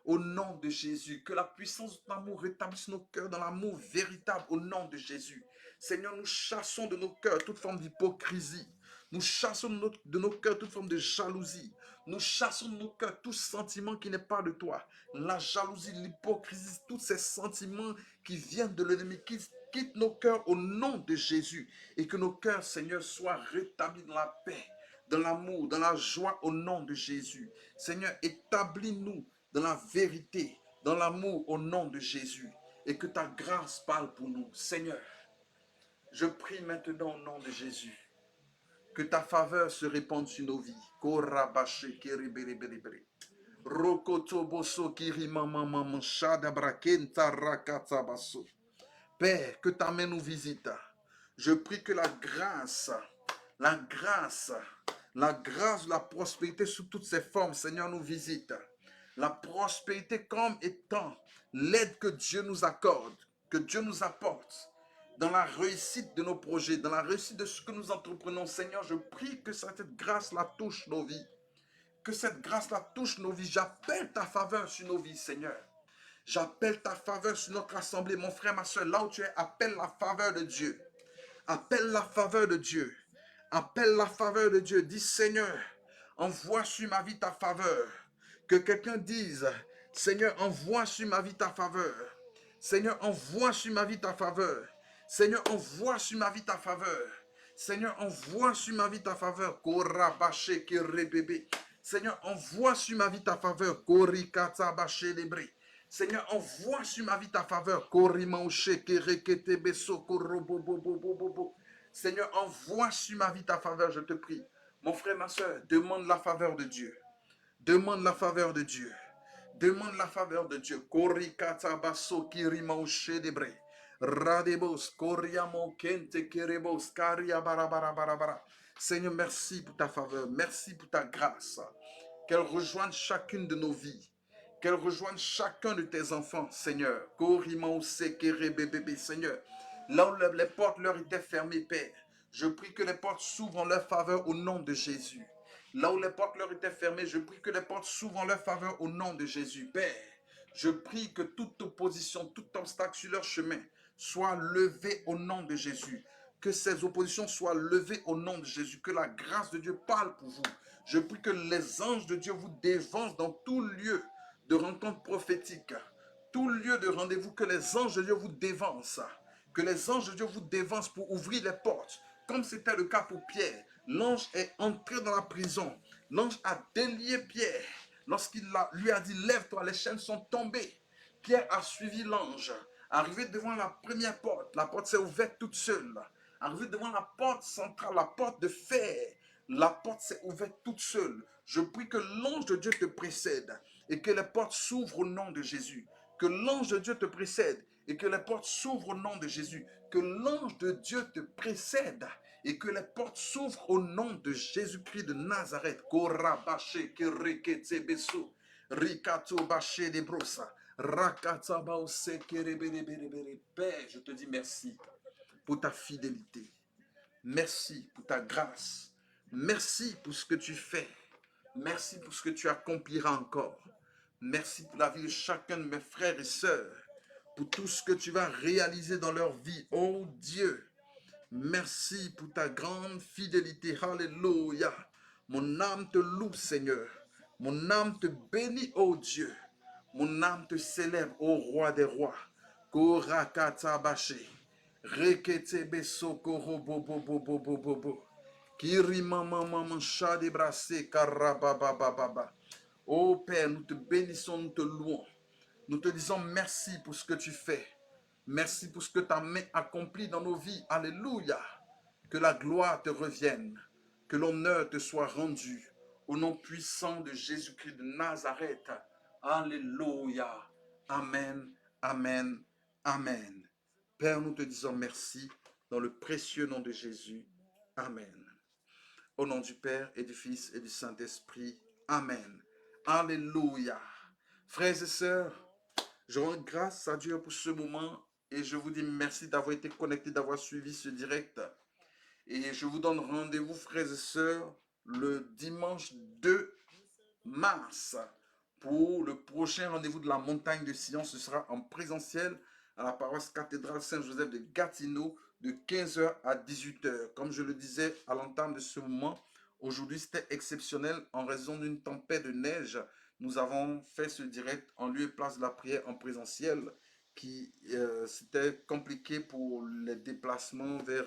au nom de Jésus, que la puissance de ton amour rétablisse nos cœurs dans l'amour véritable au nom de Jésus. Seigneur, nous chassons de nos cœurs toute forme d'hypocrisie. Nous chassons de nos cœurs toute forme de jalousie. Nous chassons de nos cœurs tout sentiment qui n'est pas de toi. La jalousie, l'hypocrisie, tous ces sentiments qui viennent de l'ennemi, qui quittent nos cœurs au nom de Jésus. Et que nos cœurs, Seigneur, soient rétablis dans la paix, dans l'amour, dans la joie au nom de Jésus. Seigneur, établis-nous dans la vérité, dans l'amour au nom de Jésus. Et que ta grâce parle pour nous. Seigneur, je prie maintenant au nom de Jésus. Que ta faveur se répande sur nos vies. Korabache kiriberiberi. Rokotoboso kirimamamam shadabraken rakatabaso. Père, que ta main nous visite. Je prie que la grâce, la grâce, la prospérité sous toutes ses formes, Seigneur, nous visite. La prospérité comme étant l'aide que Dieu nous accorde, que Dieu nous apporte dans la réussite de nos projets, dans la réussite de ce que nous entreprenons. Seigneur, je prie que cette grâce-là touche nos vies. Que cette grâce-là touche nos vies. J'appelle ta faveur sur nos vies, Seigneur. J'appelle ta faveur sur notre assemblée. Mon frère, ma soeur, là où tu es, appelle la faveur de Dieu. Appelle la faveur de Dieu. Appelle la faveur de Dieu. Dis, Seigneur, envoie sur ma vie ta faveur. Que quelqu'un dise, Seigneur, envoie sur ma vie ta faveur. Seigneur, envoie sur ma vie ta faveur. Seigneur, envoie sur ma vie ta faveur. Seigneur, envoie sur ma vie ta faveur. Korabache kerebebe. Seigneur, envoie sur ma vie ta faveur. Korikatabache lebre. Seigneur, envoie sur ma vie ta faveur. Korimaouche kereketebeso korobobobobobobo. Seigneur, envoie sur ma vie ta faveur, je te prie. Mon frère, ma soeur, demande la faveur de Dieu. Demande la faveur de Dieu. Demande la faveur de Dieu. Korikatabaso kirimaouche lebre. Radebos, Koriamo, Kente, Kerebos, Karia, Barabara. Seigneur, merci pour ta faveur, merci pour ta grâce. Qu'elle rejoigne chacune de nos vies, qu'elle rejoigne chacun de tes enfants, Seigneur. Korimo, Sekere, bébé, Seigneur. Là où les portes leur étaient fermées, Père, je prie que les portes s'ouvrent en leur faveur au nom de Jésus. Là où les portes leur étaient fermées, je prie que les portes s'ouvrent en leur faveur au nom de Jésus. Père, je prie que toute opposition, tout obstacle sur leur chemin soit levé au nom de Jésus. Que ces oppositions soient levées au nom de Jésus. Que la grâce de Dieu parle pour vous. Je prie que les anges de Dieu vous dévancent dans tout lieu de rencontre prophétique. Tout lieu de rendez-vous, que les anges de Dieu vous dévancent. Que les anges de Dieu vous dévancent pour ouvrir les portes. Comme c'était le cas pour Pierre. L'ange est entré dans la prison. L'ange a délié Pierre. Lorsqu'il lui a dit, lève-toi, les chaînes sont tombées. Pierre a suivi l'ange. Arrivé devant la première porte, la porte s'est ouverte toute seule. Arrivé devant la porte centrale, la porte de fer, la porte s'est ouverte toute seule. Je prie que l'ange de Dieu te précède et que les portes s'ouvrent au nom de Jésus. Que l'ange de Dieu te précède et que les portes s'ouvrent au nom de Jésus. Que l'ange de Dieu te précède et que les portes s'ouvrent au nom de Jésus-Christ de Nazareth. Korabache kerekete beso, rikato bache de brosa. Père, je te dis merci pour ta fidélité. Merci pour ta grâce. Merci pour ce que tu fais. Merci pour ce que tu accompliras encore. Merci pour la vie de chacun de mes frères et sœurs. Pour tout ce que tu vas réaliser dans leur vie. Oh Dieu, merci pour ta grande fidélité. Alléluia. Mon âme te loue, Seigneur. Mon âme te bénit, oh Dieu. Mon âme te célèbre, ô roi des rois. Korakatabache. Reketebe sokoro bobo bobo bobo bobo. Kiri mama mama shade brassé karababababa. Ô Père, nous te bénissons, nous te louons. Nous te disons merci pour ce que tu fais. Merci pour ce que ta main accomplit dans nos vies. Alléluia. Que la gloire te revienne. Que l'honneur te soit rendu. Au nom puissant de Jésus-Christ de Nazareth. Alléluia. Amen, amen, amen. Père, nous te disons merci dans le précieux nom de Jésus. Amen. Au nom du Père et du Fils et du Saint-Esprit. Amen. Alléluia. Frères et sœurs, je rends grâce à Dieu pour ce moment et je vous dis merci d'avoir été connectés, d'avoir suivi ce direct. Et je vous donne rendez-vous, frères et sœurs, le dimanche 2 mars. Pour le prochain rendez-vous de la montagne de Sion, ce sera en présentiel à la paroisse cathédrale Saint-Joseph de Gatineau de 15h à 18h. Comme je le disais à l'entame de ce moment, aujourd'hui c'était exceptionnel en raison d'une tempête de neige. Nous avons fait ce direct en lieu et place de la prière en présentiel qui c'était compliqué pour les déplacements vers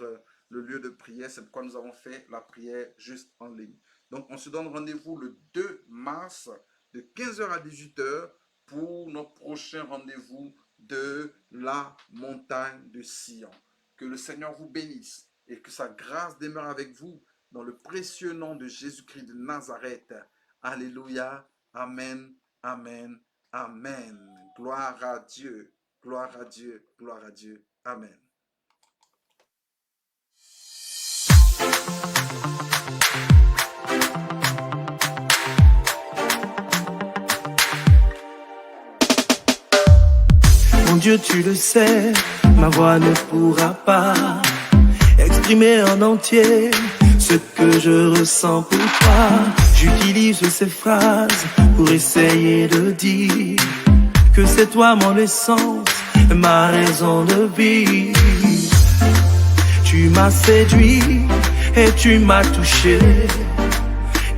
le lieu de prière. C'est pourquoi nous avons fait la prière juste en ligne. Donc on se donne rendez-vous le 2 mars de 15h à 18h pour notre prochain rendez-vous de la montagne de Sion. Que le Seigneur vous bénisse et que sa grâce demeure avec vous dans le précieux nom de Jésus-Christ de Nazareth. Alléluia. Amen. Amen. Amen. Gloire à Dieu. Gloire à Dieu. Gloire à Dieu. Amen. Mon Dieu, tu le sais, ma voix ne pourra pas exprimer en entier ce que je ressens pour toi. J'utilise ces phrases pour essayer de dire que c'est toi mon essence, ma raison de vivre. Tu m'as séduit et tu m'as touché.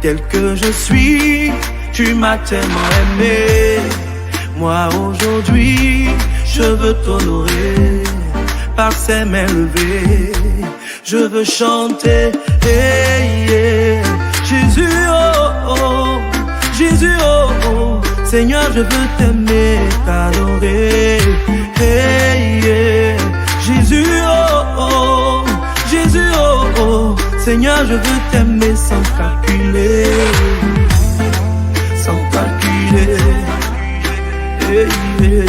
Tel que je suis, tu m'as tellement aimé. Moi aujourd'hui, je veux t'honorer par ces mains levées. Je veux chanter, hey, yeah. Jésus, oh, oh, Jésus, oh, oh. Seigneur, je veux t'aimer, t'adorer, hey, yeah. Jésus, oh, oh, Jésus, oh, oh. Seigneur, je veux t'aimer sans calculer, sans calculer, hey, yeah.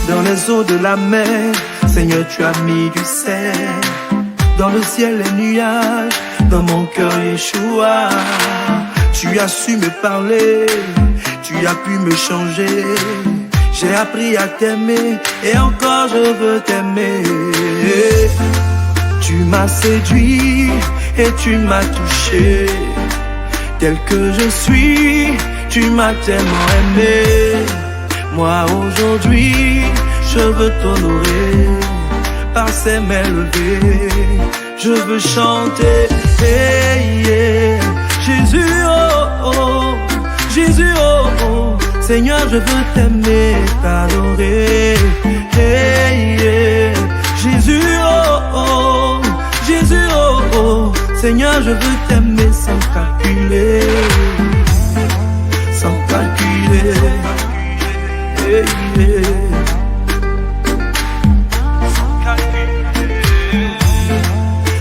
Dans les eaux de la mer, Seigneur, tu as mis du sel. Dans le ciel, les nuages, dans mon cœur, Yeshua. Tu as su me parler, tu as pu me changer. J'ai appris à t'aimer et encore je veux t'aimer. Tu m'as séduit et tu m'as touché. Tel que je suis, tu m'as tellement aimé. Moi aujourd'hui, je veux t'honorer par ces mains levées. Je veux chanter, hey, yeah. Jésus, oh, oh, Jésus, oh, oh. Seigneur, je veux t'aimer, t'adorer, hey, yeah. Jésus, oh, oh, Jésus, oh, oh. Seigneur, je veux t'aimer sans calculer, sans calculer, hey, yeah.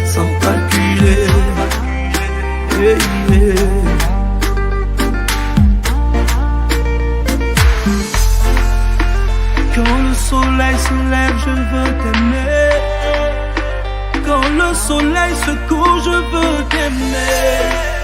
Sans calculer, hey, yeah. Quand le soleil se lève, je veux t'aimer. Quand le soleil se couche, je veux t'aimer.